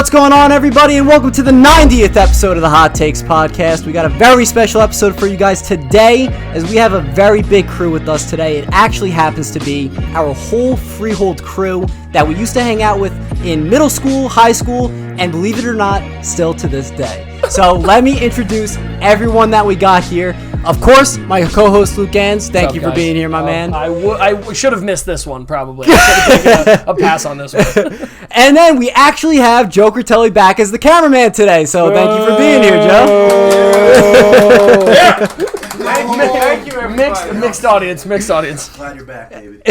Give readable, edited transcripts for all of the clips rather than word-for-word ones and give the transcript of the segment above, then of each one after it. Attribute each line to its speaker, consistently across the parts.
Speaker 1: What's going on, everybody, and welcome to the 90th episode of the Hot Takes Podcast. We got a very special episode for you guys today, as we have a very big crew with us today. It actually happens to be our whole Freehold crew that we used to hang out with in middle school, high school, and believe it or not, still to this day. So let me introduce everyone that we got here. Of course, my co-host Luke Ganz. Thank you for being here, my man.
Speaker 2: I should have missed this one, probably. I should have taken a pass on this one.
Speaker 1: And then we actually have Joe Critelli back as the cameraman today. So thank you for being here, Joe.
Speaker 2: Yeah. Thank you, everybody. Mixed audience.
Speaker 3: Glad you're back, David.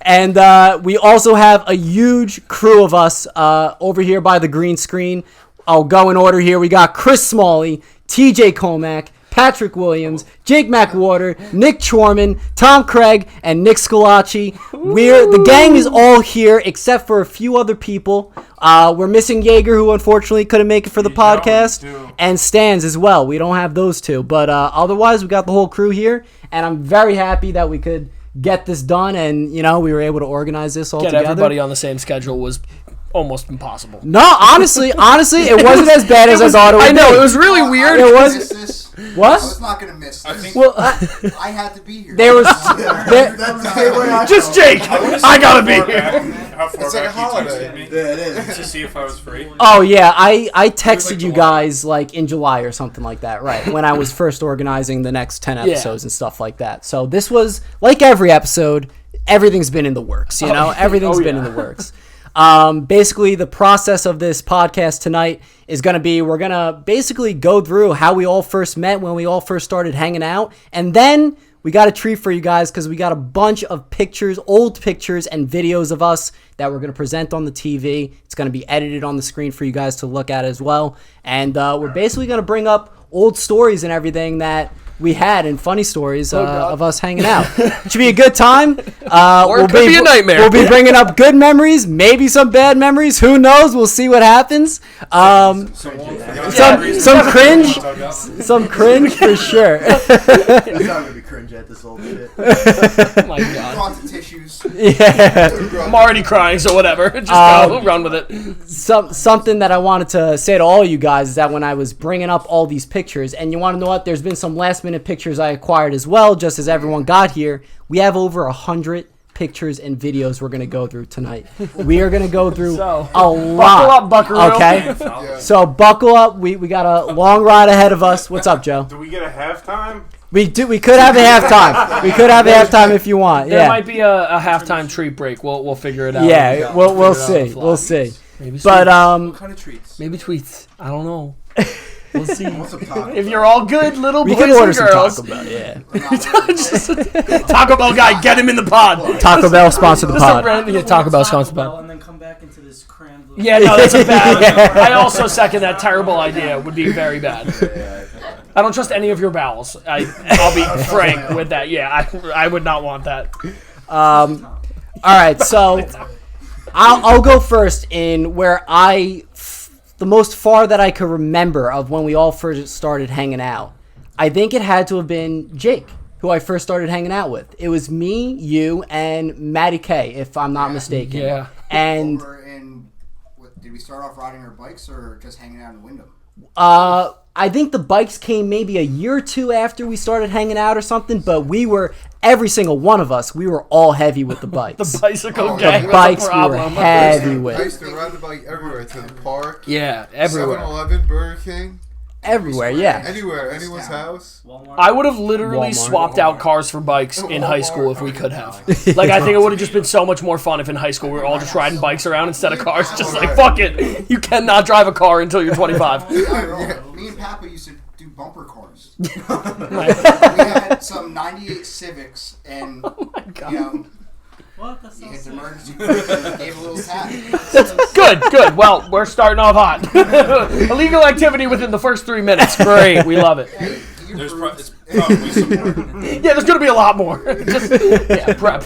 Speaker 1: And we also have a huge crew of us over here by the green screen. I'll go in order here. We got Chris Smalley, TJ Komack, Patrick Williams, Jake Macwhorter, Nick Chorman, Tom Craig, and Nick Squillace. The gang is all here except for a few other people. We're missing Yeager, who unfortunately couldn't make it for the podcast, and Stans as well. We don't have those two, but otherwise we got the whole crew here, and I'm very happy that we could get this done, and we were able to organize this all together.
Speaker 2: Get everybody on the same schedule was almost impossible.
Speaker 1: No, honestly, it wasn't as bad as I thought it would be.
Speaker 2: I know, it was really weird.
Speaker 1: It was. What?
Speaker 3: I was not going to miss this. I had to be here.
Speaker 1: There was...
Speaker 2: Just Jake! I gotta be here.
Speaker 4: It's like a holiday.
Speaker 3: Yeah, it is.
Speaker 4: To see if I was free.
Speaker 1: Oh, yeah, I texted you guys, like, in July or something like that, right, when I was first organizing the next 10 episodes and stuff like that. So this was, like every episode, everything's been in the works, Everything's been in the works. Basically, the process of this podcast tonight is going to be, we're going to basically go through how we all first met when we all first started hanging out. And then we got a treat for you guys because we got a bunch of pictures, old pictures and videos of us that we're going to present on the TV. It's going to be edited on the screen for you guys to look at as well. And we're basically going to bring up old stories and everything that we had and funny stories of us hanging out. It should be a good time.
Speaker 2: Or it could be a nightmare.
Speaker 1: We'll be bringing up good memories, maybe some bad memories. Who knows? We'll see what happens. Some cringe. Some cringe for sure.
Speaker 3: It's not going to be cringe at this old shit.
Speaker 2: Oh my god.
Speaker 3: Lots of tissues.
Speaker 1: Yeah.
Speaker 2: I'm already crying, so whatever. Just go, run with it.
Speaker 1: Something that I wanted to say to all you guys is that when I was bringing up all these pictures, and you want to know what? There's been some last minute pictures I acquired as well, just as everyone got here. We have over 100 pictures and videos we're going to go through tonight. We are going to go through a lot.
Speaker 2: Buckle up, buckaroo.
Speaker 1: Okay? So buckle up. We got a long ride ahead of us. What's up, Joe?
Speaker 4: Do we get a halftime?
Speaker 1: We could have a halftime. We could have a halftime if you want.
Speaker 2: There might be a halftime treat break. We'll figure it out.
Speaker 1: Yeah, we'll see. We'll see.
Speaker 2: Maybe
Speaker 3: What kind of treats?
Speaker 2: maybe tweets. I don't know. We'll see.
Speaker 3: Taco
Speaker 2: If you're all good, little
Speaker 1: We
Speaker 2: boys
Speaker 1: can order
Speaker 2: and
Speaker 1: some
Speaker 2: girls.
Speaker 1: Taco Bell, yeah.
Speaker 2: Taco Bell guy, get him in the pod.
Speaker 1: Taco Bell sponsor the pod.
Speaker 2: Taco Bell sponsor the pod.
Speaker 5: And then come back into this crammed.
Speaker 2: Yeah, no, that's a bad. I also second that terrible idea. Would be very bad. I don't trust any of your bowels. I'll be frank with that. Yeah, I would not want that.
Speaker 1: All right, so I'll go first in where the most far that I could remember of when we all first started hanging out. I think it had to have been Jake, who I first started hanging out with. It was me, you, and Maddie K, if I'm not mistaken.
Speaker 2: Yeah.
Speaker 1: And
Speaker 3: did we start off riding our bikes or just hanging out in Wyndham?
Speaker 1: I think the bikes came maybe a year or two after we started hanging out or something, but every single one of us, we were all heavy with the bikes.
Speaker 2: The bicycle gang.
Speaker 1: The bikes
Speaker 2: was a
Speaker 1: we were
Speaker 2: problem.
Speaker 1: heavy
Speaker 4: I
Speaker 1: with.
Speaker 4: used to ride the bike everywhere, to the park,
Speaker 2: Yeah, everywhere.
Speaker 4: 7-Eleven, Burger King,
Speaker 1: Everywhere, yeah.
Speaker 4: anywhere, anyone's house.
Speaker 5: Walmart.
Speaker 2: I would have literally
Speaker 1: Walmart.
Speaker 2: swapped out cars for bikes in high school if we could have. Like, I think it would have just been so much more fun if in high school we were all just riding bikes around instead of cars. Just like, fuck it. You cannot drive a car until you're 25.
Speaker 3: Me and Papa used to do bumper cars. We had some 98 Civics and,
Speaker 5: What? That's
Speaker 3: you
Speaker 5: not
Speaker 3: hit the
Speaker 5: sick.
Speaker 3: emergency brake, gave a little tap.
Speaker 2: Good. Well, we're starting off hot. Illegal activity within the first 3 minutes. Great. We love it.
Speaker 3: Hey,
Speaker 4: There's it's probably some more.
Speaker 2: Yeah, there's going to be a lot more. Just, yeah, prep.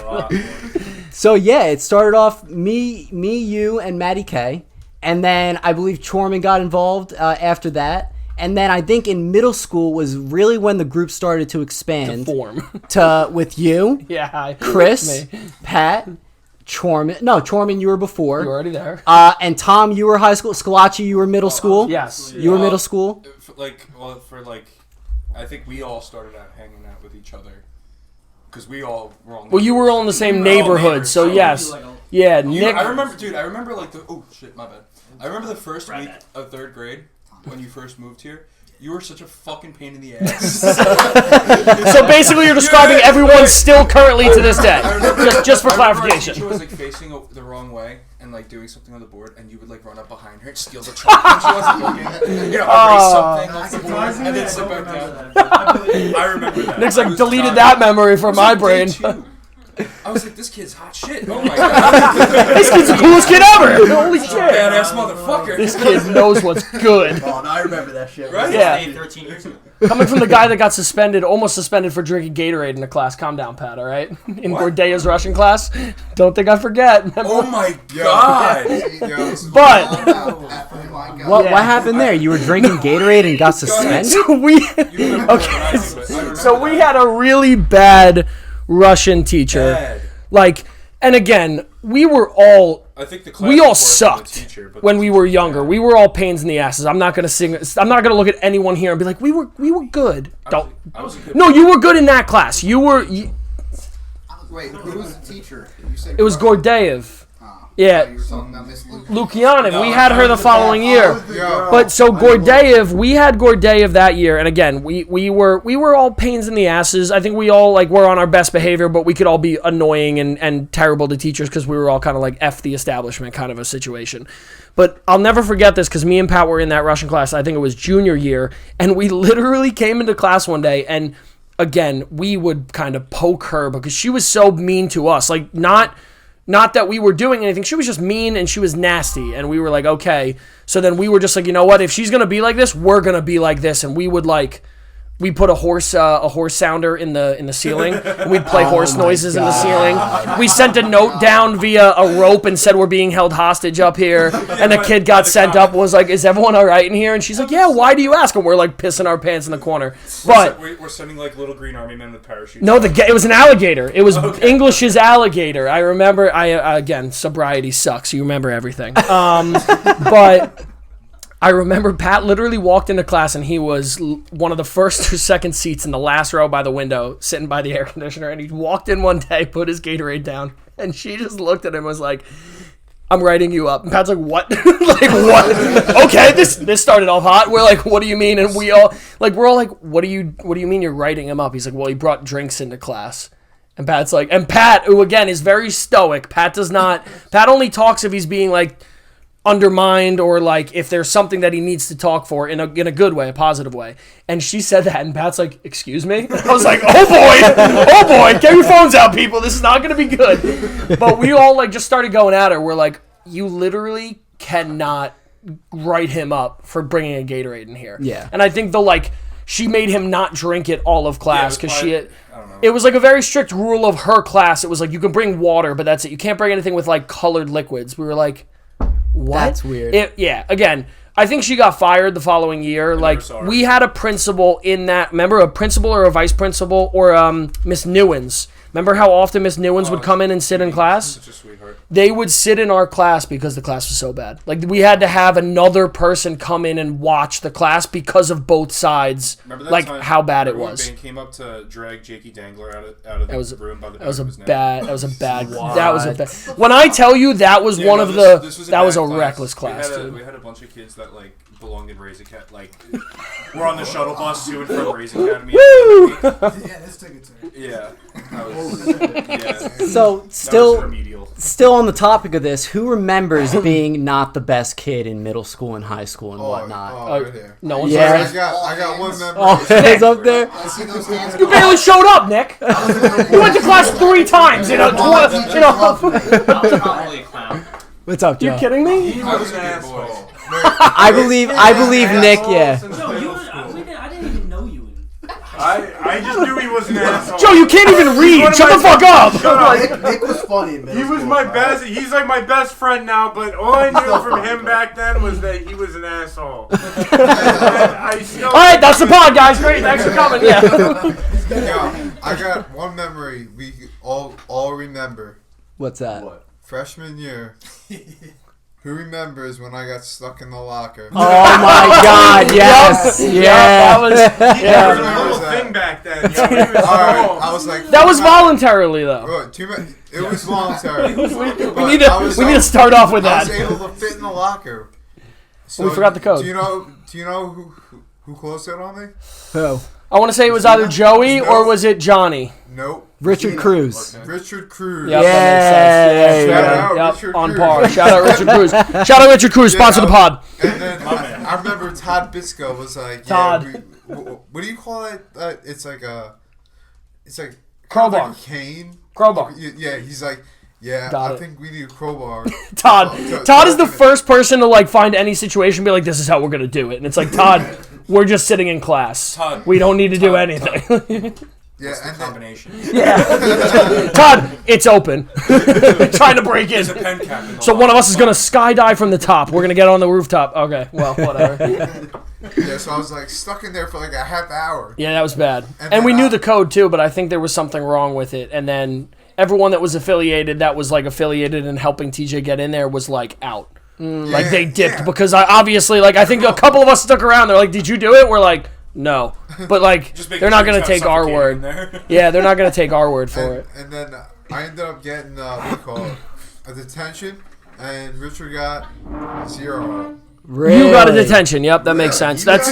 Speaker 1: So yeah, it started off me, you, and Maddie K, and then I believe Chorman got involved after that. And then I think in middle school was really when the group started to expand
Speaker 2: Form.
Speaker 1: with you,
Speaker 2: Yeah.
Speaker 1: Chris,
Speaker 2: Me.
Speaker 1: Pat, Chorman, you were before.
Speaker 2: You were already there.
Speaker 1: And Tom, you were high school. Scalacci, you were middle school.
Speaker 2: Yes.
Speaker 1: You were middle school.
Speaker 4: I think we all started out hanging out with each other. Because we all were all.
Speaker 2: Well, you were all in the same neighborhood, so yes. Yeah, Nick.
Speaker 4: I remember like oh shit, my bad. I remember the first week of 3rd grade when you first moved here. You were such a fucking pain in the ass.
Speaker 2: So basically, you're describing everyone still currently to this day. Just for clarification.
Speaker 4: She was like facing the wrong way and like doing something on the board, and you would like run up behind her and steal the chalk when she wasn't looking. You know, erase something off the board and then sit back down. I remember that.
Speaker 2: Nick's like deleted that memory from my brain.
Speaker 4: I was like, this kid's hot shit. Oh my god.
Speaker 2: This kid's the coolest kid ever. Holy shit.
Speaker 4: Badass motherfucker.
Speaker 2: This kid knows what's good.
Speaker 6: Oh, no, I remember that shit.
Speaker 4: Right?
Speaker 2: Yeah.
Speaker 5: 13 years ago.
Speaker 2: Coming from the guy that got almost suspended for drinking Gatorade in the class. Calm down, Pat, all right? In Gordea's Russian class. Don't think I forget.
Speaker 4: Oh my god.
Speaker 2: But
Speaker 1: What happened there? You were drinking Gatorade and got suspended?
Speaker 2: So we had a really bad Russian teacher. Like, and again, we were all
Speaker 4: I think
Speaker 2: we all sucked when we were younger. We were all pains in the asses. I'm not gonna look at anyone here and be like, we were good. No, you were good in that class. You were.
Speaker 3: Wait, who was the teacher? You said
Speaker 2: It was Gordeev. Yeah,
Speaker 3: You were talking about Miss Luke.
Speaker 2: Lukianin. We had her the following year. But so Gordeev, we had Gordeev that year, and again, we were all pains in the asses. I think we all like were on our best behavior, but we could all be annoying and terrible to teachers because we were all kind of like F the establishment kind of a situation. But I'll never forget this because me and Pat were in that Russian class. I think it was junior year, and we literally came into class one day, and again, we would kind of poke her because she was so mean to us. Like not that we were doing anything. She was just mean and she was nasty. And we were like, okay. So then we were just like, you know what? If she's going to be like this, we're going to be like this. And we would like, we put a horse sounder in the ceiling. And we'd play horse noises in the ceiling. We sent a note down via a rope and said we're being held hostage up here. And the kid got sent up, was like, is everyone all right in here? And she's like, yeah, why do you ask? And we're like pissing our pants in the corner. But
Speaker 4: we're sending like little green army men with parachutes.
Speaker 2: no, it was an alligator. It was English's alligator. I remember. Again, sobriety sucks. You remember everything. But I remember Pat literally walked into class and he was one of the first or second seats in the last row by the window, sitting by the air conditioner. And he walked in one day, put his Gatorade down, and she just looked at him and was like, I'm writing you up. And Pat's like, what? Like, what? Okay, this started off hot. We're like, what do you mean? And we're all like, what do you mean you're writing him up? He's like, well, he brought drinks into class. And Pat's like, and Pat, who again is very stoic, Pat only talks if he's being like undermined or like if there's something that he needs to talk for in a good way, a positive way. And she said that, and Pat's like, excuse me? And I was like, oh boy, get your phones out, people. This is not going to be good. But we all like just started going at her. We're like, you literally cannot write him up for bringing a Gatorade in here.
Speaker 1: Yeah.
Speaker 2: And I think she made him not drink it all of class because
Speaker 4: I don't know.
Speaker 2: it was like a very strict rule of her class. It was like, you can bring water, but that's it. You can't bring anything with like colored liquids. We were like, what? That's
Speaker 1: weird.
Speaker 2: Again, I think she got fired the following year. Like, we had a principal in that. Remember, a principal or a vice principal or Miss Newens. Remember how often Miss Newens would come in and sit in class?
Speaker 4: Such a sweetheart.
Speaker 2: They would sit in our class because the class was so bad. Like, we had to have another person come in and watch the class because of both sides.
Speaker 4: Remember that
Speaker 2: like
Speaker 4: time
Speaker 2: how bad it
Speaker 4: when
Speaker 2: was.
Speaker 4: Bane came up to drag Jakey Dangler out of the room by the
Speaker 2: That was a
Speaker 4: back of his neck.
Speaker 2: bad. That was a bad. When I tell you that was one of the. That was a reckless class, dude.
Speaker 4: We had a bunch of kids that like belonged in Raising Cat. Like, we're on the shuttle bus to and from Raising Academy.
Speaker 2: Woo!
Speaker 3: Yeah, this ticket's
Speaker 4: Yeah. Yeah.
Speaker 1: So
Speaker 4: That was remedial.
Speaker 1: still on the topic of this, who remembers being not the best kid in middle school and high school and whatnot?
Speaker 4: Oh, right there.
Speaker 2: No one's
Speaker 1: Yeah.
Speaker 4: I got one member.
Speaker 1: Oh, it's up there.
Speaker 3: I see those hands.
Speaker 2: You barely showed up, Nick. You went to class 3 times. You know.
Speaker 5: I was probably a clown.
Speaker 1: What's up, Joe?
Speaker 2: You kidding me?
Speaker 4: I was a good boy.
Speaker 1: I believe Nick. Yeah.
Speaker 5: Joe, I didn't even know you.
Speaker 7: I just knew he was an asshole.
Speaker 2: Joe, you can't even read. Shut the fuck up.
Speaker 6: Nick was funny in middle
Speaker 7: He was
Speaker 6: school,
Speaker 7: my
Speaker 6: bro.
Speaker 7: best. He's like my best friend now, but all I knew from him back then was that he was an asshole. I still.
Speaker 2: All right, that's the pod, guys. Great, thanks for coming. Yeah.
Speaker 4: Yo, I got one memory we all remember.
Speaker 1: What's that?
Speaker 6: What?
Speaker 8: freshman year. Who remembers when I got stuck in the locker?
Speaker 1: Oh my God! Yes,
Speaker 2: That was
Speaker 7: He was a whole thing back then. Yo. He was
Speaker 8: All right,
Speaker 7: small.
Speaker 8: I was like,
Speaker 2: that was voluntarily though.
Speaker 8: It was voluntary.
Speaker 2: We need to start off with
Speaker 8: I
Speaker 2: that.
Speaker 8: was able to fit in the locker. So
Speaker 2: We forgot the code.
Speaker 8: Do you know who closed it on me?
Speaker 1: Who?
Speaker 2: I want to say it was either Joey or was it Johnny?
Speaker 8: Nope.
Speaker 1: Richard Cruz.
Speaker 8: Richard Cruz.
Speaker 2: Yep, that makes sense.
Speaker 8: Shout out
Speaker 2: Yep,
Speaker 8: Richard
Speaker 2: on
Speaker 8: Cruz.
Speaker 2: par. Shout out Richard Cruz. Shout out Richard Cruz. Sponsor the pod.
Speaker 8: And then I remember Todd Bisco was like,
Speaker 2: Todd.
Speaker 8: what do you call it? It's like
Speaker 2: Crowbar.
Speaker 8: like a cane.
Speaker 2: Crowbar.
Speaker 8: Yeah, he's like, yeah,
Speaker 2: Got
Speaker 8: I
Speaker 2: it.
Speaker 8: think we need a crowbar.
Speaker 2: Todd is the first person to like find any situation and be like, this is how we're gonna do it. And it's like, Todd, we're just sitting in class.
Speaker 4: Todd.
Speaker 2: We don't need to do anything.
Speaker 8: Yeah, and then,
Speaker 4: Combination.
Speaker 2: Yeah. Todd, it's open. Trying to break in.
Speaker 4: There's a pen cap in the
Speaker 2: So one of us is gonna skydive from the top. We're gonna get on the rooftop. Okay, well, whatever.
Speaker 8: yeah, so I was like stuck in there for like a half hour.
Speaker 2: Yeah, that was bad.
Speaker 8: And
Speaker 2: And we
Speaker 8: then,
Speaker 2: knew the code too, but I think there was something wrong with it. And then everyone that was affiliated and helping TJ get in there was like out. Like they dipped because obviously, like I think a couple of us stuck around. They're like, "Did you do it?" We're like, "No," but like
Speaker 4: Just making
Speaker 2: they're not
Speaker 4: sure
Speaker 2: gonna
Speaker 4: it's
Speaker 2: take our
Speaker 4: suffocating in
Speaker 2: word.
Speaker 4: there.
Speaker 2: Yeah, they're not gonna take our word for it.
Speaker 8: And then I ended up getting what do you call it? A detention, and Richard got 0.
Speaker 1: Really?
Speaker 2: You got a detention. Yep, that makes sense. That's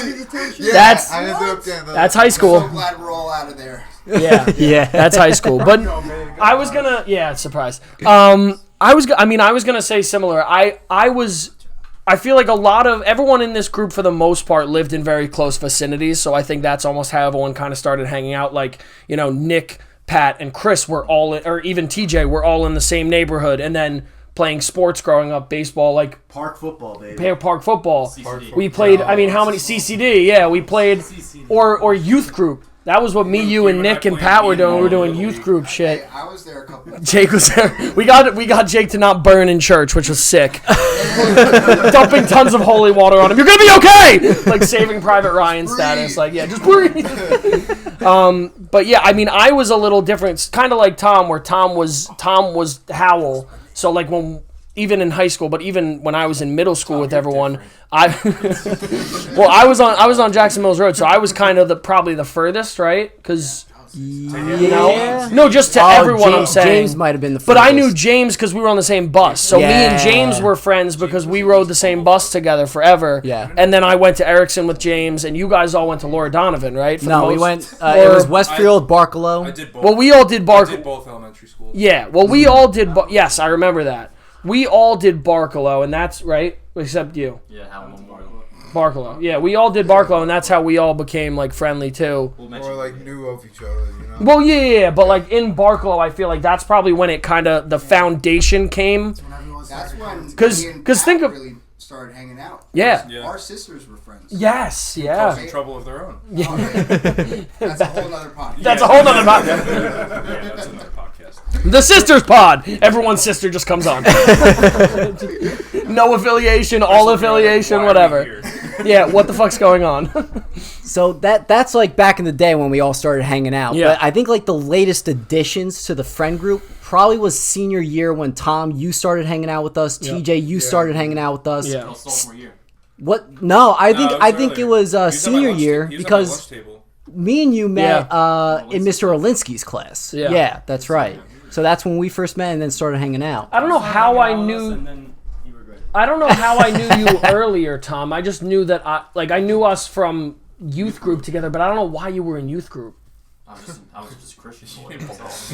Speaker 8: Yeah,
Speaker 2: That's-
Speaker 8: I ended up getting
Speaker 2: that's high
Speaker 3: So
Speaker 2: school.
Speaker 3: glad we're all out of there.
Speaker 2: Yeah,
Speaker 1: Yeah.
Speaker 2: that's high school. But I was gonna, surprise. I was gonna say similar. I feel like everyone in this group for the most part lived in very close vicinities, so I think that's almost how everyone kind of started hanging out. Like, you know, Nick, Pat, and Chris were all, or even TJ were all in the same neighborhood, and then playing sports growing up, baseball, like
Speaker 6: Park football, baby.
Speaker 2: park football.
Speaker 5: CCD.
Speaker 2: We played. I mean, how many CCD? Yeah, we played,
Speaker 5: CCD.
Speaker 2: or youth group. That was what me, you, and Nick and Pat were doing. We were doing youth group shit.
Speaker 3: Hey, I was there a couple of
Speaker 2: Jake was there. We got Jake to not burn in church, which was sick. Dumping tons of holy water on him. You're gonna be okay. Like Saving Private Ryan status. Like, yeah, just breathe. But yeah, I mean, I was a little different. Kind of like Tom, where Tom was Howell. So like when. Even in high school, but even when I was in middle school with everyone, I was on Jackson Mills Road, so I was kind of probably the furthest, right? Because no, just to everyone. I'm saying
Speaker 1: James might have been the first.
Speaker 2: but I knew James because we were on the same bus. So me and James were friends because we rode the same bus together forever.
Speaker 1: Yeah.
Speaker 2: And then I went to Erickson with James, and you guys all went to Laura Donovan, right? For the
Speaker 1: No, we
Speaker 2: most-
Speaker 1: went.
Speaker 2: or-
Speaker 1: It was Westfield, Barkalow.
Speaker 4: I did both.
Speaker 2: Well, we all did
Speaker 4: I
Speaker 2: Bark.
Speaker 4: did both elementary schools.
Speaker 2: Yeah, well, we all did. Yes, I remember that. We all did Barkalow, and that's right, except you.
Speaker 5: Yeah, how Memorial.
Speaker 2: Barkalow. Yeah, we all did Barkalow, and that's how we all became like friendly too.
Speaker 5: We'll
Speaker 8: or
Speaker 5: mention
Speaker 8: like knew of each other, you know.
Speaker 2: Well, yeah, but like in Barkalow, I feel like that's probably when it kind of the foundation came.
Speaker 3: That's when
Speaker 2: 'Cause-
Speaker 3: me and
Speaker 2: 'cause
Speaker 3: Pat
Speaker 2: think of-
Speaker 3: really started hanging out.
Speaker 2: Yeah.
Speaker 4: Yeah.
Speaker 3: Our sisters were friends.
Speaker 2: Yes. Yeah.
Speaker 4: Causing trouble of their own.
Speaker 3: That's a whole nother podcast.
Speaker 2: That's a whole nother.
Speaker 4: Yeah, that's another podcast.
Speaker 2: The Sisters Pod. Everyone's sister just comes on. No affiliation, all affiliation,
Speaker 4: Why are we
Speaker 2: whatever.
Speaker 4: here?
Speaker 2: Yeah, what the fuck's going on?
Speaker 1: So that's like back in the day when we all started hanging out.
Speaker 2: Yeah.
Speaker 1: But I think like the latest additions to the friend group probably was senior year when Tom, you started hanging out with us. TJ, you started hanging out with us.
Speaker 2: Yeah.
Speaker 5: No, sophomore year.
Speaker 1: What? No, I think
Speaker 4: No,
Speaker 1: I think
Speaker 4: earlier.
Speaker 1: it was
Speaker 4: He on my
Speaker 1: senior
Speaker 4: lunch
Speaker 1: year
Speaker 4: ta- he was on my
Speaker 1: because
Speaker 4: lunch table.
Speaker 1: me and you met
Speaker 2: Yeah.
Speaker 1: in Mr. Olinsky's class.
Speaker 2: Yeah.
Speaker 1: Yeah, that's right. So that's when we first met and then started hanging out.
Speaker 2: I don't know how I knew.
Speaker 5: And then you were great.
Speaker 2: I don't know how I knew you earlier, Tom. I just knew that I knew us from youth group together, but I don't know why you were in youth group.
Speaker 5: I was just a Christian boy.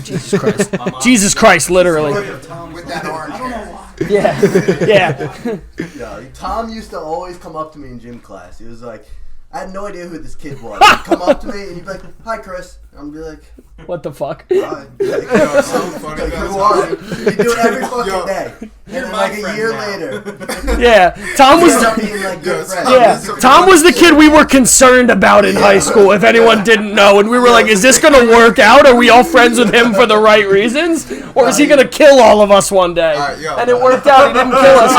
Speaker 2: Jesus Christ.
Speaker 5: My mom-
Speaker 2: Jesus Christ, literally.
Speaker 3: With that orange hair.
Speaker 2: Yeah. Yeah.
Speaker 6: Yeah, Tom used to always come up to me in gym class. He was like, I had no idea who this kid was. He'd come up to me and he'd be like, "Hi, Chris." I'm be like,
Speaker 2: What the fuck?
Speaker 6: "Hi."
Speaker 8: Yo, it's so funny
Speaker 6: Like,
Speaker 8: that
Speaker 6: who are you?
Speaker 8: time.
Speaker 6: You do it every fucking
Speaker 8: Yo.
Speaker 6: day. And then
Speaker 4: my
Speaker 6: like a
Speaker 4: friend
Speaker 6: year
Speaker 4: now.
Speaker 6: later,
Speaker 2: Yeah. Tom
Speaker 6: we
Speaker 2: was
Speaker 6: end up being like good
Speaker 8: Yes.
Speaker 6: friends.
Speaker 2: Yeah, Tom was the kid we were concerned about in high school, if anyone didn't know. And we were like, is this going to work out? Are we all friends with him for the right reasons? Or is he going to kill all of us one day?
Speaker 8: Alright, yo.
Speaker 2: And it worked out. He didn't kill us.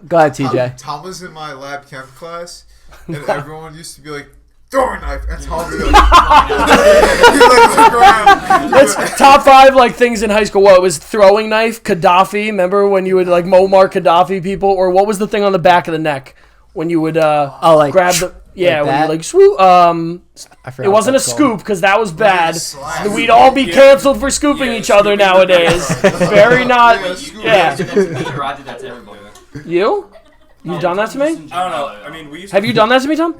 Speaker 1: Go ahead, TJ.
Speaker 8: Tom was in my lab chem class, and everyone used to be like, throwing knife. That's how he like,
Speaker 2: That's top 5 like things in high school. What was throwing knife? Gaddafi. Remember when you would like Muammar Gaddafi people, or what was the thing on the back of the neck when you would
Speaker 1: like
Speaker 2: grab the when
Speaker 1: that?
Speaker 2: you like swoop.
Speaker 1: I forgot
Speaker 2: It wasn't a
Speaker 1: what that's
Speaker 2: scoop because that was bad.
Speaker 3: Slap.
Speaker 2: We'd all be canceled for scooping each other nowadays. Very not.
Speaker 5: Yeah. Did that to me, or I did that to everybody.
Speaker 2: You? You've done that to me?
Speaker 4: I don't know. I mean, we used to.
Speaker 2: Have you done that to me, Tom?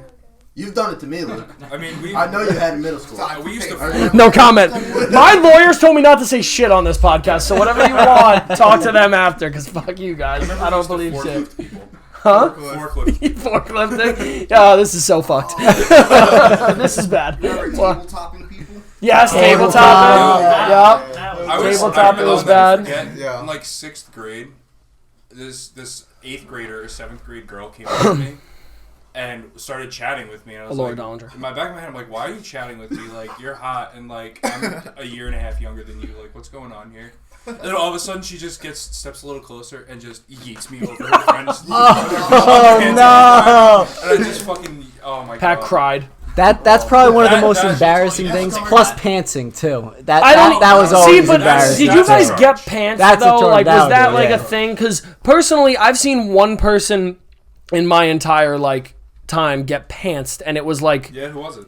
Speaker 6: You've done it to me, Luke.
Speaker 4: I mean,
Speaker 6: I know you had in middle school.
Speaker 4: we used to.
Speaker 2: No comment. My lawyers told me not to say shit on this podcast, so whatever you want, talk to them after, because fuck you guys. I don't believe shit. Huh?
Speaker 4: Forklift.
Speaker 2: Forklifting? Yeah, this is so fucked. This is bad.
Speaker 3: Remember tabletopping people?
Speaker 2: Yes, tabletop. Yep. Tabletop was bad.
Speaker 8: Yeah.
Speaker 4: In like 6th grade, this 8th grader or 7th grade girl came up to me and started chatting with me. And I was
Speaker 2: Lord
Speaker 4: like,
Speaker 2: Dollinger.
Speaker 4: in my back of my head, I'm like, why are you chatting with me? Like, you're hot and like I'm a year and a half younger than you. Like, what's going on here? And then all of a sudden, she just steps a little closer and just yeets me over her friends.
Speaker 1: Oh no!
Speaker 4: And I just fucking, oh my god.
Speaker 2: Pat cried.
Speaker 1: That's probably one of the most
Speaker 4: That's
Speaker 1: embarrassing
Speaker 3: totally-
Speaker 1: things.
Speaker 3: that's
Speaker 1: Plus
Speaker 3: totally
Speaker 1: pantsing too.
Speaker 2: I don't
Speaker 1: That was always
Speaker 2: see, but
Speaker 1: embarrassing.
Speaker 2: did you guys
Speaker 4: That's
Speaker 2: get pants
Speaker 1: That's a
Speaker 2: though?
Speaker 1: charge.
Speaker 2: Like,
Speaker 1: That
Speaker 2: was
Speaker 1: would
Speaker 2: that
Speaker 1: be,
Speaker 2: like
Speaker 1: yeah.
Speaker 2: a thing? Because personally, I've seen one person in my entire like time get pantsed, and it was like
Speaker 4: Yeah, who was it?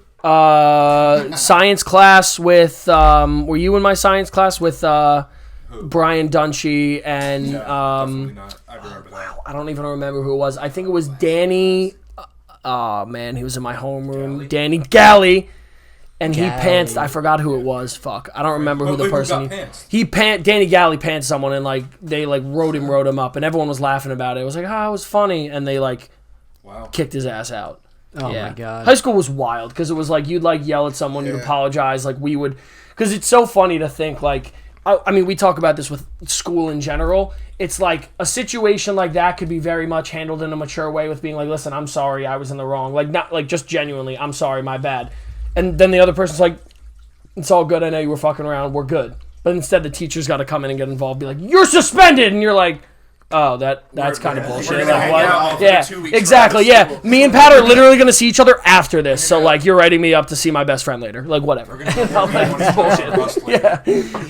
Speaker 2: science class with. Were you in my science class with Brian Dunshee and
Speaker 4: Definitely not. I remember that.
Speaker 2: I don't even remember who it was. I think it was Danny. Oh man, he was in my homeroom. Danny Galley. And he
Speaker 1: Galley.
Speaker 2: pantsed. I forgot who it was. Fuck, I don't remember who the
Speaker 4: Wait, who
Speaker 2: person.
Speaker 4: got pantsed?
Speaker 2: Danny Galley pantsed someone, and like they like wrote him up, and everyone was laughing about it. It was like, it was funny, and they like
Speaker 4: Wow.
Speaker 2: kicked his ass out.
Speaker 1: Oh
Speaker 2: Yeah.
Speaker 1: my god.
Speaker 2: High school was wild because it was like you'd like yell at someone, you'd
Speaker 8: Yeah.
Speaker 2: apologize, like we would, because it's so funny to think like. I mean, we talk about this with school in general. It's like a situation like that could be very much handled in a mature way with being like, listen, I'm sorry, I was in the wrong. Like, not like just genuinely, I'm sorry, my bad. And then the other person's like, it's all good, I know you were fucking around, we're good. But instead, the teacher's got to come in and get involved, be like, you're suspended! And you're like, oh, that's kind of bullshit.
Speaker 4: We're gonna
Speaker 2: Like,
Speaker 4: hang
Speaker 2: what?
Speaker 4: out for
Speaker 2: Yeah,
Speaker 4: 2 weeks
Speaker 2: exactly,
Speaker 4: right after
Speaker 2: yeah.
Speaker 4: school.
Speaker 2: Me and Pat are literally going to see each other after this. So, like, you're writing me up to see my best friend later. Like, whatever. Bullshit. Yeah.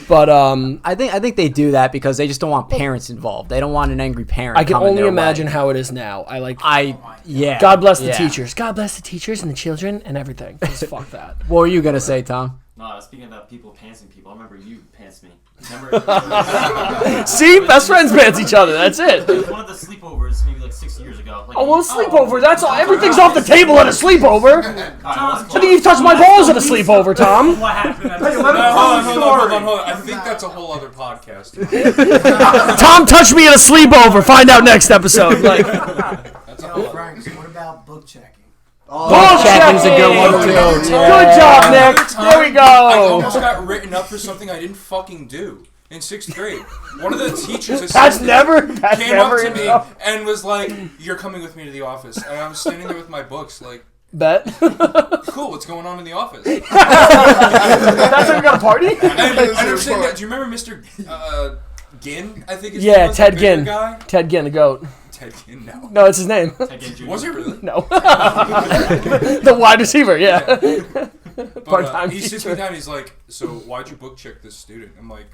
Speaker 2: But,
Speaker 1: I think they do that because they just don't want parents involved. They don't want an angry parent.
Speaker 2: I can
Speaker 1: coming
Speaker 2: only
Speaker 1: their
Speaker 2: imagine
Speaker 1: way.
Speaker 2: how it is now.
Speaker 1: Yeah.
Speaker 2: God bless the
Speaker 1: Yeah.
Speaker 2: teachers. God bless the teachers and the children and everything. Just fuck that.
Speaker 1: What were you gonna say, Tom?
Speaker 5: No, speaking about people pantsing people, I remember you pantsed me. Remember?
Speaker 2: See? Best friends pants each other. That's it.
Speaker 5: It was one of the sleepovers, maybe like 6 years ago. Like,
Speaker 2: Oh, well, sleepover. That's all. Everything's off the table at a sleepover. I
Speaker 5: Tom,
Speaker 2: think you've touched my balls at a sleepover, Tom.
Speaker 5: what happened?
Speaker 4: Hold on. I think that's a whole other podcast.
Speaker 2: Tom touched me at a sleepover. Find out next episode. Like,
Speaker 4: That's a whole other.
Speaker 3: Frank, what about book checking?
Speaker 2: bull
Speaker 1: checking's a good one,
Speaker 2: checking.
Speaker 1: too.
Speaker 2: Good job, Nick. There we
Speaker 4: I
Speaker 2: go.
Speaker 4: almost got written up for something I didn't fucking do in 6th grade. One of the teachers
Speaker 2: That's
Speaker 4: assistant
Speaker 2: never
Speaker 4: came up to me
Speaker 2: enough.
Speaker 4: and was like, "You're coming with me to the office." And I was standing there with my books, like,
Speaker 2: Bet.
Speaker 4: "Cool, what's going on in the office?"
Speaker 2: That's how we got a party?
Speaker 4: And I'm saying that. Do you remember Mr. Ginn? I think.
Speaker 2: Yeah,
Speaker 4: was,
Speaker 2: Ted
Speaker 4: the bigger
Speaker 2: Ginn.
Speaker 4: Guy?
Speaker 2: Ted Ginn, the goat.
Speaker 4: Ted Ginn. No.
Speaker 2: No, it's his name.
Speaker 4: Was he really?
Speaker 2: No. The wide receiver, yeah.
Speaker 4: But,
Speaker 2: Part-time
Speaker 4: he sits
Speaker 2: teacher.
Speaker 4: me down. He's like, "So why'd you book check this student?" I'm like,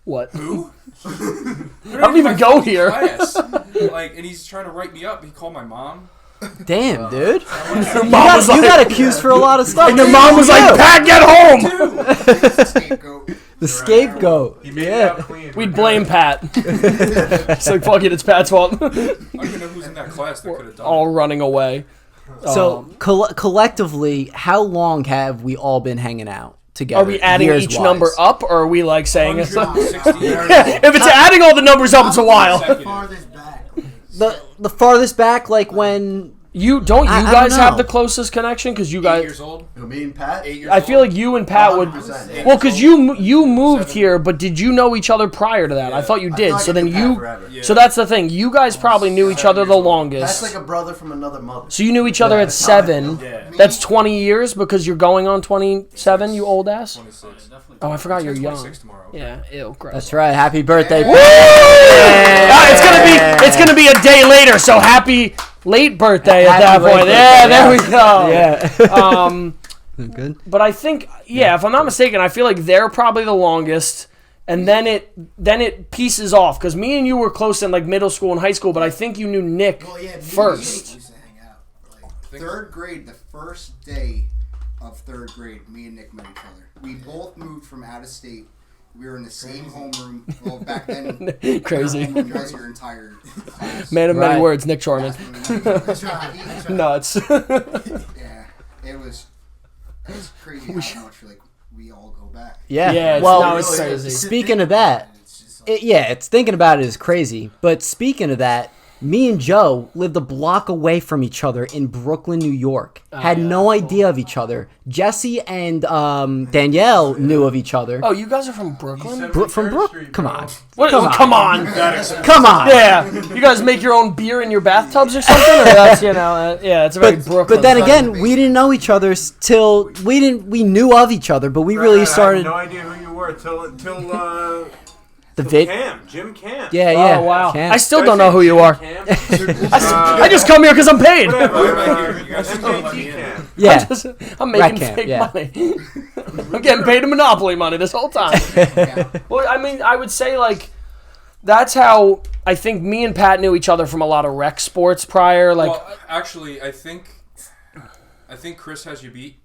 Speaker 2: What?
Speaker 4: "Who?
Speaker 2: I don't even go here.
Speaker 4: Like, and he's trying to write me up. He called my mom.
Speaker 1: Damn, dude.
Speaker 2: Your mom was
Speaker 1: You
Speaker 2: like,
Speaker 1: got accused for a lot of stuff.
Speaker 2: and your mom was like, Pat, get home!
Speaker 3: Scapegoat.
Speaker 1: The scapegoat.
Speaker 7: He made it out
Speaker 1: Yeah.
Speaker 7: clean.
Speaker 2: We'd blame Pat. It's like, fuck it, it's Pat's fault.
Speaker 4: I don't even know who's in that class that could have done
Speaker 2: All
Speaker 4: it.
Speaker 2: running away.
Speaker 1: So collectively, how long have we all been hanging out together?
Speaker 2: Are we adding each
Speaker 1: years-wise?
Speaker 2: number up, or are we like saying it's
Speaker 4: 160 years.
Speaker 2: if it's adding all the numbers up, it's a while.
Speaker 3: Farthest back.
Speaker 1: The farthest back, like when
Speaker 2: You don't
Speaker 1: I
Speaker 2: you
Speaker 1: don't
Speaker 2: guys have
Speaker 1: know.
Speaker 2: the closest connection because you
Speaker 4: 8
Speaker 2: guys.
Speaker 4: years old.
Speaker 6: Who, me and Pat?
Speaker 4: 8 years
Speaker 2: I
Speaker 4: old.
Speaker 2: feel like you and Pat would.
Speaker 6: 100%, yeah.
Speaker 2: Well, because you moved here, but did you know each other prior to that? I thought you
Speaker 6: I
Speaker 2: did.
Speaker 6: feel like
Speaker 2: So
Speaker 6: I
Speaker 2: then
Speaker 6: knew Pat
Speaker 2: you.
Speaker 6: forever.
Speaker 4: Yeah.
Speaker 2: So that's the thing. You guys probably knew each other the
Speaker 6: Pat's
Speaker 2: longest.
Speaker 6: like a brother from another mother.
Speaker 2: So you knew each other at
Speaker 6: that's how I
Speaker 2: 7.
Speaker 6: feel.
Speaker 4: Yeah.
Speaker 2: That's 20 years because you're going on 27. You old ass.
Speaker 4: 26.
Speaker 2: Oh, I forgot you're young.
Speaker 4: 26 tomorrow.
Speaker 2: Yeah. Ew. Gross.
Speaker 1: that's right. Happy birthday.
Speaker 2: It's gonna be a day later. So happy late birthday at
Speaker 1: Happy
Speaker 2: that point.
Speaker 1: late
Speaker 2: Yeah, there we go.
Speaker 1: Yeah. Good.
Speaker 2: But I think, if I'm not mistaken, I feel like they're probably the longest, and then it pieces off because me and you were close in like middle school and high school, but I think you knew Nick
Speaker 3: Well, yeah, me
Speaker 2: first.
Speaker 3: and Nick used to hang out. Like, third grade, the first day of third grade, me and Nick met each other. We both moved from out of state. We were in the same homeroom. Well, back then,
Speaker 2: Crazy.
Speaker 3: your homeroom was your entire class.
Speaker 2: Man of many
Speaker 1: Right.
Speaker 2: words, Nick Chorman. Nuts.
Speaker 3: Yeah, it was crazy how much we all go back.
Speaker 1: Yeah.
Speaker 2: Yeah,
Speaker 1: well,
Speaker 2: it's crazy.
Speaker 1: speaking of that,
Speaker 3: It's just like,
Speaker 1: it's thinking about it is crazy. But speaking of that, me and Joe lived a block away from each other in Brooklyn, New York. Had no idea of each other. Jesse and Danielle knew of each other.
Speaker 2: Oh, you guys are from Brooklyn?
Speaker 1: From Brooklyn? Come on.
Speaker 2: What?
Speaker 1: Come on.
Speaker 2: Come on.
Speaker 1: Come on.
Speaker 2: Yeah. You guys make your own beer in your bathtubs or something? Or that's, it's a very Brooklyn.
Speaker 1: But then
Speaker 2: thing.
Speaker 1: again, we didn't know each other till we knew of each other, but we really
Speaker 7: I
Speaker 1: started
Speaker 7: had no idea who you were till
Speaker 1: the vid.
Speaker 7: Jim Camp.
Speaker 1: Yeah, yeah.
Speaker 2: Oh, wow.
Speaker 1: Camp.
Speaker 2: I still don't know who you are. I just come here because I'm paid.
Speaker 7: MKT Camp.
Speaker 1: Yeah.
Speaker 2: I'm making
Speaker 1: Camp,
Speaker 2: fake
Speaker 1: yeah.
Speaker 2: money. I'm getting paid a Monopoly money this whole time. Well, I mean, I would say, like, that's how I think me and Pat knew each other from a lot of rec sports prior. Like,
Speaker 4: Well, actually, I think Chris has you beat.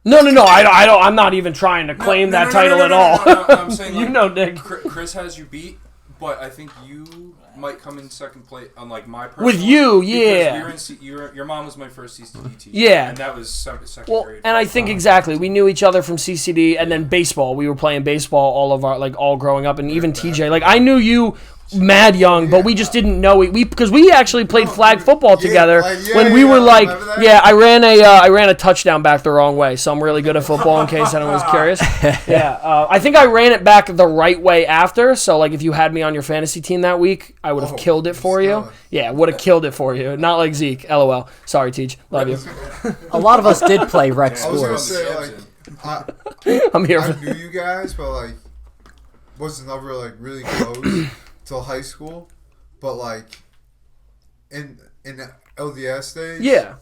Speaker 2: no, I don't. I'm not even trying to claim that title at all.
Speaker 4: No, I'm saying,
Speaker 2: You
Speaker 4: like,
Speaker 2: know, Nick.
Speaker 4: Chris has you beat, but I think you might come in second place on like my personal.
Speaker 2: With you,
Speaker 4: because
Speaker 2: yeah.
Speaker 4: we were in your mom was my first CCD teacher.
Speaker 2: Yeah.
Speaker 4: and that was second
Speaker 2: Well,
Speaker 4: grade.
Speaker 2: and I think exactly. We knew each other from CCD, and then baseball. We were playing baseball all growing up, and even TJ. Like, I knew you mad young, but we just didn't know it. Because we actually played flag football together when we were like, I ran a touchdown back the wrong way, so I'm really good at football in case anyone was curious. Yeah, I think I ran it back the right way after. So like, if you had me on your fantasy team that week, I would have killed it for you. Yeah, would have killed it for you. Not like Zeke. LOL. Sorry, Teach. Love you.
Speaker 1: A lot of us did play rec
Speaker 8: I was gonna
Speaker 1: sports.
Speaker 8: say like
Speaker 2: I'm here
Speaker 8: I
Speaker 2: for.
Speaker 8: knew you guys, but like wasn't ever like really close till high school. But like in the LDS days,
Speaker 2: Yeah.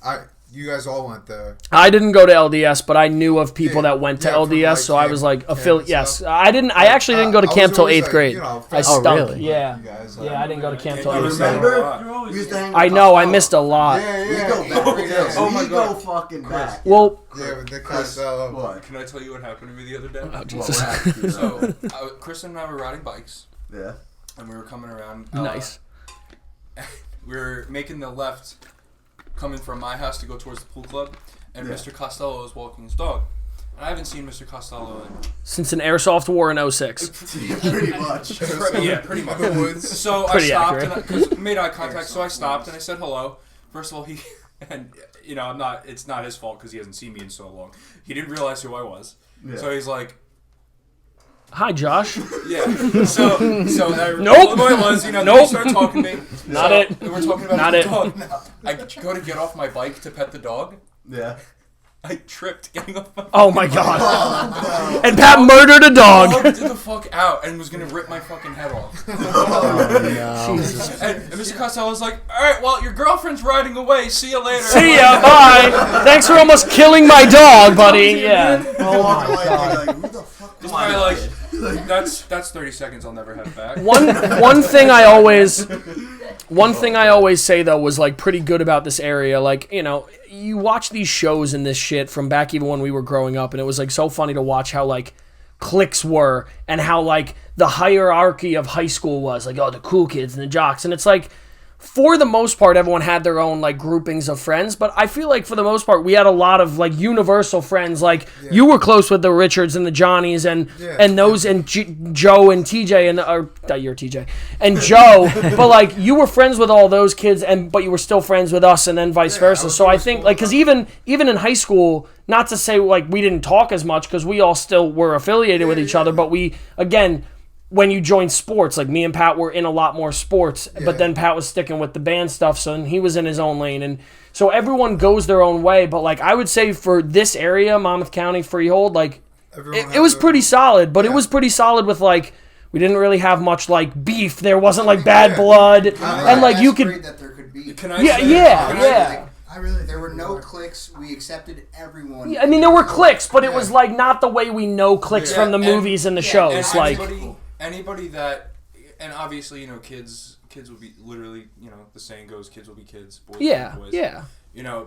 Speaker 8: you guys all went there.
Speaker 2: I didn't go to LDS, but I knew of people
Speaker 8: Yeah,
Speaker 2: that went to
Speaker 8: yeah, from,
Speaker 2: LDS,
Speaker 8: like,
Speaker 2: so I was like
Speaker 8: camp
Speaker 2: affiliate.
Speaker 8: and
Speaker 2: Yes,
Speaker 8: stuff.
Speaker 2: I didn't. I actually didn't go to
Speaker 8: I
Speaker 2: camp
Speaker 8: was
Speaker 2: till
Speaker 8: always,
Speaker 2: 8th
Speaker 8: like,
Speaker 2: grade.
Speaker 8: you know,
Speaker 2: I
Speaker 8: friends
Speaker 2: stunk.
Speaker 1: really?
Speaker 2: Yeah,
Speaker 8: you guys,
Speaker 2: yeah. I didn't go to camp
Speaker 4: And
Speaker 2: till
Speaker 4: you
Speaker 2: 8th grade.
Speaker 6: Remember? We used to hang with
Speaker 2: I know. I
Speaker 6: Costello.
Speaker 2: missed a lot.
Speaker 8: Yeah,
Speaker 6: We
Speaker 8: yeah.
Speaker 6: go back.
Speaker 4: Oh my
Speaker 6: We
Speaker 4: God.
Speaker 6: go fucking back.
Speaker 2: Well,
Speaker 8: Yeah, with Nick Costello.
Speaker 6: What?
Speaker 4: Can I tell you what happened to me the other day?
Speaker 2: oh, Jesus.
Speaker 4: So Chris and I were riding bikes,
Speaker 6: Yeah.
Speaker 4: and we were coming around.
Speaker 2: Nice.
Speaker 4: We were making the left, coming from my house to go towards the pool club, and
Speaker 6: Yeah.
Speaker 4: Mr. Costello was walking his dog. And I haven't seen Mr. Costello
Speaker 2: Since an airsoft war in 06.
Speaker 6: Pretty much.
Speaker 4: pretty much.
Speaker 8: In the woods.
Speaker 4: So
Speaker 2: Pretty
Speaker 4: I stopped
Speaker 2: accurate.
Speaker 4: because made eye contact. So I stopped and I said hello. First of all, and I'm not. It's not his fault because he hasn't seen me in so long. He didn't realize who I was.
Speaker 6: Yeah.
Speaker 4: So he's like,
Speaker 2: Hi, Josh.
Speaker 4: yeah. So I
Speaker 2: Nope.
Speaker 4: who I was. Then
Speaker 2: Nope.
Speaker 4: he started talking to me.
Speaker 2: Not
Speaker 4: So
Speaker 2: it.
Speaker 4: We're talking about
Speaker 2: Not
Speaker 4: the
Speaker 2: it.
Speaker 4: dog now. I go to get off my bike to pet the dog.
Speaker 6: Yeah.
Speaker 4: I tripped getting off my bike.
Speaker 2: Oh my God. And Pat murdered a dog.
Speaker 4: Dog did the fuck out and was gonna rip my fucking head off.
Speaker 2: Jesus.
Speaker 4: And Mr. Costello was like, "All right, well, your girlfriend's riding away. See you later."
Speaker 2: See ya. Bye. Thanks for almost killing my dog, buddy. Yeah.
Speaker 6: Oh my god. Like, who the fuck
Speaker 4: It's probably like, that's 30 seconds I'll never have back.
Speaker 2: One thing I always say though was like pretty good about this area. Like, you watch these shows and this shit from back even when we were growing up, and it was like so funny to watch how like cliques were and how like the hierarchy of high school was like, oh, the cool kids and the jocks, and it's like, for the most part, everyone had their own like groupings of friends, but I feel like for the most part, we had a lot of like universal friends. Like you were close with the Richards and the Johnnies and those and Joe and TJ and you're TJ and Joe, but like you were friends with all those kids, but you were still friends with us, and then vice versa. So I think like because even in high school, not to say like we didn't talk as much because we all still were affiliated with each other, but we again. When you join sports, like me and Pat were in a lot more sports, but then Pat was sticking with the band stuff, so he was in his own lane. And so everyone goes their own way, but like I would say for this area, Monmouth County, Freehold, like it was pretty solid, but it was pretty solid with like, we didn't really have much like beef. There wasn't like bad blood. And like you could...
Speaker 3: that there could be.
Speaker 4: Can I
Speaker 2: Yeah,
Speaker 4: say,
Speaker 2: yeah.
Speaker 3: There were no cliques. We accepted everyone.
Speaker 2: I mean, there were cliques, but it was like not the way we know cliques from the movies and the shows.
Speaker 4: And
Speaker 2: Like
Speaker 4: anybody that, and obviously, kids will be literally, the saying goes, kids will be kids, boys will be boys.
Speaker 2: yeah.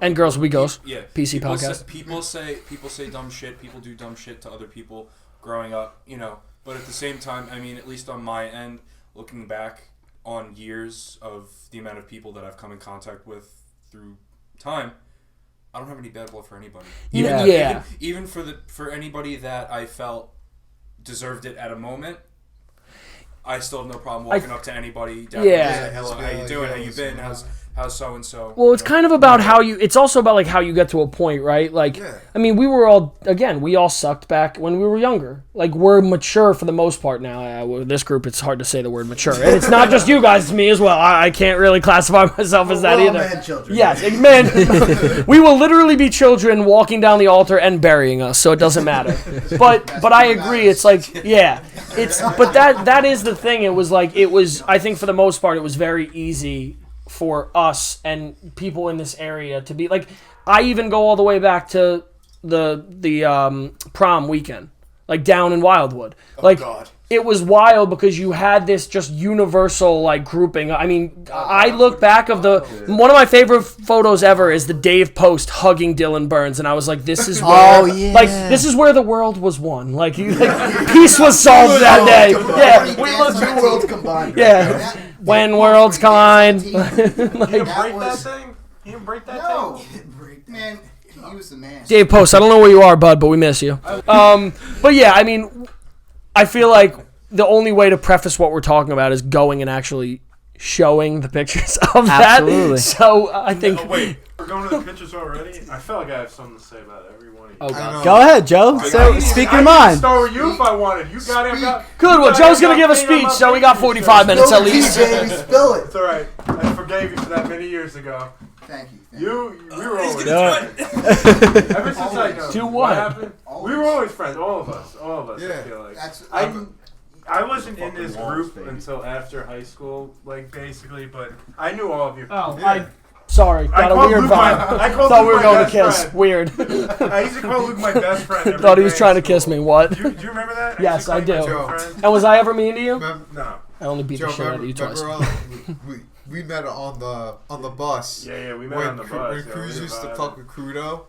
Speaker 4: And
Speaker 2: girls will be girls.
Speaker 4: Yeah.
Speaker 2: PC
Speaker 4: people
Speaker 2: podcast.
Speaker 4: Say, people say dumb shit. People do dumb shit to other people growing up. But at the same time, I mean, at least on my end, looking back on years of the amount of people that I've come in contact with through time, I don't have any bad blood for anybody. Even for anybody that I felt deserved it at a moment, I still have no problem walking up to anybody.
Speaker 2: Yeah.
Speaker 4: Hello, how you doing? How you been? How's so and so?
Speaker 2: Well, it's kind of about it's also about like how you get to a point, right? Like, I mean, we all sucked back when we were younger. Like, we're mature for the most part now. With this group, it's hard to say the word mature. And it's not just you guys, it's me as well. I can't really classify myself as that either.
Speaker 6: Man children.
Speaker 2: Yes, man. We will literally be children walking down the altar and burying us, so it doesn't matter. But I agree. It's like, but that is the thing. It was I think for the most part, it was very easy for us and people in this area to be like, I even go all the way back to the prom weekend, like down in Wildwood. Like, it was wild because you had this just universal like grouping. I mean, I look back of one of my favorite photos ever is the Dave Post hugging Dylan Burns, and I was like, this is where, this is where the world was won. Like peace was solved that day. Yeah, we looked.
Speaker 6: Two worlds combined.
Speaker 2: Yeah. When worlds collide.
Speaker 7: You didn't break that thing? You didn't break that thing?
Speaker 3: Man, he was the man.
Speaker 2: Dave Post, I don't know where you are, bud, but we miss you. But yeah, I mean, I feel like the only way to preface what we're talking about is going and actually showing the pictures of that.
Speaker 1: Absolutely.
Speaker 2: So I think...
Speaker 7: Oh, wait, we're going to the pictures already? I feel like I have something to say about every one of you.
Speaker 2: Oh, God.
Speaker 1: Go ahead, Joe. So, speak your
Speaker 7: I
Speaker 1: mind.
Speaker 7: could start with you if I wanted. You got
Speaker 2: Good, well, Joe's going to give a speech, so we got 45 minutes at least.
Speaker 6: Baby, spill it.
Speaker 7: It's alright. I forgave you for that many years ago.
Speaker 3: Thank you.
Speaker 7: We were always
Speaker 2: Yeah.
Speaker 7: Ever since I know
Speaker 2: Do
Speaker 7: what
Speaker 2: what?
Speaker 7: happened, we were always friends. All of us.
Speaker 8: Yeah.
Speaker 7: I feel like. I wasn't in this group until after high school, like basically, but I knew all of you.
Speaker 2: Oh, sorry, got a weird vibe.
Speaker 7: I called
Speaker 2: Thought we
Speaker 7: Luke
Speaker 2: were
Speaker 7: my
Speaker 2: going to
Speaker 7: best
Speaker 2: kiss.
Speaker 7: friend.
Speaker 2: Weird.
Speaker 7: I used to call Luke my best friend. Every
Speaker 2: Thought he was
Speaker 7: day
Speaker 2: trying to
Speaker 7: in school.
Speaker 2: kiss me. What?
Speaker 7: Do you remember that?
Speaker 2: Yes, I do.
Speaker 8: Joe.
Speaker 2: And was I ever mean to you?
Speaker 7: No.
Speaker 2: I only beat the shit out of you twice.
Speaker 8: We met on the bus.
Speaker 7: Yeah, we met on the bus.
Speaker 8: When Cruz used to fuck with Crudo.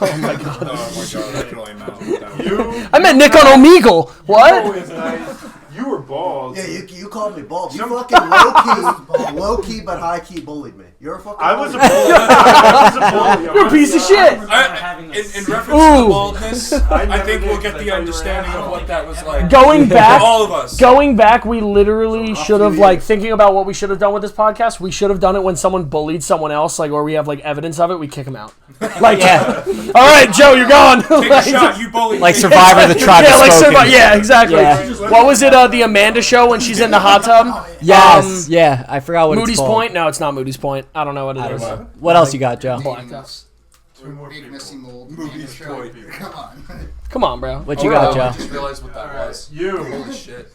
Speaker 2: Oh my god.
Speaker 4: I can only imagine.
Speaker 2: I met Nick on Omegle. What?
Speaker 7: Always nice. You were bald.
Speaker 6: Yeah, you called me bald. You fucking low-key but high-key bullied me. You're a fucking
Speaker 7: I was a bully. I was a bully.
Speaker 2: You're a piece of shit.
Speaker 4: In reference to baldness, I think we'll get the understanding of what that was like.
Speaker 2: Going back,
Speaker 4: all of us.
Speaker 2: Going back, we literally should have, like, thinking about what we should have done with this podcast, we should have done it when someone bullied someone else, like, or we have, like, evidence of it, we kick them out. Like, all right, Joe, you're gone.
Speaker 4: Take a shot, you bullied
Speaker 1: Like
Speaker 4: me.
Speaker 1: Survivor, the tribe has spoken.
Speaker 2: Yeah, exactly.
Speaker 1: Yeah.
Speaker 2: What was it, the Amanda show when she's in the hot tub?
Speaker 1: Yes, yeah, I forgot what
Speaker 2: Moody's
Speaker 1: it's called.
Speaker 2: Point? No, it's not Moody's Point. I don't know what it is.
Speaker 1: What else you got, Joe?
Speaker 3: Big messy mold.
Speaker 4: Movies point.
Speaker 3: Come on.
Speaker 2: Come on, bro.
Speaker 1: What you got,
Speaker 4: I
Speaker 1: Joe?
Speaker 4: just realized what that was.
Speaker 7: You.
Speaker 4: Shit.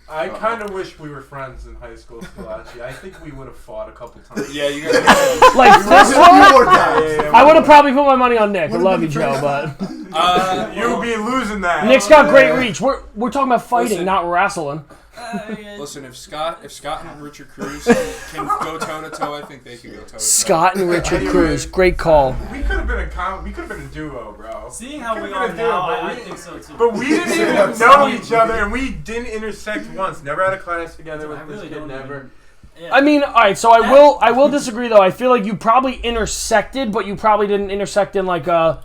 Speaker 7: I kind of wish we were friends in high school, Squillace. I think we would have fought a couple times.
Speaker 4: Yeah, you guys.
Speaker 2: Like this one?
Speaker 7: Yeah,
Speaker 2: I would have probably put my money on Nick. I love you, Joe, but
Speaker 7: you would be losing that.
Speaker 2: Nick's got great reach. We're talking about fighting, not wrestling.
Speaker 4: Listen, if Scott and Richard Cruz can go toe to toe, I think they can go toe to toe.
Speaker 2: Scott and Richard Cruz, great call.
Speaker 7: We could have been we could have been a duo, bro.
Speaker 5: Seeing how we are now, I think so too.
Speaker 7: But we didn't even know each other, and we didn't intersect once. Never had a class together with this kid. Never.
Speaker 5: Yeah.
Speaker 2: I mean, all right. So I will disagree though. I feel like you probably intersected, but you probably didn't intersect in like a.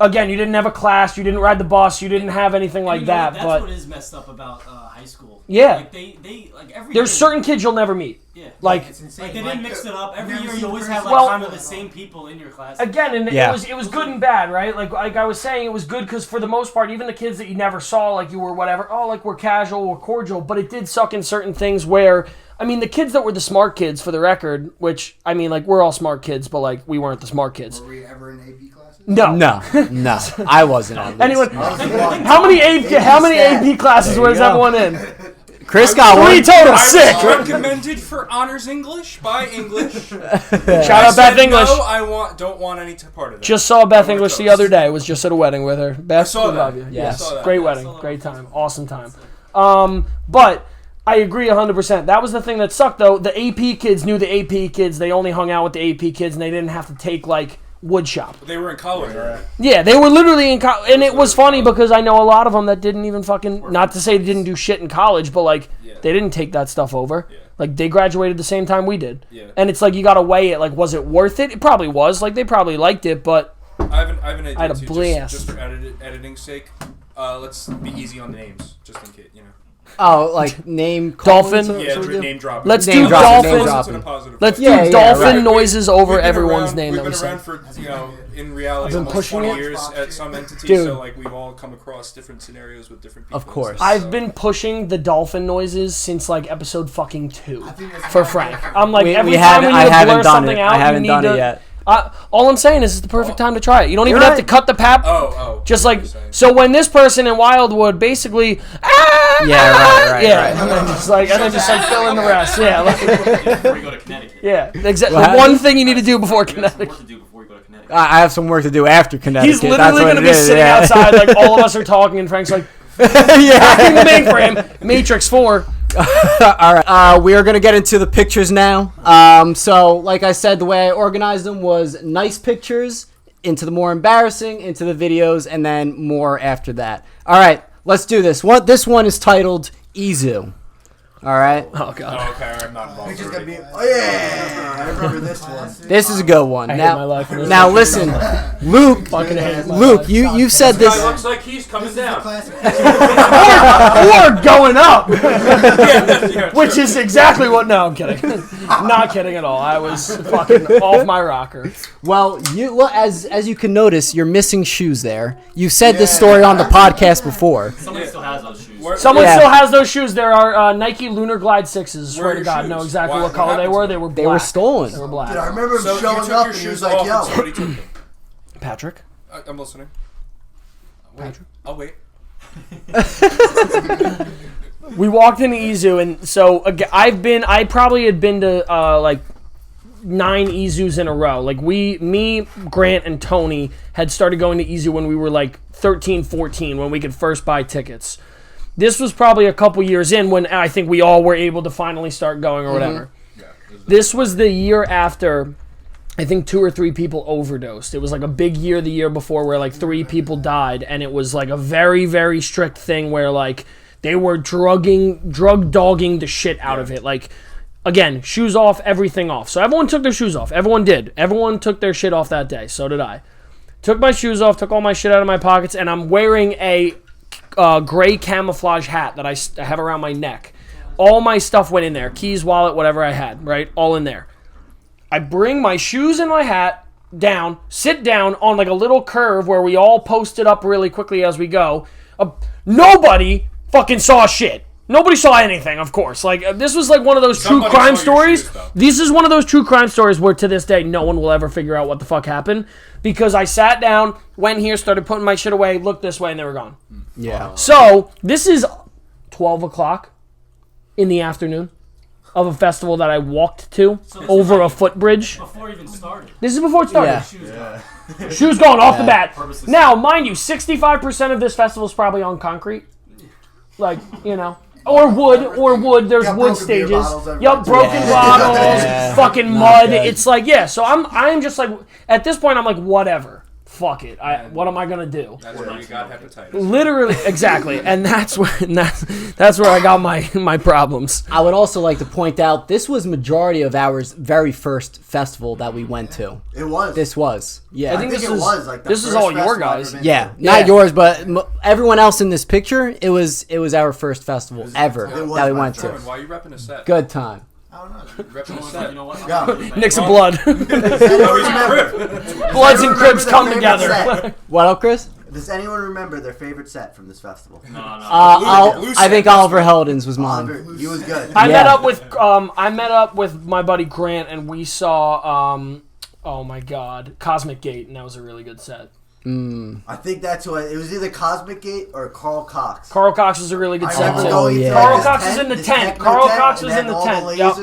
Speaker 2: Again, you didn't have a class, you didn't ride the bus, you didn't have anything like that.
Speaker 5: That's
Speaker 2: but
Speaker 5: what is messed up about high school.
Speaker 2: Yeah.
Speaker 5: Like they like every
Speaker 2: there's
Speaker 5: year,
Speaker 2: certain kids you'll never meet.
Speaker 5: Yeah.
Speaker 2: Like
Speaker 3: It's insane.
Speaker 5: Like they didn't mix it up. Every year you always have like
Speaker 2: Well-
Speaker 5: kind of the same people in your class.
Speaker 2: again, and
Speaker 1: Yeah.
Speaker 2: it was good and bad, right? Like I was saying, it was good because for the most part, even the kids that you never saw, like you were whatever, like we're casual or cordial, but it did suck in certain things where. I mean, the kids that were the smart kids, for the record, which, I mean, like, we're all smart kids, but, like, we weren't the smart kids.
Speaker 3: Were we ever in AP classes?
Speaker 1: No, I wasn't. At least.
Speaker 2: Anyone, how many AP classes was everyone in?
Speaker 1: Chris got
Speaker 2: 3
Speaker 1: one.
Speaker 2: total,
Speaker 4: I
Speaker 2: sick.
Speaker 4: was recommended for honors English by English.
Speaker 2: Shout
Speaker 4: I
Speaker 2: out Beth
Speaker 4: said,
Speaker 2: English.
Speaker 4: No, don't want any part of that.
Speaker 2: Just saw Beth
Speaker 4: I want
Speaker 2: English
Speaker 4: to
Speaker 2: the other day. Was just at a wedding with her. Beth,
Speaker 4: saw
Speaker 2: we
Speaker 4: that.
Speaker 2: love you.
Speaker 4: Yeah,
Speaker 2: Yes,
Speaker 4: I saw that.
Speaker 2: great
Speaker 4: Yeah,
Speaker 2: wedding, great time, awesome time. But I agree 100%. That was the thing that sucked though. The AP kids knew the AP kids. They only hung out with the AP kids, and they didn't have to take like wood shop.
Speaker 4: They were in college. Right?
Speaker 2: Yeah, they were literally in college, and it was funny because I know a lot of them that didn't even fucking. Not to say they didn't do shit in college, but like they didn't take that stuff over.
Speaker 4: Yeah.
Speaker 2: Like they graduated the same time we did.
Speaker 4: Yeah.
Speaker 2: And it's like you gotta weigh it. Like, was it worth it? It probably was. Like they probably liked it, but
Speaker 4: I have an idea
Speaker 2: I had a
Speaker 4: too,
Speaker 2: blast.
Speaker 4: just for editing's sake. Let's be easy on the names, just in case, you know.
Speaker 1: Oh, like name
Speaker 2: Dolphin?
Speaker 1: Colin,
Speaker 4: Yeah,
Speaker 1: so we do?
Speaker 4: name dropping.
Speaker 2: let's
Speaker 1: Name
Speaker 2: do
Speaker 1: dropping,
Speaker 2: dolphin.
Speaker 1: name dropping.
Speaker 4: In a positive
Speaker 2: Let's
Speaker 4: way.
Speaker 2: do
Speaker 1: Yeah,
Speaker 2: dolphin
Speaker 1: right.
Speaker 2: noises over
Speaker 4: We've been
Speaker 2: everyone's
Speaker 4: around-
Speaker 2: name that
Speaker 4: We've
Speaker 2: we
Speaker 4: been around
Speaker 2: say.
Speaker 4: for, in reality,
Speaker 2: I've been
Speaker 4: almost
Speaker 2: pushing
Speaker 4: 20
Speaker 2: it.
Speaker 4: years at some entity,
Speaker 2: Dude.
Speaker 4: so like we've all come across different scenarios with different people.
Speaker 1: Of course.
Speaker 4: and stuff,
Speaker 2: I've
Speaker 4: so.
Speaker 2: been pushing the dolphin noises since like episode fucking 2 for Frank. I'm like every
Speaker 1: we
Speaker 2: time
Speaker 1: haven't,
Speaker 2: we
Speaker 1: I
Speaker 2: need to blur
Speaker 1: haven't done
Speaker 2: something
Speaker 1: it.
Speaker 2: out,
Speaker 1: I haven't
Speaker 2: you need
Speaker 1: done
Speaker 2: to.
Speaker 1: it yet.
Speaker 2: All I'm saying is it's the perfect time to try it. You don't even
Speaker 1: You're
Speaker 2: have to
Speaker 1: right.
Speaker 2: cut the pap.
Speaker 4: Oh.
Speaker 2: Just
Speaker 4: I
Speaker 2: like
Speaker 4: see what you're saying.
Speaker 2: so when this person in Wildwood basically
Speaker 1: Yeah, right.
Speaker 2: yeah, and then just like fill in the rest. Yeah, like,
Speaker 5: Before you go to Connecticut.
Speaker 2: yeah, exactly.
Speaker 1: What
Speaker 2: The one
Speaker 1: happened?
Speaker 2: thing you need to do before
Speaker 5: You got some
Speaker 2: Connecticut.
Speaker 5: work to do before you go to Connecticut.
Speaker 1: I have some work to do after Connecticut.
Speaker 2: He's literally
Speaker 1: going
Speaker 2: gonna be sitting outside, like all of us are talking, and Frank's like,
Speaker 1: Yeah.
Speaker 2: back in the mainframe, Matrix 4.
Speaker 1: All right. We are going to get into the pictures now. So, like I said, the way I organized them was nice pictures, into the more embarrassing, into the videos, and then more after that. All right. Let's do this. This one is titled Izu. All right.
Speaker 2: Oh god.
Speaker 4: Oh, okay, I'm not involved.
Speaker 6: Picture's gonna
Speaker 4: already.
Speaker 6: be. Oh yeah, I remember this one.
Speaker 1: This is a good one.
Speaker 2: I hate my life.
Speaker 1: Now listen, Luke.
Speaker 2: Fucking hate my
Speaker 1: Luke,
Speaker 2: life.
Speaker 1: you said
Speaker 4: This guy
Speaker 1: this.
Speaker 4: looks like he's coming down.
Speaker 2: Or going up.
Speaker 4: Yeah,
Speaker 2: Which is exactly what. No, I'm kidding. Not kidding at all. I was fucking off my rocker.
Speaker 1: Well, as you can notice, you're missing shoes there. You said this story on the podcast before.
Speaker 5: Somebody still has those shoes.
Speaker 2: Someone
Speaker 1: Yeah.
Speaker 2: still has those shoes. There are Nike Lunar Glide 6s. Swear
Speaker 4: Where are
Speaker 2: to
Speaker 4: your
Speaker 2: God,
Speaker 4: shoes?
Speaker 2: know exactly
Speaker 4: Why-
Speaker 2: what color
Speaker 4: what
Speaker 2: they
Speaker 4: happened
Speaker 2: were.
Speaker 4: to
Speaker 2: They
Speaker 4: them?
Speaker 2: were black.
Speaker 1: They were stolen.
Speaker 2: They were black.
Speaker 6: Dude, I remember him
Speaker 4: So you
Speaker 6: showing
Speaker 4: took
Speaker 6: up
Speaker 4: your
Speaker 6: and he was
Speaker 4: shoes
Speaker 6: like,
Speaker 4: off
Speaker 6: "Yo."
Speaker 4: and somebody took them.
Speaker 2: Patrick?
Speaker 4: I'm listening.
Speaker 2: Patrick?
Speaker 4: I'll wait.
Speaker 2: We walked into Izu, and so I probably had been to like 9 Izus in a row. Like me, Grant, and Tony had started going to Izu when we were like 13, 14, when we could first buy tickets. This was probably a couple years in when I think we all were able to finally start going or whatever. This was the year after I think 2 or 3 people overdosed. It was like a big year the year before where like 3 people died, and it was like a very, very strict thing where like they were drug dogging the shit out of it. Like, again, shoes off, everything off. So everyone took their shoes off. Everyone did. Everyone took their shit off that day. So did I. Took my shoes off, took all my shit out of my pockets, and I'm wearing a gray camouflage hat that I have around my neck. All my stuff went in there. Keys, wallet, whatever I had, right? All in there. I bring my shoes and my hat down, sit down on like a little curve where we all posted up really quickly as we go. Nobody fucking saw shit. Nobody saw anything, of course. Like, this was like one of those
Speaker 4: Somebody
Speaker 2: true crime
Speaker 4: saw your
Speaker 2: stories.
Speaker 4: shoes, though.
Speaker 2: This is one of those true crime stories where to this day no one will ever figure out what the fuck happened. Because I sat down, went here, started putting my shit away, looked this way, and they were gone.
Speaker 1: Yeah.
Speaker 2: So, this is 12 o'clock in the afternoon of a festival that I walked to over a footbridge.
Speaker 5: Before it even started.
Speaker 2: This is before it started.
Speaker 1: Yeah.
Speaker 5: Shoes gone.
Speaker 2: Shoes going off the bat.
Speaker 5: Purposely
Speaker 2: Now, mind you, 65% of this festival is probably on concrete. Like, you know. Or wood. There's
Speaker 6: Got
Speaker 2: wood
Speaker 6: broken beer
Speaker 2: stages.
Speaker 6: bottles everywhere.
Speaker 2: Yup, broken
Speaker 1: Yeah.
Speaker 2: bottles,
Speaker 1: Yeah.
Speaker 2: fucking mud. It's like, yeah, so I'm just like, at this point, I'm like, whatever. Fuck it. What am I going to do?
Speaker 4: That's where you got hepatitis.
Speaker 2: Literally, exactly. And that's where I got my problems.
Speaker 1: I would also like to point out this was majority of our very first festival that we went to.
Speaker 6: It was.
Speaker 1: This was. Yeah.
Speaker 2: I think
Speaker 6: it
Speaker 2: this
Speaker 6: was like the
Speaker 2: this is
Speaker 6: first
Speaker 2: all your
Speaker 6: festival I've
Speaker 2: guys.
Speaker 6: ever been to.
Speaker 1: Yeah,
Speaker 2: Yeah.
Speaker 1: not yours, but everyone else in this picture. It was our first festival ever
Speaker 6: it was
Speaker 1: that we
Speaker 6: my
Speaker 1: went to.
Speaker 4: Sherman, why are you repping a set?
Speaker 1: Good time.
Speaker 6: I don't know.
Speaker 4: Repping a set.
Speaker 5: You know what?
Speaker 6: Yeah.
Speaker 2: Nicks of blood.
Speaker 4: Oh, he's a crib.
Speaker 2: Bloods and cribs
Speaker 6: Remember
Speaker 2: come
Speaker 6: their
Speaker 2: together.
Speaker 6: favorite set?
Speaker 1: What up, Chris?
Speaker 6: Does anyone remember their favorite set from this festival?
Speaker 5: No.
Speaker 1: I think Oliver Heldens was mine.
Speaker 6: Oliver, he was good.
Speaker 2: I met
Speaker 1: Yeah.
Speaker 2: up with my buddy Grant, and we saw oh my god, Cosmic Gate, and that was a really good set.
Speaker 6: I think that's what it was, either Cosmic Gate or Carl Cox.
Speaker 2: Carl Cox is a really good set, too.
Speaker 1: yeah.
Speaker 2: Carl Cox is in the tent. Carl Cox was in the tent. Yep.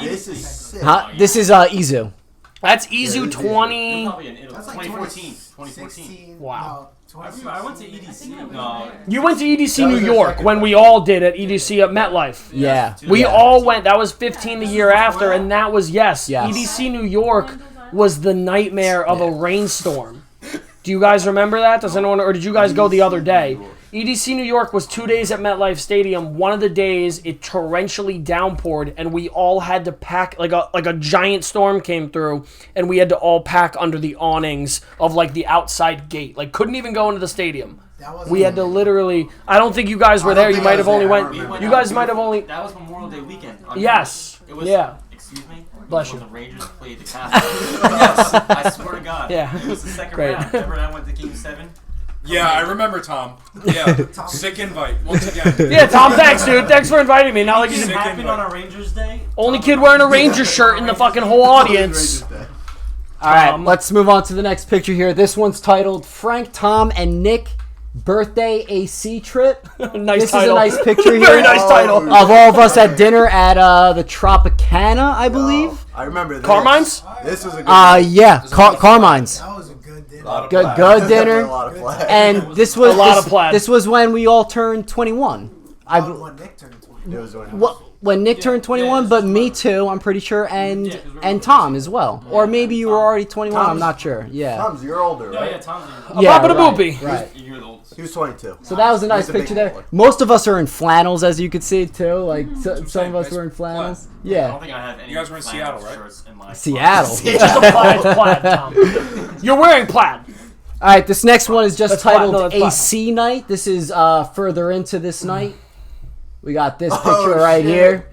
Speaker 6: This is sick.
Speaker 1: Huh? This is Izu.
Speaker 2: That's Izu 20.
Speaker 5: Probably in Italy.
Speaker 3: That's like
Speaker 5: 2014.
Speaker 3: 2016.
Speaker 2: Wow.
Speaker 5: I went to EDC. No.
Speaker 2: You went to EDC New York when we all did at EDC at MetLife.
Speaker 1: Yeah.
Speaker 2: We all went. That was 15 the year after, and that was, yes.
Speaker 1: Yes.
Speaker 2: EDC New York was the nightmare of a rainstorm. Do you guys remember that? Does anyone, or did you guys go the other day? EDC New York was 2 days at MetLife Stadium. One of the days, it torrentially downpoured, and we all had to pack, like a giant storm came through, and we had to all pack under the awnings of, like, the outside gate. Like, couldn't even go into the stadium. We had to literally, I don't think you guys were there. You might have only went, you guys might have only.
Speaker 5: That was Memorial Day weekend.
Speaker 2: Yes.
Speaker 5: It was,
Speaker 2: yeah.
Speaker 5: Excuse me?
Speaker 2: Bless you.
Speaker 5: When the Rangers played the Capitals. Yes, I swear to God.
Speaker 2: Yeah.
Speaker 5: It was the second
Speaker 2: Great.
Speaker 5: round. Remember I went to Game 7?
Speaker 4: Yeah, I remember Tom. Yeah, sick invite once again.
Speaker 2: Yeah, Tom, thanks, dude. Thanks for inviting me. Not like you
Speaker 5: It
Speaker 4: Sick
Speaker 5: happened
Speaker 4: invite.
Speaker 5: on a Rangers day.
Speaker 2: only kid wearing a Rangers shirt in the fucking whole audience.
Speaker 1: All right, let's move on to the next picture here. This one's titled Frank, Tom, and Nick Birthday AC Trip.
Speaker 2: Nice
Speaker 1: This
Speaker 2: title.
Speaker 1: is a nice picture here.
Speaker 2: Very nice title.
Speaker 1: Of all of us at dinner at the Tropicana, I believe.
Speaker 6: I remember this.
Speaker 2: Carmine's?
Speaker 6: This was a good
Speaker 1: Yeah, Carmine's.
Speaker 3: That was a good dinner.
Speaker 1: Good
Speaker 6: A
Speaker 1: dinner.
Speaker 6: lot of plaid.
Speaker 1: And this was
Speaker 2: A lot of plaid.
Speaker 1: This was when we all turned 21.
Speaker 3: When Nick turned 20.
Speaker 6: It was
Speaker 1: When Nick turned 21, but me too, I'm pretty sure, and Tom as well. Or maybe you were already 21, I'm not sure. Yeah.
Speaker 6: Tom's, you're older,
Speaker 5: No,
Speaker 6: right?
Speaker 5: yeah, Tom's
Speaker 1: Yeah,
Speaker 2: Baba da
Speaker 1: right,
Speaker 2: boopy.
Speaker 1: right.
Speaker 5: a year old.
Speaker 6: He was 22.
Speaker 1: So that was a nice
Speaker 6: He's a big
Speaker 1: picture there.
Speaker 6: boy.
Speaker 1: Most of us are in flannels, as you could see, too. Like, some of us
Speaker 4: nice
Speaker 1: were in flannels.
Speaker 5: I don't
Speaker 1: Yeah.
Speaker 5: think I have any
Speaker 4: You guys were in
Speaker 5: flannel
Speaker 4: Seattle, right?
Speaker 5: shirts in my
Speaker 1: Seattle.
Speaker 2: It's plaid, Tom. You're wearing plaid.
Speaker 1: All right, this next one is just
Speaker 2: That's fine.
Speaker 1: titled
Speaker 2: No, that's fine.
Speaker 1: AC Night. This is further into this night. We got this picture
Speaker 6: Oh,
Speaker 1: right
Speaker 6: shit.
Speaker 1: here.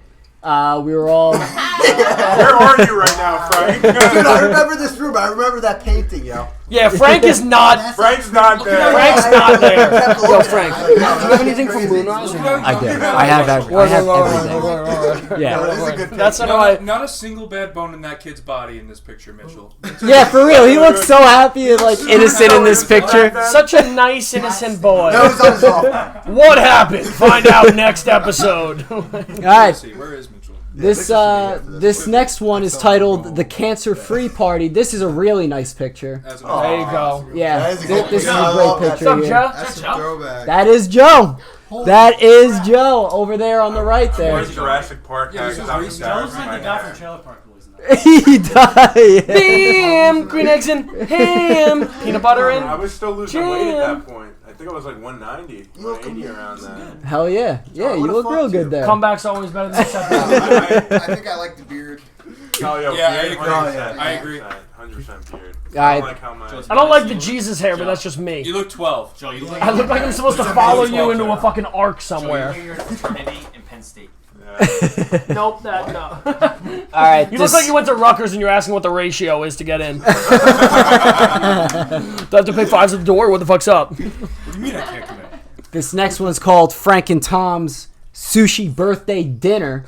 Speaker 1: We were all...
Speaker 7: Where are you right now, Frank?
Speaker 6: Dude, I remember this room. I remember that painting, yo.
Speaker 2: Yeah, Frank is not.
Speaker 7: Frank's not there.
Speaker 2: Frank's not there.
Speaker 6: Kept
Speaker 2: Yo,
Speaker 6: looking
Speaker 2: Frank.
Speaker 6: at it.
Speaker 2: Do you have anything from Moonrise? Or no?
Speaker 1: I do. I have everything. Yeah.
Speaker 6: This is a good
Speaker 2: That's
Speaker 6: picture.
Speaker 2: how I.
Speaker 4: Not a single bad bone in that kid's body in this picture, Mitchell.
Speaker 1: Yeah, for real. He looks so happy and like innocent in this picture.
Speaker 2: Such a nice, innocent boy.
Speaker 6: That was on his off.
Speaker 2: What happened? Find out next episode.
Speaker 1: All right.
Speaker 4: See, where is Mitchell?
Speaker 1: This next one is titled "The Cancer-Free Party." This is a really nice picture.
Speaker 4: As an
Speaker 2: There you go.
Speaker 1: Yeah,
Speaker 6: That is a good
Speaker 1: this is
Speaker 6: picture. I
Speaker 1: a great
Speaker 6: love that
Speaker 1: picture
Speaker 2: What's up,
Speaker 1: here.
Speaker 2: Joe?
Speaker 8: That's a throwback.
Speaker 1: That is Joe. That is Joe over there on the right there.
Speaker 7: Where's Jurassic Park?
Speaker 4: Yeah, this is
Speaker 7: Out
Speaker 4: recent.
Speaker 7: there
Speaker 5: Joe's
Speaker 7: in
Speaker 5: like
Speaker 7: my
Speaker 5: the guy
Speaker 7: hair.
Speaker 5: from Trailer Park Boys now.
Speaker 1: He died.
Speaker 2: Bam! Green eggs and ham. Peanut butter
Speaker 7: I
Speaker 2: and.
Speaker 7: was still losing weight at
Speaker 2: Jam.
Speaker 7: that point. I think I was like 190, 180 around that.
Speaker 1: Hell yeah. Yeah, you
Speaker 6: what the
Speaker 1: look
Speaker 6: fuck,
Speaker 1: real
Speaker 6: too?
Speaker 1: good there.
Speaker 2: Comeback's always better than the
Speaker 3: I think I like the beard.
Speaker 7: Oh, yo,
Speaker 4: Yeah, I
Speaker 7: beard,
Speaker 4: agree.
Speaker 7: 100%,
Speaker 4: I agree.
Speaker 7: 100% beard.
Speaker 1: All
Speaker 7: I
Speaker 1: right.
Speaker 7: don't like how much.
Speaker 2: I don't like the Jesus hair, but that's just
Speaker 4: You
Speaker 2: me.
Speaker 4: look 12.
Speaker 5: Joe, you look like
Speaker 2: I look like I'm supposed to follow you into a fucking arc somewhere.
Speaker 5: Joe, you look like you're in fraternity in Penn State.
Speaker 2: Nope, that no.
Speaker 1: All right.
Speaker 2: You look like you went to Rutgers and you're asking what the ratio is to get in. Do I have to pay $5 at the door? What the fuck's up?
Speaker 4: What do you mean I can't come in?
Speaker 1: This next one's called Frank and Tom's Sushi Birthday Dinner.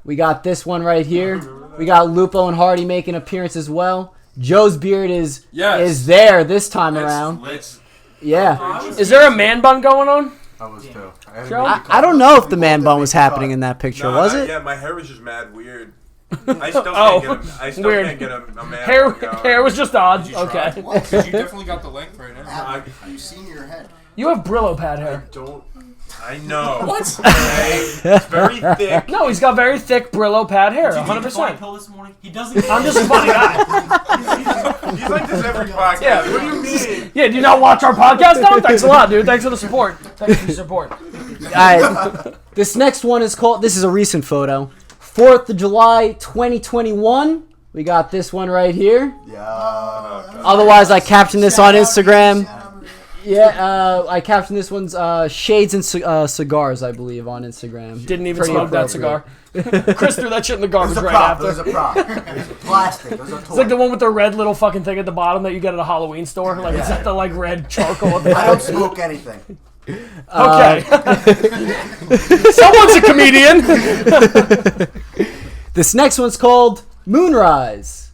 Speaker 1: We got this one right here. We got Lupo and Hardy making an appearance as well. Joe's beard is there this time around.
Speaker 4: It's
Speaker 1: Yeah.
Speaker 2: Is there a man bun going on?
Speaker 6: I was too.
Speaker 2: Joe?
Speaker 1: I don't know if the man bun was happening in that picture, was it?
Speaker 7: Yeah, my hair was just mad weird. I still
Speaker 2: Oh,
Speaker 7: can't get a, I still
Speaker 2: weird.
Speaker 7: can't get a man.
Speaker 2: Hair,
Speaker 7: going.
Speaker 2: hair was just odd.
Speaker 4: Did you try?
Speaker 2: Okay.
Speaker 4: Because you definitely got the length right now.
Speaker 3: Have you seen your head?
Speaker 2: You have Brillo pad hair.
Speaker 7: I know.
Speaker 4: What?
Speaker 7: It's very thick.
Speaker 2: No, he's got very thick Brillo pad hair.
Speaker 5: Did you take the body
Speaker 2: 100%.
Speaker 5: pill this morning? He doesn't.
Speaker 2: I'm just a funny guy.
Speaker 7: He's like this every podcast.
Speaker 2: Yeah.
Speaker 7: What do you mean?
Speaker 2: Yeah, do you not watch our podcast, Tom? Thanks a lot, dude. Thanks for the support. Thanks for the support.
Speaker 1: All right. This next one is called, this is a recent photo. 4th of July, 2021. We got this one right here.
Speaker 6: Yeah.
Speaker 1: Otherwise, I captioned this on Instagram. Yeah, I captioned this one's Shades and Cigars, I believe, on Instagram.
Speaker 2: Didn't even
Speaker 1: Pretty
Speaker 2: smoke that cigar. Chris threw that shit in the
Speaker 6: It was
Speaker 2: garbage
Speaker 6: a
Speaker 2: right
Speaker 6: prop.
Speaker 2: after.
Speaker 6: It was a prop. It was plastic. It was a toy.
Speaker 2: It's like the one with the red little fucking thing at the bottom that you get at a Halloween store. Like, it's got the like red charcoal at the
Speaker 6: I don't
Speaker 2: bottom.
Speaker 6: smoke anything.
Speaker 2: Okay. Someone's a comedian.
Speaker 1: This next one's called Moonrise.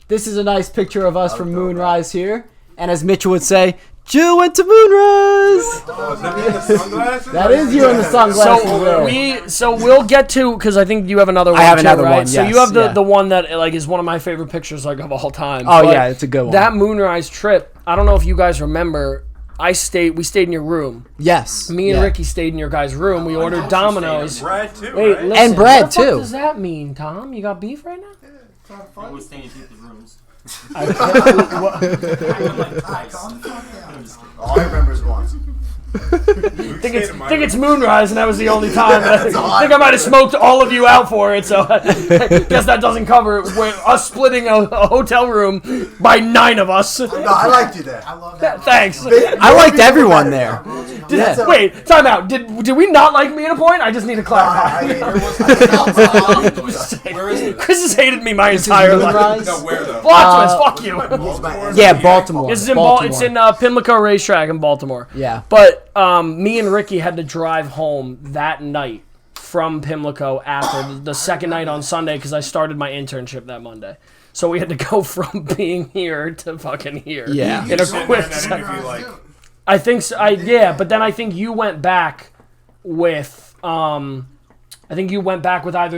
Speaker 1: This is a nice picture of us from Moonrise here. And as Mitchell would say, Jew went to Moonrise.
Speaker 7: Oh, is that me in the sunglasses?
Speaker 1: That is you in the sunglasses.
Speaker 2: So we'll get to, because I think you have another one.
Speaker 1: I have
Speaker 2: too,
Speaker 1: another
Speaker 2: right?
Speaker 1: one.
Speaker 2: So
Speaker 1: Yes,
Speaker 2: you have
Speaker 1: yeah.
Speaker 2: the one that like is one of my favorite pictures like of all time.
Speaker 1: Oh
Speaker 2: But
Speaker 1: yeah, it's a good one.
Speaker 2: that Moonrise trip. I don't know if you guys remember. We stayed in your room.
Speaker 1: Yes.
Speaker 2: Me and
Speaker 1: yeah.
Speaker 2: Ricky stayed in your guys' room. We ordered Domino's.
Speaker 7: Brad too,
Speaker 2: Wait,
Speaker 7: right?
Speaker 2: listen,
Speaker 1: And Brad,
Speaker 2: what the fuck
Speaker 1: too.
Speaker 2: does that mean, Tom? You got beef right now?
Speaker 5: I was staying in people's rooms.
Speaker 6: All I remember is once.
Speaker 2: I think it's Moonrise, and that was the only time. I think I might have smoked all of you out for it, so I guess that doesn't cover it. We're us splitting a hotel room by 9 of us.
Speaker 6: No, I liked you there.
Speaker 3: I love that.
Speaker 2: Thanks.
Speaker 1: I liked everyone there.
Speaker 2: Did,
Speaker 1: Yeah.
Speaker 2: Wait, time out. Did we not like me at a point? I just need to clarify.
Speaker 4: Where is it?
Speaker 2: Chris has hated me my entire life.
Speaker 1: Moonrise?
Speaker 4: No, where though?
Speaker 2: Plot twist, fuck you.
Speaker 1: Yeah, Baltimore.
Speaker 2: It's in
Speaker 1: Baltimore.
Speaker 2: It's in Pimlico Racetrack in Baltimore.
Speaker 1: Yeah.
Speaker 2: But me and Ricky had to drive home that night from Pimlico after the second night on Sunday because I started my internship that Monday. So we had to go from being here to fucking here.
Speaker 1: Yeah.
Speaker 2: In a quick second. I think so. But then I think you went back with either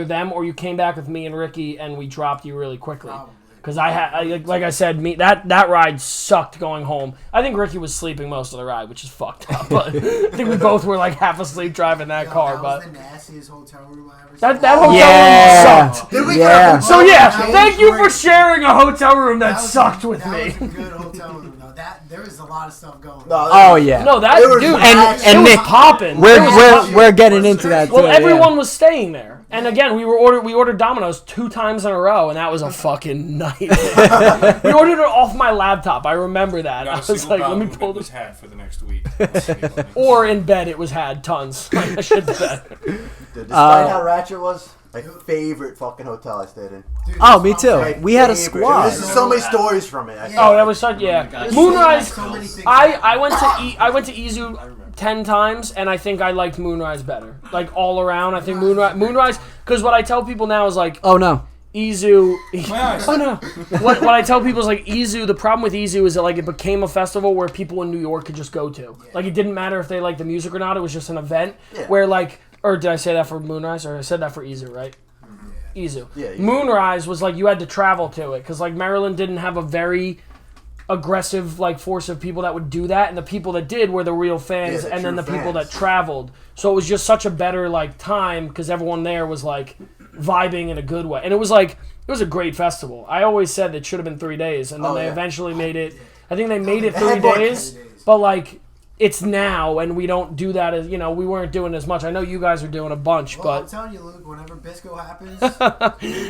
Speaker 2: them or you came back with me and Ricky and we dropped you really quickly. Because like I said, that ride sucked going home. I think Ricky was sleeping most of the ride, which is fucked up. But I think we both were like half asleep driving that car.
Speaker 3: That
Speaker 2: But
Speaker 3: was the nastiest hotel room I ever seen.
Speaker 2: that hotel
Speaker 1: Yeah.
Speaker 2: room sucked.
Speaker 6: Did we
Speaker 1: Yeah.
Speaker 6: grab
Speaker 2: So yeah,
Speaker 3: That was
Speaker 2: thank you for
Speaker 3: great.
Speaker 2: sharing a hotel room that
Speaker 3: was
Speaker 2: sucked with
Speaker 3: that
Speaker 2: me.
Speaker 3: was a good hotel room, though. There was a lot of stuff going on.
Speaker 1: Oh yeah.
Speaker 2: No, that
Speaker 6: It was
Speaker 2: dude,
Speaker 6: relaxed.
Speaker 2: it
Speaker 1: And
Speaker 2: was
Speaker 1: Nick,
Speaker 2: popping.
Speaker 1: we're getting into that too.
Speaker 2: Well, everyone
Speaker 1: yeah.
Speaker 2: was staying there, and again, we ordered Domino's 2 times in a row, and that was a fucking nightmare. We ordered it off my laptop. I remember that. I was like, let me pull
Speaker 4: this
Speaker 2: this.
Speaker 4: hat for the next week.
Speaker 2: Or in bed, it was had tons. Like, I should bet.
Speaker 6: Despite how ratchet was, my favorite fucking hotel I stayed in.
Speaker 3: Dude,
Speaker 1: Oh,
Speaker 3: that's
Speaker 1: me
Speaker 3: what
Speaker 1: too.
Speaker 3: I'm saying.
Speaker 1: We had a
Speaker 6: Favorite.
Speaker 1: squad.
Speaker 6: There's so many stories from it.
Speaker 2: Oh, that was such
Speaker 5: my
Speaker 2: yeah.
Speaker 5: God.
Speaker 2: Moonrise.
Speaker 3: So many things
Speaker 2: I went to Izu 10 times, and I think I liked Moonrise better. Like all around, I think Moonrise. Because what I tell people now is like
Speaker 1: Oh no.
Speaker 2: Izu.
Speaker 4: eyes.
Speaker 2: Oh no! What I tell people is like Izu. The problem with Izu is that like it became a festival where people in New York could just go to. Like it didn't matter if they liked the music or not. It was just an event where like, or did I say that for Moonrise or I said that for Izu, right? Izu.
Speaker 6: Yeah,
Speaker 2: Moonrise was like you had to travel to it because like Maryland didn't have a very aggressive like force of people that would do that, and the people that did were the real fans,
Speaker 6: the
Speaker 2: and then
Speaker 6: true
Speaker 2: the people
Speaker 6: fans.
Speaker 2: that traveled. So it was just such a better like time because everyone there was like vibing in a good way, and it was a great festival. I always said it should have been 3 days, and then they eventually made it. I think they made it 3
Speaker 6: Headboard.
Speaker 2: days, but like it's now, and we don't do that as we weren't doing as much. I know you guys are doing a bunch,
Speaker 3: Well, I'm
Speaker 2: but
Speaker 3: telling you, Luke, whenever Bisco happens,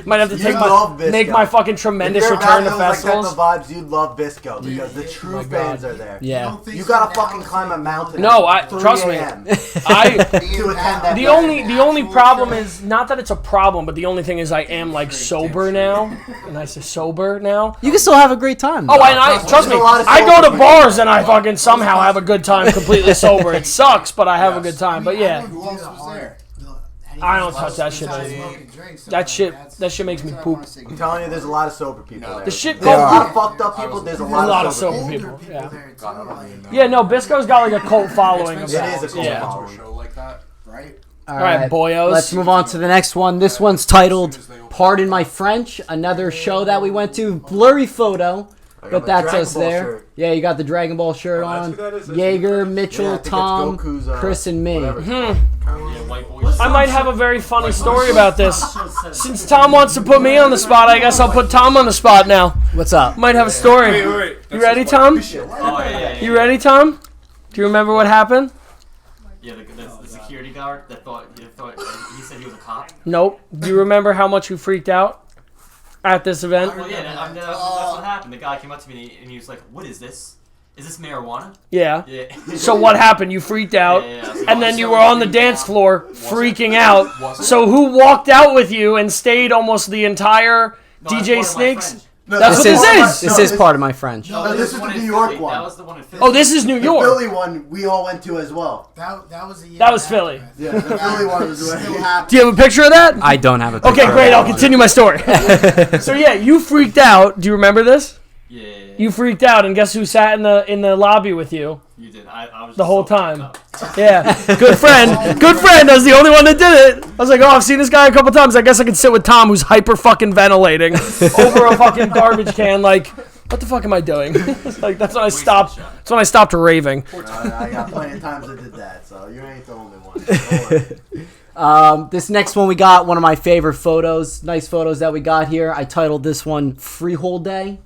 Speaker 2: might have to
Speaker 6: You love Bisco.
Speaker 2: make my fucking tremendous
Speaker 6: If you're
Speaker 2: return to
Speaker 6: around those,
Speaker 2: festivals.
Speaker 6: Like, the vibes, you'd love Bisco because the true fans are there.
Speaker 1: Yeah.
Speaker 6: You gotta fucking climb a mountain.
Speaker 2: No,
Speaker 6: at 3
Speaker 2: trust me.
Speaker 6: a.m.
Speaker 2: I
Speaker 6: to attend that.
Speaker 2: the only problem is not that it's a problem, but the only thing is I am like sober now, and I say sober now.
Speaker 1: You can still have a great time.
Speaker 2: Oh, and I trust me.
Speaker 6: There's a lot of
Speaker 2: I go
Speaker 6: sober
Speaker 2: to
Speaker 6: people.
Speaker 2: bars and I fucking somehow have a good time completely sober. It sucks, but I have a good time. But yeah,
Speaker 3: who else was there?
Speaker 2: I don't touch that shit anymore. That shit makes me poop.
Speaker 6: I'm telling you, there's a lot of sober people there.
Speaker 2: The shit
Speaker 6: There's a lot of
Speaker 2: called
Speaker 6: fucked up people. There's a
Speaker 2: a lot
Speaker 6: lot
Speaker 2: of
Speaker 6: of sober
Speaker 2: sober
Speaker 6: people.
Speaker 2: people. Yeah.
Speaker 3: There too, like,
Speaker 2: Yeah, no, Bisco's got like a cult following.
Speaker 6: It
Speaker 2: Of
Speaker 6: is a
Speaker 2: that.
Speaker 6: cult
Speaker 2: Yeah.
Speaker 6: following.
Speaker 4: Show like that.
Speaker 3: right?
Speaker 1: All
Speaker 2: right, boyos.
Speaker 1: Let's move on to the next one. This one's titled "Pardon My French." Another show that we went to. Blurry photo,
Speaker 6: got
Speaker 1: but
Speaker 6: my
Speaker 1: that's
Speaker 6: Dragon
Speaker 1: us
Speaker 6: Ball
Speaker 1: there.
Speaker 6: shirt.
Speaker 1: Yeah, you got the Dragon Ball shirt
Speaker 7: that's
Speaker 1: on.
Speaker 7: who that is?
Speaker 1: Yeager, Mitchell,
Speaker 6: Yeah, I think it's
Speaker 1: Tom,
Speaker 6: Goku's,
Speaker 1: Chris, and me.
Speaker 6: whatever.
Speaker 5: Yeah, white boys.
Speaker 2: I might have a very funny story about this. Since Tom wants to put me on the spot, I guess I'll put Tom on the spot now.
Speaker 1: What's up?
Speaker 2: Might have a story.
Speaker 4: Wait.
Speaker 2: You ready, Tom?
Speaker 5: Oh, yeah.
Speaker 2: You ready, Tom? Do you remember what happened?
Speaker 5: Yeah, the security guard that thought he said he was a cop.
Speaker 2: Nope. Do you remember how much you freaked out at this event?
Speaker 5: Well, yeah, that's what happened. The guy came up to me and he was like, "What is this? Is this marijuana?"
Speaker 2: Yeah.
Speaker 5: Yeah.
Speaker 2: So what happened? You freaked out,
Speaker 5: Yeah.
Speaker 2: and then you were on the dance floor freaking out. So who walked out with you and stayed almost the entire
Speaker 5: No,
Speaker 2: DJ
Speaker 5: one of my
Speaker 2: Snakes?
Speaker 5: friends.
Speaker 2: That's what this is.
Speaker 1: This is part of my French.
Speaker 6: No, this is the New York one.
Speaker 5: That was the one in Philly.
Speaker 2: Oh, this is New
Speaker 6: The
Speaker 2: York.
Speaker 6: Philly one we all went to as well.
Speaker 3: That was the year.
Speaker 2: That was Philly.
Speaker 6: Yeah, the Philly one was the
Speaker 3: Still
Speaker 6: way.
Speaker 3: happening.
Speaker 2: Do you have a picture of that?
Speaker 1: I don't have a picture.
Speaker 2: Okay, great.
Speaker 1: of
Speaker 2: I'll
Speaker 1: that one.
Speaker 2: continue my story. So yeah, you freaked out. Do you remember this?
Speaker 5: Yeah.
Speaker 2: You freaked out, and guess who sat in the lobby with you
Speaker 5: You did. I was
Speaker 2: the
Speaker 5: just
Speaker 2: whole
Speaker 5: so
Speaker 2: time?
Speaker 5: fucked up.
Speaker 2: Yeah, good friend. Good friend. I was the only one that did it. I was like, oh, I've seen this guy a couple times. I guess I can sit with Tom, who's hyper fucking ventilating over a fucking garbage can. Like, what the fuck am I doing? Like, that's when I stopped. That's when I stopped raving.
Speaker 6: I got plenty of times I did that, so you ain't the only one. Don't worry.
Speaker 1: This next one we got, one of my favorite photos, nice photos that we got here. I titled this one Freehold Day.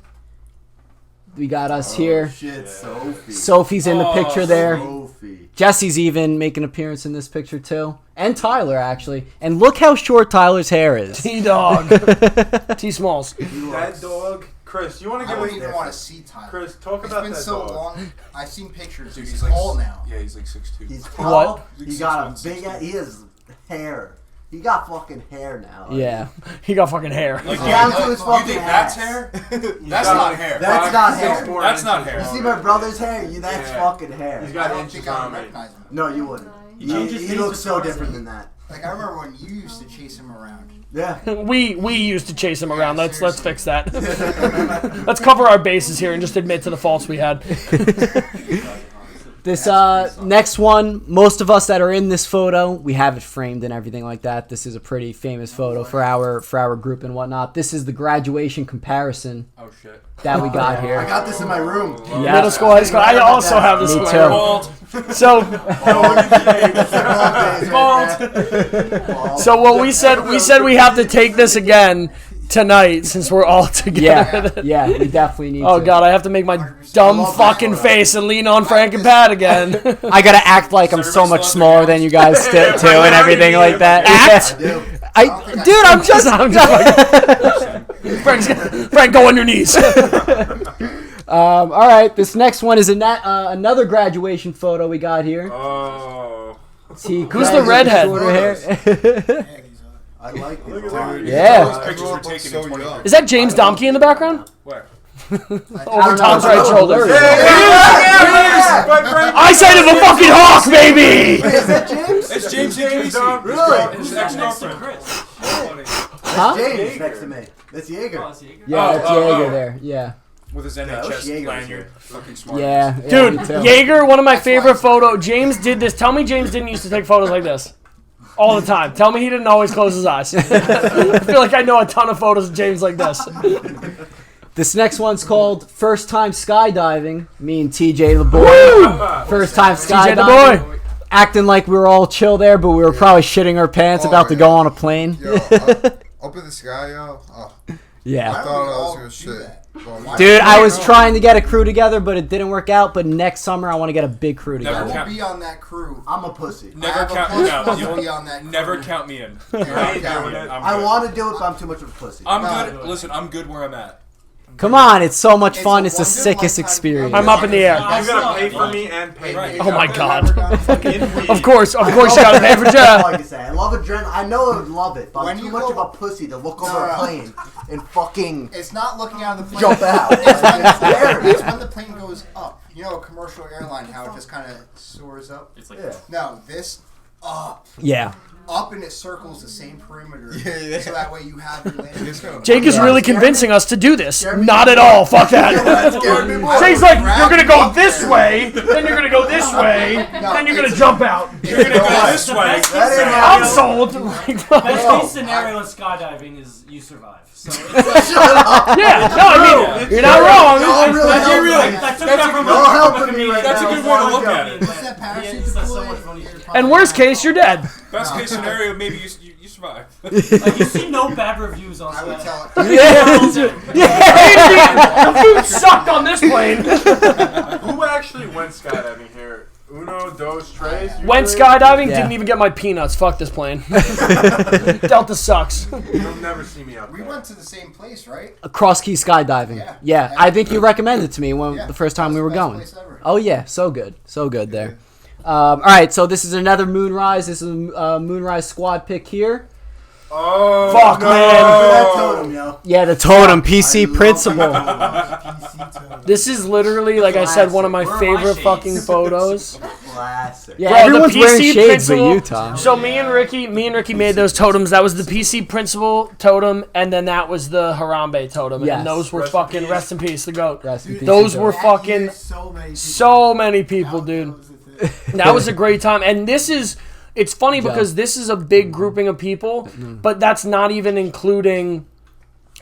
Speaker 1: We got us here.
Speaker 6: Shit, Sophie.
Speaker 1: Sophie's in the picture there.
Speaker 6: Sophie.
Speaker 1: Jesse's even making an appearance in this picture too. And Tyler, actually. And look how short Tyler's hair is.
Speaker 2: T-Dog. T-Smalls.
Speaker 7: That dog. Chris, you want to
Speaker 3: I
Speaker 7: give
Speaker 3: don't
Speaker 7: us
Speaker 3: even want to see Tyler.
Speaker 7: Chris, talk
Speaker 3: It's
Speaker 7: about
Speaker 3: been
Speaker 7: that
Speaker 3: so
Speaker 7: dog.
Speaker 3: long. I've seen pictures.
Speaker 4: Dude,
Speaker 3: He's
Speaker 4: he's like
Speaker 3: tall now.
Speaker 4: Yeah, he's like 6'2".
Speaker 6: He's tall.
Speaker 4: What?
Speaker 6: He got a
Speaker 4: 6'1",
Speaker 6: big. He has hair. He got fucking hair now.
Speaker 1: Yeah.
Speaker 2: He got fucking hair.
Speaker 4: Like,
Speaker 6: Down to his
Speaker 4: you
Speaker 6: fucking
Speaker 4: think that's
Speaker 6: ass.
Speaker 4: hair?
Speaker 7: He's
Speaker 4: That's
Speaker 7: got-
Speaker 4: not hair.
Speaker 6: That's not hair.
Speaker 4: That's not
Speaker 6: You
Speaker 4: hair.
Speaker 6: see my brother's hair? That's
Speaker 7: Yeah.
Speaker 6: fucking hair.
Speaker 7: He's
Speaker 3: I
Speaker 7: got
Speaker 3: don't
Speaker 7: inches
Speaker 3: think I
Speaker 7: on
Speaker 3: would
Speaker 7: me.
Speaker 3: recognize him.
Speaker 6: No, you wouldn't.
Speaker 5: changed his
Speaker 6: He
Speaker 5: name
Speaker 6: looks
Speaker 5: to
Speaker 6: so
Speaker 5: Tarzan.
Speaker 6: different than that.
Speaker 3: Like I remember when you used to chase him around.
Speaker 6: Yeah.
Speaker 2: We used to chase him around. Let's fix that. Let's cover our bases here and just admit to the faults we had.
Speaker 1: This next one, most of us that are in this photo, we have it framed and everything like that. This is a pretty famous photo for our group and whatnot. This is the graduation comparison
Speaker 4: Oh shit.
Speaker 1: that we got here.
Speaker 6: I got this in my room.
Speaker 1: Yeah.
Speaker 2: Middle school, high school. I also have this
Speaker 1: Me
Speaker 2: in my
Speaker 1: too.
Speaker 2: room.
Speaker 4: Bald.
Speaker 2: So,
Speaker 6: Bald.
Speaker 2: so what we said we have to take this again tonight since we're all together.
Speaker 1: Yeah, we definitely need
Speaker 2: Oh
Speaker 1: to.
Speaker 2: god, I have to make my dumb fucking face and lean on Frank and Pat again.
Speaker 1: I gotta act like I'm so much smaller than you guys too, and everything like that.
Speaker 2: Act?
Speaker 1: Yeah. Dude, I'm just.
Speaker 2: Frank, go on your knees.
Speaker 1: All right, this next one is another graduation photo we got here.
Speaker 7: Oh.
Speaker 2: Who's the redhead?
Speaker 1: Shorter hair.
Speaker 6: I like
Speaker 7: Look
Speaker 6: it.
Speaker 7: at that.
Speaker 1: Yeah.
Speaker 4: Those pictures were
Speaker 8: Everyone looks
Speaker 4: taken
Speaker 8: so
Speaker 4: in 20
Speaker 8: young.
Speaker 2: Is that James Domke in the background?
Speaker 4: Where?
Speaker 2: Over Tom's right shoulder.
Speaker 7: But Frank-
Speaker 2: Eyesight of a fucking hawk, baby!
Speaker 6: Is that James?
Speaker 4: It's James Casey.
Speaker 6: Really?
Speaker 4: His
Speaker 5: Next to
Speaker 4: ex-girlfriend.
Speaker 5: Chris.
Speaker 1: Huh?
Speaker 6: James next to me. That's Yeager.
Speaker 5: Oh, it's Yeager.
Speaker 1: Yeah, that's
Speaker 4: Oh,
Speaker 1: Yeager
Speaker 4: oh.
Speaker 1: there. Yeah.
Speaker 4: With his
Speaker 6: it's
Speaker 4: NHS
Speaker 6: Yeager.
Speaker 4: lanyard. Fucking smart.
Speaker 1: Yeah.
Speaker 2: Dude,
Speaker 1: me too.
Speaker 2: Yeager, one of my favorite photo. James did this. Tell me James didn't used to take photos like this. All the time. Tell me he didn't always close his eyes. I feel like I know a ton of photos of James like this.
Speaker 1: This next one's called First Time Skydiving. Me and TJ the boy. First time
Speaker 2: TJ
Speaker 1: skydiving.
Speaker 2: the boy.
Speaker 1: Acting like we were all chill there, but we were probably shitting our pants
Speaker 8: Oh,
Speaker 1: about to
Speaker 8: yeah.
Speaker 1: go on a plane.
Speaker 8: Yo, up in the sky, yo. Oh, I
Speaker 1: Yeah.
Speaker 8: thought I was gonna shit. Well,
Speaker 1: Dude, I was trying to get a crew together, but it didn't work out. But next summer, I want to get a big crew
Speaker 3: I
Speaker 1: together.
Speaker 3: won't be on that crew.
Speaker 6: I'm a pussy.
Speaker 3: I
Speaker 4: Never
Speaker 3: have a
Speaker 4: count
Speaker 3: plus
Speaker 4: me out.
Speaker 3: plus
Speaker 4: You
Speaker 3: to be on that crew.
Speaker 4: never count me in.
Speaker 7: I ain't
Speaker 3: Yeah.
Speaker 7: doing it.
Speaker 6: I want to do it, but I'm too much of a pussy.
Speaker 4: I'm
Speaker 3: No.
Speaker 4: good. Listen, I'm good where I'm at.
Speaker 1: Come on, it's so much
Speaker 3: It's
Speaker 1: fun.
Speaker 3: a
Speaker 1: It's the
Speaker 3: once in a
Speaker 1: sickest
Speaker 3: lifetime
Speaker 1: experience.
Speaker 3: thing.
Speaker 2: I'm up in the air.
Speaker 7: You're gonna pay for me and pay
Speaker 4: Right.
Speaker 7: me.
Speaker 2: Oh my God.
Speaker 7: In
Speaker 2: Of course, you gotta pay for
Speaker 6: That's
Speaker 2: Jeff.
Speaker 6: all I can say. I love adrenaline. I know I would love it, but
Speaker 3: When
Speaker 6: I'm too
Speaker 3: you
Speaker 6: much
Speaker 3: go-
Speaker 6: of a pussy to look over
Speaker 3: No,
Speaker 6: a
Speaker 3: no.
Speaker 6: plane and fucking
Speaker 3: It's not looking out of the plane.
Speaker 6: jump out.
Speaker 3: It's when the plane goes up. You know, a commercial airline, how it just kind of soars up?
Speaker 5: It's like
Speaker 6: Yeah.
Speaker 3: No, this up.
Speaker 1: Yeah.
Speaker 3: Up and it circles the same perimeter.
Speaker 8: Yeah.
Speaker 3: So that way you have your landing.
Speaker 8: It's gonna-
Speaker 2: Jake is
Speaker 1: Yeah.
Speaker 2: really convincing us to do this.
Speaker 6: Scared me.
Speaker 2: Not at all. Fuck that.
Speaker 6: scared me more.
Speaker 2: Jake's like, you're gonna go this way, then you're gonna go this way, then you're gonna jump out.
Speaker 4: You're gonna go this way.
Speaker 6: That ain't
Speaker 2: I'm
Speaker 6: how
Speaker 2: sold.
Speaker 5: Best case scenario in skydiving is you survive. So
Speaker 2: Yeah, no, I mean, you're not wrong.
Speaker 6: I'm really
Speaker 4: That's
Speaker 6: helping
Speaker 4: real.
Speaker 6: me.
Speaker 5: I took that from
Speaker 6: Y'all
Speaker 5: a
Speaker 6: helping me right
Speaker 4: That's a
Speaker 6: now.
Speaker 4: good way to look at it.
Speaker 3: What's that parachute
Speaker 5: It's so
Speaker 3: deploy?
Speaker 5: much funny.
Speaker 2: And worst case, you're dead.
Speaker 4: Best case scenario, maybe you survive.
Speaker 5: Like you see no bad reviews on
Speaker 3: I would
Speaker 5: that.
Speaker 3: tell it.
Speaker 2: The food sucked on this plane.
Speaker 7: Who actually went skydiving here? Uno, dos, tres? You
Speaker 2: Went
Speaker 7: three?
Speaker 2: skydiving,
Speaker 1: Yeah.
Speaker 2: didn't even get my peanuts. Fuck this plane. Delta sucks.
Speaker 7: You'll never see me out
Speaker 3: We
Speaker 7: there.
Speaker 3: went to the same place, right?
Speaker 1: Cross Key skydiving.
Speaker 3: Yeah.
Speaker 1: Yeah, I think you recommended it to me when
Speaker 3: Yeah.
Speaker 1: the first time we were
Speaker 3: Best
Speaker 1: going.
Speaker 3: place ever.
Speaker 1: Oh yeah, so good there. All right, so this is another Moonrise. This is a Moonrise Squad pick here.
Speaker 7: Oh,
Speaker 2: Fuck,
Speaker 7: no.
Speaker 6: That totem, yo.
Speaker 1: Yeah, the totem, PC
Speaker 6: I love
Speaker 1: principal.
Speaker 6: that
Speaker 2: This is literally, like I said, one of my
Speaker 5: Where are my
Speaker 2: favorite
Speaker 5: shades?
Speaker 2: fucking photos.
Speaker 6: totem. Classic.
Speaker 1: Yeah,
Speaker 2: Bro, the
Speaker 1: everyone's wearing
Speaker 2: PC
Speaker 1: shades but
Speaker 2: principal-
Speaker 1: you, Tom.
Speaker 2: So me and Ricky made those totems. That was the PC principal totem, and then that was the Harambe totem.
Speaker 1: Yes.
Speaker 2: And those were
Speaker 7: Rest in
Speaker 2: fucking
Speaker 7: peace.
Speaker 2: rest in peace, the goat.
Speaker 1: Rest in peace,
Speaker 2: Those
Speaker 1: the
Speaker 2: were
Speaker 1: goat.
Speaker 2: fucking so many people, dude. That was a great time. And it's funny because this is a big grouping of people, but that's not even including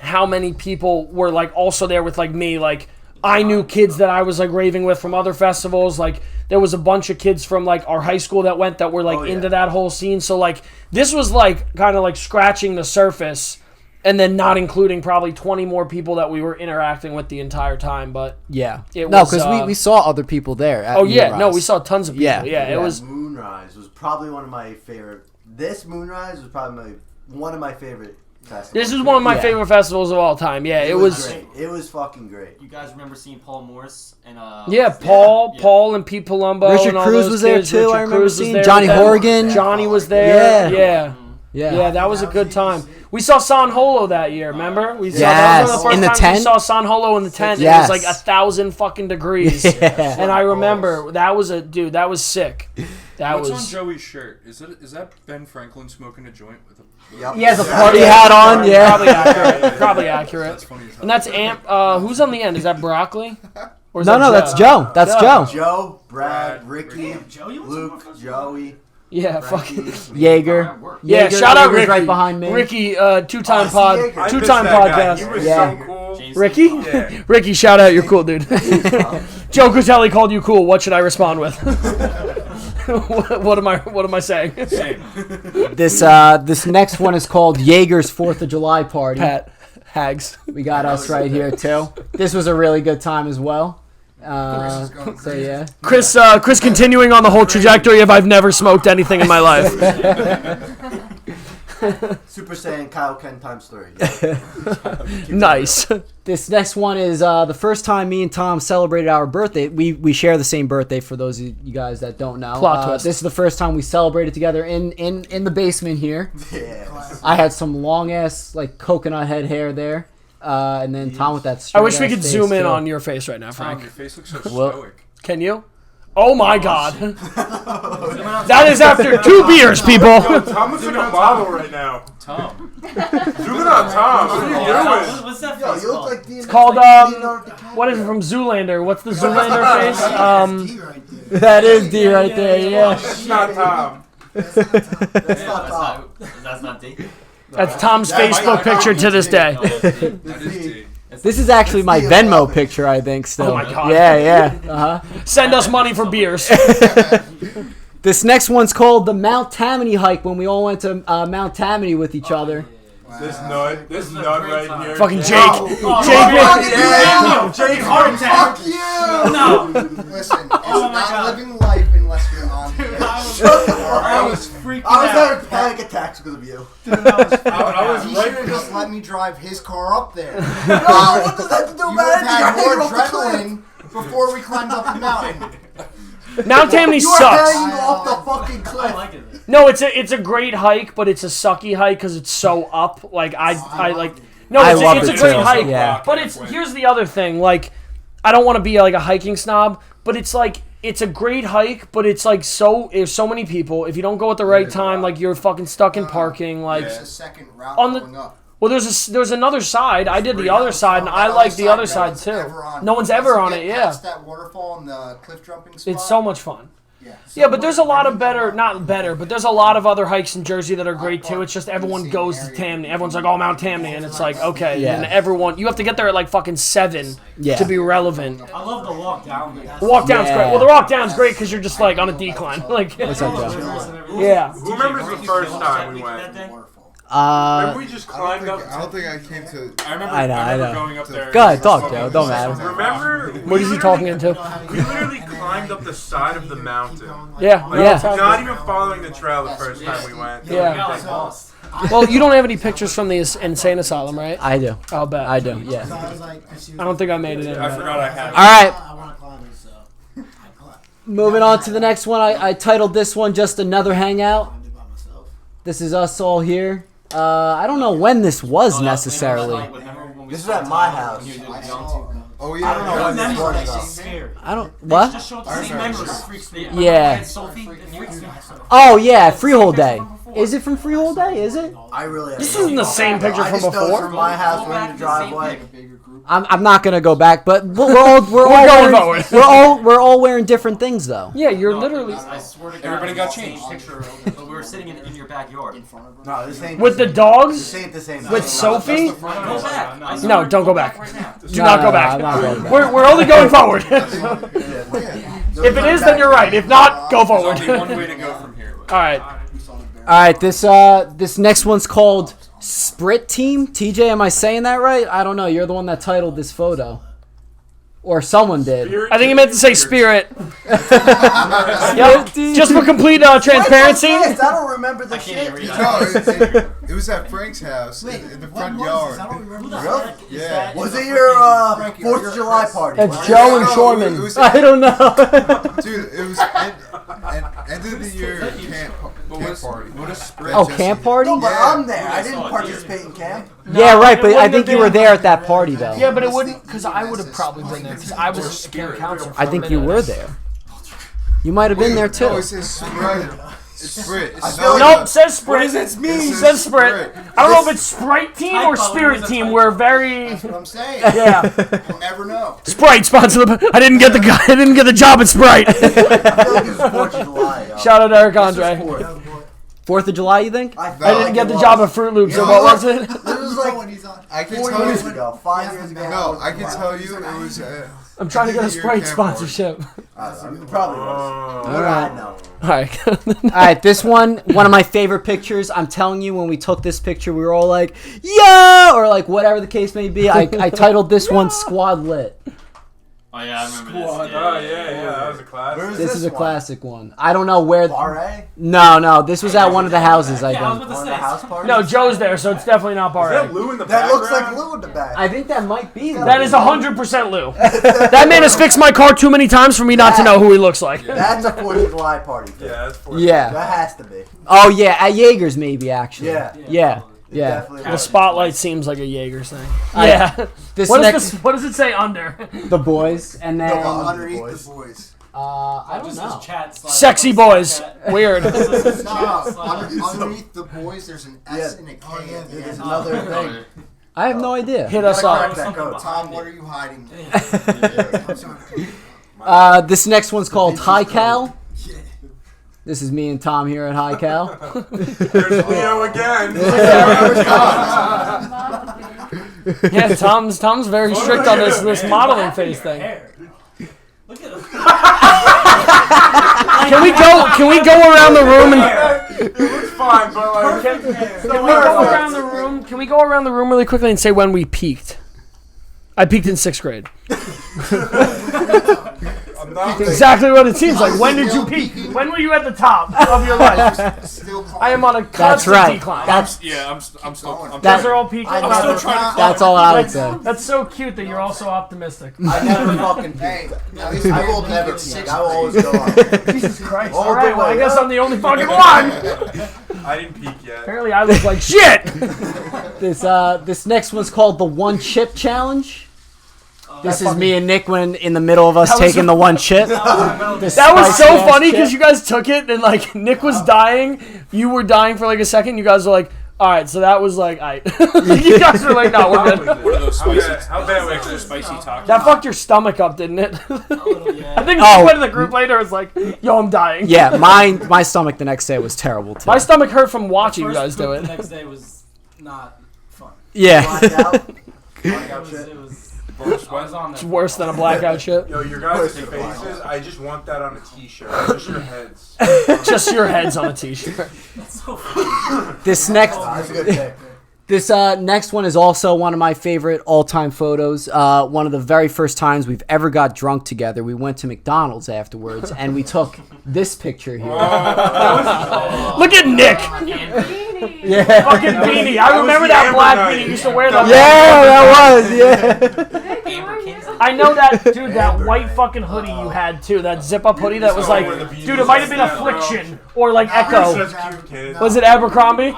Speaker 2: how many people were like also there with like me. Like I knew kids that I was like raving with from other festivals. Like there was a bunch of kids from like our high school that went that were like into that whole scene. So like this was like kind of like scratching the surface. And then not including probably 20 more people that we were interacting with the entire time, but
Speaker 1: Yeah.
Speaker 2: It
Speaker 1: No,
Speaker 2: was,
Speaker 1: because we saw other people there. At
Speaker 2: oh yeah, no,
Speaker 1: Moonrise.
Speaker 2: we saw tons of people.
Speaker 1: Yeah.
Speaker 2: Yeah, it was.
Speaker 6: Moonrise was probably one of my favorite. This Moonrise was probably one of my favorite festivals.
Speaker 2: This is one of my
Speaker 1: Yeah.
Speaker 2: favorite festivals of all time. Yeah, it was.
Speaker 6: great. It was fucking great.
Speaker 5: You guys remember seeing Paul Morris and
Speaker 2: Yeah, Paul and Pete Palumbo.
Speaker 1: Richard
Speaker 2: and all
Speaker 1: Cruz
Speaker 2: those
Speaker 1: was there
Speaker 2: kids.
Speaker 1: too.
Speaker 2: Richard
Speaker 1: I remember
Speaker 2: Cruz was
Speaker 1: seeing
Speaker 2: there
Speaker 1: Johnny
Speaker 2: with them.
Speaker 1: Horgan.
Speaker 2: Johnny was there.
Speaker 1: Yeah.
Speaker 2: Yeah,
Speaker 1: Yeah.
Speaker 2: that was a good time. We saw San Holo that year. Remember? We saw
Speaker 1: Yes,
Speaker 2: that was one of the first
Speaker 1: in the
Speaker 2: times
Speaker 1: tent?
Speaker 2: we saw San Holo in the tent. It
Speaker 1: Yes.
Speaker 2: was like 1,000 fucking degrees.
Speaker 1: Yeah.
Speaker 2: And I remember that was that was sick. That
Speaker 4: What's
Speaker 2: was.
Speaker 4: on Joey's shirt? Is that Ben Franklin smoking a joint with a?
Speaker 6: Yep.
Speaker 1: He has a
Speaker 6: Yeah.
Speaker 1: party hat on. Yeah.
Speaker 2: Probably accurate. Probably accurate.
Speaker 4: That's funny as hell.
Speaker 2: And that's who's on the end? Is that Broccoli? Or is
Speaker 1: No,
Speaker 2: that
Speaker 1: no, that's Joe. That's Joe.
Speaker 6: Joe, Brad, Ricky,
Speaker 5: Joe, you went
Speaker 6: Luke,
Speaker 5: to
Speaker 6: Joey,
Speaker 2: Yeah,
Speaker 6: Frankie.
Speaker 2: fucking.
Speaker 1: Yeager.
Speaker 2: Yeah,
Speaker 1: Yeager-
Speaker 2: shout out
Speaker 1: Yeager's
Speaker 2: Ricky.
Speaker 1: right behind me.
Speaker 2: Ricky, two-time
Speaker 6: Oh,
Speaker 2: pod,
Speaker 6: Yeager.
Speaker 7: I
Speaker 2: two-time
Speaker 7: missed that guy. He
Speaker 2: podcast.
Speaker 7: was
Speaker 1: Yeah.
Speaker 7: so cool.
Speaker 5: James
Speaker 2: Ricky?
Speaker 7: Yeah.
Speaker 2: Ricky, shout out, you're cool, dude. Joe Critelli called you cool. What should I respond with? what am I saying?
Speaker 4: Same.
Speaker 1: This next one is called Yeager's 4th of July party.
Speaker 2: Pat Hags.
Speaker 1: We got us right here too. This was a really good time as well.
Speaker 3: Chris is going
Speaker 1: So
Speaker 3: crazy.
Speaker 1: yeah.
Speaker 2: Chris continuing on the whole trajectory of I've never smoked anything in my life.
Speaker 6: Super Saiyan Kyle Ken times 3.
Speaker 2: Nice.
Speaker 1: This next one is the first time me and Tom celebrated our birthday. We share the same birthday for those of you guys that don't know.
Speaker 2: Plot twist.
Speaker 1: This is the first time we celebrated together in the basement here.
Speaker 6: Yeah.
Speaker 1: I had some long ass like coconut head hair there, and then Tom with that.
Speaker 2: I wish we
Speaker 1: straight-ass
Speaker 2: could
Speaker 1: face,
Speaker 2: zoom in
Speaker 1: too.
Speaker 2: on your face right now,
Speaker 4: Tom,
Speaker 2: Frank.
Speaker 4: your face looks so
Speaker 1: Well-
Speaker 4: stoic.
Speaker 2: Can you? Oh my god. That is after 2 beers, people.
Speaker 7: Yo, Tom looks like a model right now.
Speaker 5: Tom.
Speaker 7: Zoom in on Tom. What are you doing?
Speaker 5: What's that
Speaker 6: Yo,
Speaker 5: face
Speaker 6: you look
Speaker 5: called?
Speaker 6: like It's
Speaker 2: called, what is it from Zoolander? What's the Zoolander face?
Speaker 1: That is D right there. Yeah.
Speaker 7: That's not Tom.
Speaker 6: That's not
Speaker 5: That's
Speaker 6: Tom.
Speaker 5: that's not D.
Speaker 2: That's Tom's Facebook picture to this day.
Speaker 4: That is D.
Speaker 1: This is actually my Venmo picture, I think. Still.
Speaker 2: Oh my God.
Speaker 1: Yeah.
Speaker 2: Send us money for beers.
Speaker 1: This next one's called the Mount Tammany hike when we all went to Mount Tammany with each other.
Speaker 7: This nut right here.
Speaker 2: Fucking Jake.
Speaker 7: Yeah. Jake
Speaker 5: Heart attack.
Speaker 3: Fuck you!
Speaker 5: No.
Speaker 3: Listen, it's
Speaker 5: Oh my
Speaker 3: not
Speaker 5: God.
Speaker 3: living life unless you're on here.
Speaker 5: I was freaking
Speaker 6: I was
Speaker 5: out.
Speaker 6: having panic attacks because of you.
Speaker 7: I was
Speaker 3: He
Speaker 7: right
Speaker 3: should have just let me drive his car up there.
Speaker 6: No, what does that have to do
Speaker 3: You
Speaker 6: about
Speaker 3: would have had
Speaker 6: anything?
Speaker 3: more
Speaker 6: You're hanging off the cliff.
Speaker 3: adrenaline before we climbed up the mountain.
Speaker 2: Mount Tammany
Speaker 6: You are
Speaker 2: sucks.
Speaker 6: hanging off the fucking
Speaker 5: I
Speaker 6: cliff.
Speaker 5: like it.
Speaker 2: No, it's a great hike, but it's a sucky hike because it's so up. Like I like. No,
Speaker 1: I
Speaker 2: it's
Speaker 1: love
Speaker 2: it's
Speaker 1: it
Speaker 2: a great
Speaker 1: too.
Speaker 2: hike.
Speaker 1: Yeah.
Speaker 2: But it's here's the other thing. Like, I don't want to be like a hiking snob, but it's like it's a great hike, but it's like there's so many people. If you don't go at the right time, like you're fucking stuck in parking. Like,
Speaker 3: There's a second route
Speaker 2: On the-
Speaker 3: going up.
Speaker 2: well, there's another side. I did the other side, and I like the other side too. No one's ever on it. Yeah,
Speaker 3: Past that waterfall and the cliff jumping spot.
Speaker 2: it's so much fun.
Speaker 3: Yeah.
Speaker 2: Yeah, but there's a lot of not better, but there's a lot of other hikes in Jersey that are great too. It's just everyone goes to Tammany. Everyone's like, oh, Mount Tammany. And it's like, okay.
Speaker 1: Yeah.
Speaker 2: And you have to get there at like fucking 7
Speaker 1: Yeah.
Speaker 2: to be relevant.
Speaker 5: I love the walk down.
Speaker 2: The walk down's
Speaker 1: Yeah.
Speaker 2: great. Well, the walk down's great because you're just like on a decline. Like,
Speaker 1: What's up, Joe?
Speaker 2: yeah.
Speaker 7: Who remembers the first time we went?
Speaker 3: Waterfall.
Speaker 7: Remember we just
Speaker 8: I don't,
Speaker 7: climbed
Speaker 8: think,
Speaker 7: up.
Speaker 8: I don't think I came to.
Speaker 4: I remember.
Speaker 1: I know,
Speaker 4: I remember
Speaker 1: I know.
Speaker 4: going up there.
Speaker 1: Go ahead, talk, Joe. Don't matter.
Speaker 7: Remember?
Speaker 2: What is he talking into?
Speaker 7: We literally climbed up the side of the mountain.
Speaker 2: Yeah.
Speaker 7: Like,
Speaker 1: Yeah.
Speaker 7: Not even following the trail the first time we went.
Speaker 2: Yeah. Well, you don't have any pictures from the insane asylum, right?
Speaker 1: I do.
Speaker 2: I'll bet.
Speaker 1: I do. Yeah.
Speaker 2: I don't think I made it in.
Speaker 4: I forgot I had.
Speaker 1: All right. Moving on to the next one. I titled this one just another hangout. This is us all here. I don't know when this was necessarily.
Speaker 6: This is at my house.
Speaker 8: Oh yeah.
Speaker 6: I don't know when this was though.
Speaker 5: Scary.
Speaker 1: I don't what?
Speaker 5: Just show the same memories.
Speaker 1: Yeah.
Speaker 5: Sophie, it freaks me out.
Speaker 1: Oh yeah, Freehold Day. Is it from Freehold Day? Is it?
Speaker 6: I really.
Speaker 2: This isn't the same picture
Speaker 6: I
Speaker 2: from
Speaker 6: just know it's
Speaker 2: before.
Speaker 6: from my house. We're in the driveway.
Speaker 1: I'm not gonna go back, but we're all
Speaker 2: going
Speaker 1: wearing,
Speaker 2: forward.
Speaker 1: we're all wearing different things though.
Speaker 2: Yeah, you're literally
Speaker 5: I swear to God,
Speaker 4: Everybody got
Speaker 5: it's the same
Speaker 4: changed.
Speaker 5: Picture, but we were sitting in your backyard.
Speaker 6: No, this ain't
Speaker 2: with the
Speaker 6: This
Speaker 2: dogs.
Speaker 6: ain't the same.
Speaker 2: With Sophie?
Speaker 5: Go back. I swear
Speaker 2: No,
Speaker 5: to
Speaker 2: don't go
Speaker 5: God,
Speaker 2: back.
Speaker 5: right now.
Speaker 2: Do not go back.
Speaker 1: I'm not going back.
Speaker 2: We're only going forward. If it is, then you're right. If not, go
Speaker 4: There's
Speaker 2: forward.
Speaker 4: only one way to go from here.
Speaker 2: All right.
Speaker 1: All right, this next one's called Sprit Team. TJ, am I saying that right? I don't know. You're the one that titled this photo. Or someone did.
Speaker 2: I think you meant to say spirit. Yep. Just for complete transparency.
Speaker 6: I don't remember the shit.
Speaker 8: No, it was at Frank's house in the front yard.
Speaker 6: Really?
Speaker 8: Yeah.
Speaker 6: Was it your 4th of July party?
Speaker 2: That's Joe and
Speaker 8: No,
Speaker 2: Chorman.
Speaker 8: it was-
Speaker 1: I don't know.
Speaker 8: Dude, it was end of the year camp party.
Speaker 4: What a spread.
Speaker 1: Oh, camp party?
Speaker 6: No, but
Speaker 8: Yeah.
Speaker 6: I'm there. I didn't participate in camp.
Speaker 1: Yeah, right, but
Speaker 2: it
Speaker 1: I
Speaker 2: wouldn't
Speaker 1: think
Speaker 2: have
Speaker 1: you were
Speaker 2: been-
Speaker 1: there at that party though.
Speaker 2: Yeah, but it wouldn't, because I would have probably been there, because I was camp counselor.
Speaker 1: I think you were there. You might have been there
Speaker 8: No,
Speaker 1: too.
Speaker 8: it says Sprite. It's Sprite. It's
Speaker 6: feel
Speaker 8: not
Speaker 2: Nope,
Speaker 8: like
Speaker 2: says Sprite.
Speaker 8: It says
Speaker 2: Says Sprite. I don't know if it's Sprite Team or
Speaker 5: Typo,
Speaker 2: Spirit
Speaker 5: it was a
Speaker 2: Team.
Speaker 5: typo.
Speaker 2: We're very
Speaker 3: That's what I'm saying.
Speaker 2: yeah.
Speaker 3: You'll never know.
Speaker 2: Sprite sponsor the. I didn't get the job at Sprite.
Speaker 6: I feel like it was 4th of July. Yo.
Speaker 2: Shout out Eric Andre.
Speaker 1: 4th of July, you think?
Speaker 2: I didn't get the job at Fruit Loops. So what was it?
Speaker 6: This was like
Speaker 8: I can
Speaker 6: 4
Speaker 8: tell
Speaker 6: years
Speaker 8: you.
Speaker 6: ago, 5 years ago.
Speaker 8: No, I can tell you it was.
Speaker 2: I'm trying to get a
Speaker 8: end of the year
Speaker 2: Sprite
Speaker 8: camp party.
Speaker 2: sponsorship.
Speaker 6: It probably was.
Speaker 1: All right.
Speaker 6: No.
Speaker 2: All right.
Speaker 1: All right, this one of my favorite pictures. I'm telling you, when we took this picture, we were all like, "Yeah!" or like whatever the case may be. I titled this one "Squad Lit."
Speaker 5: Oh yeah, I remember
Speaker 7: Oh
Speaker 5: this.
Speaker 7: yeah, that was a classic.
Speaker 6: Where was
Speaker 1: This is a
Speaker 6: one?
Speaker 1: classic one. I don't know where.
Speaker 6: Bar A?
Speaker 1: No, this was at one of the houses. I
Speaker 5: Yeah, I was
Speaker 1: think.
Speaker 5: about
Speaker 6: One
Speaker 5: to
Speaker 6: of the
Speaker 5: say.
Speaker 6: house parties?
Speaker 2: No, Joe's there, so it's definitely not
Speaker 7: Is
Speaker 2: Bar
Speaker 7: that
Speaker 2: A.
Speaker 7: Lou in the
Speaker 6: That looks like
Speaker 7: background?
Speaker 6: Lou in the back.
Speaker 1: I think that might be.
Speaker 2: That is 100% Lou. That man has fixed my car too many times for me not to know who he looks like.
Speaker 6: That's a 4th of July party.
Speaker 7: Yeah, that's for
Speaker 1: Yeah.
Speaker 6: That has to be.
Speaker 1: Oh yeah, at Yeager's maybe actually.
Speaker 6: Yeah.
Speaker 1: Yeah.
Speaker 6: Definitely.
Speaker 2: The spotlight seems like a Jaeger thing.
Speaker 1: I-
Speaker 2: Yeah.
Speaker 1: This
Speaker 2: What
Speaker 1: next,
Speaker 2: what does it say under?
Speaker 1: the boys, and then
Speaker 3: Underneath
Speaker 6: boys.
Speaker 3: the boys.
Speaker 1: I don't know.
Speaker 2: Sexy boys. Weird.
Speaker 3: No, underneath the boys, there's an S and a K at the
Speaker 6: There's
Speaker 3: end.
Speaker 6: another thing.
Speaker 1: I have no idea.
Speaker 2: Hit us
Speaker 6: Crack
Speaker 2: up.
Speaker 6: that code.
Speaker 3: Tom, what are you hiding?
Speaker 1: This next one's called High Cal. This is me and Tom here at High Cal.
Speaker 7: There's Leo again.
Speaker 2: Yeah, Tom's very strict on this modeling phase thing.
Speaker 5: Look at him.
Speaker 2: Can we go around the room and
Speaker 7: It looks fine, but like,
Speaker 2: can we go around the room? Can we go around the room really quickly and say when we peaked? I peaked in 6th grade.
Speaker 7: I'm not
Speaker 2: Exactly what it seems like. When did you peak? When were you at the top of your life?
Speaker 3: Still
Speaker 2: I am on a
Speaker 1: That's
Speaker 2: constant
Speaker 1: right.
Speaker 2: decline.
Speaker 1: That's
Speaker 4: I'm still.
Speaker 1: That-
Speaker 2: Guys are all peaking.
Speaker 6: I
Speaker 3: I'm still
Speaker 6: never,
Speaker 3: trying to.
Speaker 1: that's all I would say.
Speaker 2: That's so cute that you're also optimistic.
Speaker 6: I never fucking
Speaker 3: Hey,
Speaker 6: peaked.
Speaker 3: at least
Speaker 6: I
Speaker 3: we
Speaker 6: will
Speaker 3: will
Speaker 6: never
Speaker 3: never
Speaker 6: peak. I will always go up.
Speaker 2: Jesus Christ.
Speaker 6: All
Speaker 2: All right,
Speaker 6: the
Speaker 2: well, I
Speaker 6: way
Speaker 2: guess
Speaker 6: up.
Speaker 2: I'm the only fucking one.
Speaker 7: I didn't peak yet.
Speaker 2: Apparently, I look like shit.
Speaker 1: This next one's called the One Chip Challenge. This is me and Nick when in the middle of us
Speaker 2: That was
Speaker 1: taking the one chip.
Speaker 2: That was so funny because you guys took it and like Nick was dying, you were dying for like a second. You guys were like, "All right," so that was like, you guys were like, "No, we're good."
Speaker 4: What are those spicy?
Speaker 7: How bad was
Speaker 4: extra
Speaker 7: it?
Speaker 4: spicy tacos?
Speaker 2: That fucked your stomach up, didn't it? I think
Speaker 1: Oh.
Speaker 2: you went in the group later. It's like, "Yo, I'm dying."
Speaker 1: Yeah, my stomach the next day was terrible too.
Speaker 2: My stomach hurt from watching you guys do
Speaker 9: The
Speaker 2: it.
Speaker 9: next day was not fun.
Speaker 1: Yeah.
Speaker 6: Blackout.
Speaker 9: It was I was on
Speaker 2: It's
Speaker 9: there.
Speaker 2: worse than a blackout shit.
Speaker 7: Yo, your guys' faces, I just want that on a t-shirt. Just your heads.
Speaker 2: Just your heads on a t-shirt.
Speaker 9: That's so funny.
Speaker 1: This next
Speaker 6: That's a good pick.
Speaker 1: This next one is also one of my favorite all-time photos. One of the very first times we've ever got drunk together. We went to McDonald's afterwards, and we took this picture here.
Speaker 2: Look at Nick.
Speaker 1: Yeah,
Speaker 2: Fucking beanie. I remember that black beanie. You used to wear that.
Speaker 1: that was, yeah.
Speaker 2: I know that, dude, that white fucking hoodie you had, too. That zip-up hoodie that was like, dude, it might have been Affliction or like Echo.
Speaker 7: Such cute kids.
Speaker 2: Was it Abercrombie?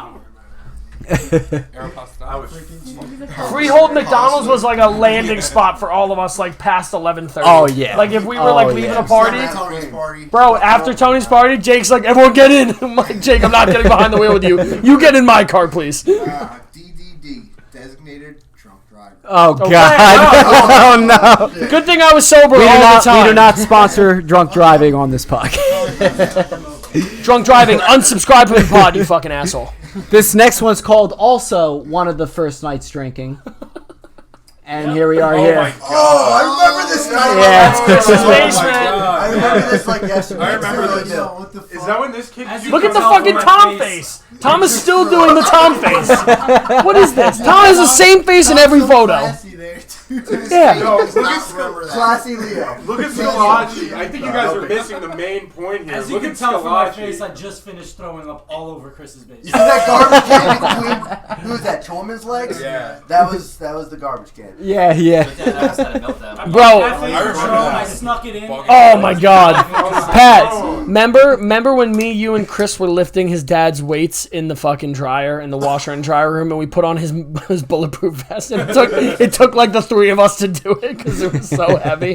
Speaker 2: Freehold McDonald's was like a landing spot for all of us, like past 11:30.
Speaker 1: Oh, yeah.
Speaker 2: Like if we were like leaving a party,
Speaker 3: Tony's party.
Speaker 2: bro. After Tony's party, Jake's like, "Everyone get in." I'm like, "Jake, I'm not getting behind the wheel with you. You get in my car, please."
Speaker 3: DDD, designated drunk driver.
Speaker 1: Oh
Speaker 2: Okay,
Speaker 1: God! Oh no!
Speaker 2: Good thing I was sober all the time.
Speaker 1: We do not sponsor drunk driving on this podcast.
Speaker 2: Drunk driving. Unsubscribe from the pod, you fucking asshole.
Speaker 1: This next one's called also one of the first nights drinking. And here we are here.
Speaker 4: My God.
Speaker 6: Oh, I remember this night.
Speaker 1: Yeah.
Speaker 2: That's Chris's
Speaker 4: Oh my
Speaker 2: basement.
Speaker 4: God.
Speaker 6: I remember this like yesterday.
Speaker 4: I remember
Speaker 6: Really
Speaker 4: this.
Speaker 6: do.
Speaker 9: What the fuck?
Speaker 7: Is that when this kid?
Speaker 9: As you
Speaker 2: Look at the
Speaker 9: can tell
Speaker 2: fucking
Speaker 9: from my
Speaker 2: Tom face. Tom is still doing the Tom face. What is this? Tom has the same face in every photo.
Speaker 9: Classy there, too.
Speaker 2: Yeah.
Speaker 7: No, look
Speaker 3: Not
Speaker 7: at
Speaker 3: remember that.
Speaker 6: Classy Leo.
Speaker 7: Look at Squillace. I think you guys are missing the main point here.
Speaker 9: As you
Speaker 7: Look
Speaker 9: can
Speaker 7: at
Speaker 9: tell from my
Speaker 7: Squillace.
Speaker 9: face, I just finished throwing up all over Chris's
Speaker 6: You
Speaker 9: basement.
Speaker 6: see that garbage can between? Who was that? Chorman's legs?
Speaker 4: Yeah.
Speaker 6: That was the garbage can.
Speaker 1: Yeah, yeah.
Speaker 5: Yeah, that was had a meltdown.
Speaker 2: Bro.
Speaker 9: Cafe
Speaker 4: I remember
Speaker 9: Patron,
Speaker 4: that.
Speaker 9: I snuck it in.
Speaker 2: Oh my God. Pat, remember when me, you, and Chris were lifting his dad's weights in the fucking dryer, in the washer and dryer room, and we put on his bulletproof vest, and it took like the three of us to do it because it was so heavy.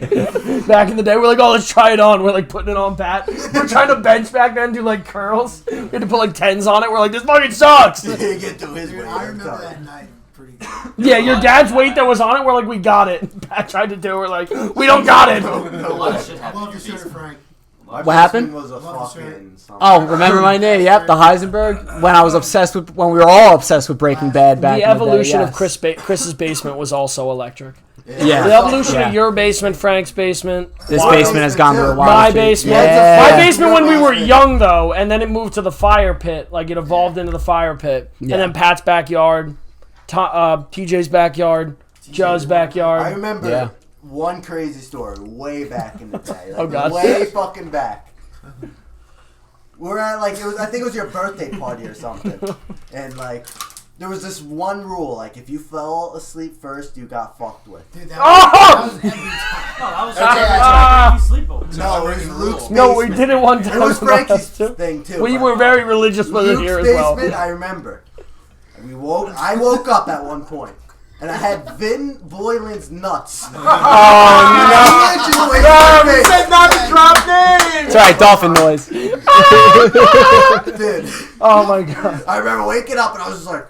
Speaker 2: Back in the day, we're like, oh, let's try it on. We're like putting it on Pat. We're trying to bench back then, do like curls. We had to put like 10s on it. We're like, this fucking sucks.
Speaker 6: He didn't get to his
Speaker 9: Dude,
Speaker 6: weight.
Speaker 9: I remember that night pretty good.
Speaker 2: Yeah, your dad's weight that was on it, we're like, we got it. Pat tried to do it, we're like, we don't got it.
Speaker 5: A lot of shit happened
Speaker 9: Love
Speaker 5: in
Speaker 9: your
Speaker 5: your
Speaker 9: shirt,
Speaker 5: basement.
Speaker 9: Frank.
Speaker 6: My
Speaker 1: What happened?
Speaker 6: basement was a
Speaker 9: Love the
Speaker 6: fucking something.
Speaker 1: Oh, remember my name? Yep, the Heisenberg. When we were all obsessed with Breaking Bad back
Speaker 2: The
Speaker 1: in the day.
Speaker 2: evolution
Speaker 1: Yes.
Speaker 2: of Chris's basement was also electric.
Speaker 1: Yeah.
Speaker 2: The evolution
Speaker 1: Yeah.
Speaker 2: of your basement, Frank's basement,
Speaker 1: This
Speaker 6: My
Speaker 1: basement has gone through a wild
Speaker 2: my
Speaker 1: shit.
Speaker 2: basement.
Speaker 1: Yeah.
Speaker 2: My basement when we were young though, and then it moved to the fire pit. Like it evolved into the fire pit,
Speaker 1: Yeah.
Speaker 2: and then Pat's backyard, TJ's backyard, Joe's
Speaker 6: I
Speaker 2: backyard.
Speaker 6: remember
Speaker 1: Yeah.
Speaker 6: one crazy story way back in the day. Like,
Speaker 2: Oh, God.
Speaker 6: way fucking back. We're at like I think it was your birthday party or something, and like there was this one rule: like if you fell asleep first, you got fucked with.
Speaker 9: Dude, that
Speaker 2: Oh!
Speaker 9: was every time. No, that was
Speaker 2: Ah!
Speaker 9: every sleepover.
Speaker 6: No, it was Luke's
Speaker 2: No, we
Speaker 6: basement.
Speaker 2: did it one time.
Speaker 6: It was
Speaker 2: with us,
Speaker 6: Frankie's
Speaker 2: too.
Speaker 6: thing too.
Speaker 2: We
Speaker 6: but
Speaker 2: were very religious with it
Speaker 6: Luke's
Speaker 2: here as well.
Speaker 6: basement, I remember. And I woke up at one point, and I had Vin Boylan's nuts.
Speaker 7: He said not to drop names.
Speaker 1: It's alright, dolphin noise.
Speaker 6: Dude,
Speaker 2: Oh my God.
Speaker 6: I remember waking up and I was just like,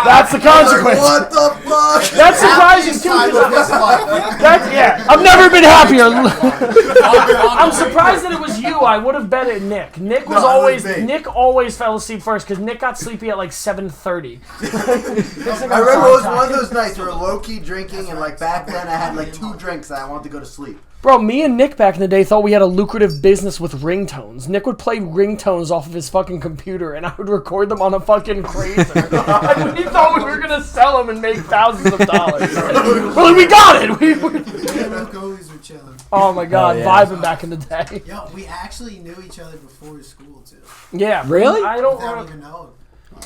Speaker 2: That's the consequence.
Speaker 6: what the fuck?
Speaker 2: That's surprising too.
Speaker 3: Time
Speaker 2: 'cause
Speaker 3: of his life.
Speaker 2: yeah, I've never been happier. I'm surprised that it was you. I would have bet it Nick. Nick was
Speaker 6: No, it was
Speaker 2: always
Speaker 6: me.
Speaker 2: Nick always fell asleep first because Nick got sleepy at like 7:30.
Speaker 6: I remember it was one of those nights where low key drinking, and like back then I had like 2 drinks and I wanted to go to sleep.
Speaker 2: Bro, me and Nick back in the day thought we had a lucrative business with ringtones. Nick would play ringtones off of his fucking computer, and I would record them on a fucking crazer. And we thought we were gonna sell them and make thousands of dollars. We're like, we got it.
Speaker 9: Me and Goalies were chilling.
Speaker 2: Oh my God,
Speaker 1: Oh, yeah.
Speaker 2: vibing back in the day.
Speaker 9: Yo, we actually knew each other before school too.
Speaker 2: Yeah,
Speaker 1: Really?
Speaker 2: I don't.
Speaker 9: Without even knowing.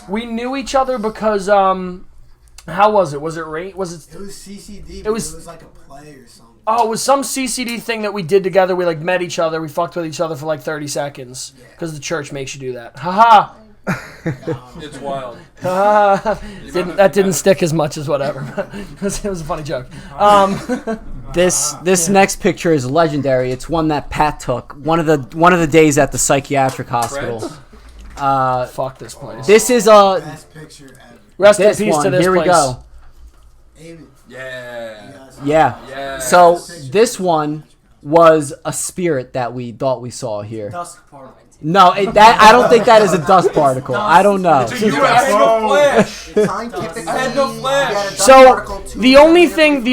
Speaker 2: We knew each other because how was it? Was it rain? Was it?
Speaker 9: It was CCD.
Speaker 2: It was-
Speaker 9: It was like a play or something.
Speaker 2: Oh, it was some CCD thing that we did together. We like met each other. We fucked with each other for like 30 seconds because the church makes you do that. Haha.
Speaker 4: It's wild.
Speaker 2: That didn't stick as much as whatever. It was a funny joke.
Speaker 1: This next picture is legendary. It's one that Pat took. One of the days at the psychiatric hospital.
Speaker 2: Fuck this place.
Speaker 1: This is
Speaker 9: Best picture ever.
Speaker 2: Rest in
Speaker 1: this
Speaker 2: peace
Speaker 1: one.
Speaker 2: to this
Speaker 1: Here
Speaker 2: place.
Speaker 1: we go.
Speaker 9: Amy.
Speaker 4: Yeah.
Speaker 1: Yeah.
Speaker 4: Yeah.
Speaker 1: So this one was a spirit that we thought we saw here.
Speaker 9: Dust particle.
Speaker 1: No, I don't think that is a dust particle. I don't know.
Speaker 4: It's a UFO. I had no flash.
Speaker 6: Scientifically,
Speaker 4: I had no flash.
Speaker 6: we had a dust
Speaker 2: So
Speaker 6: particle too.
Speaker 2: the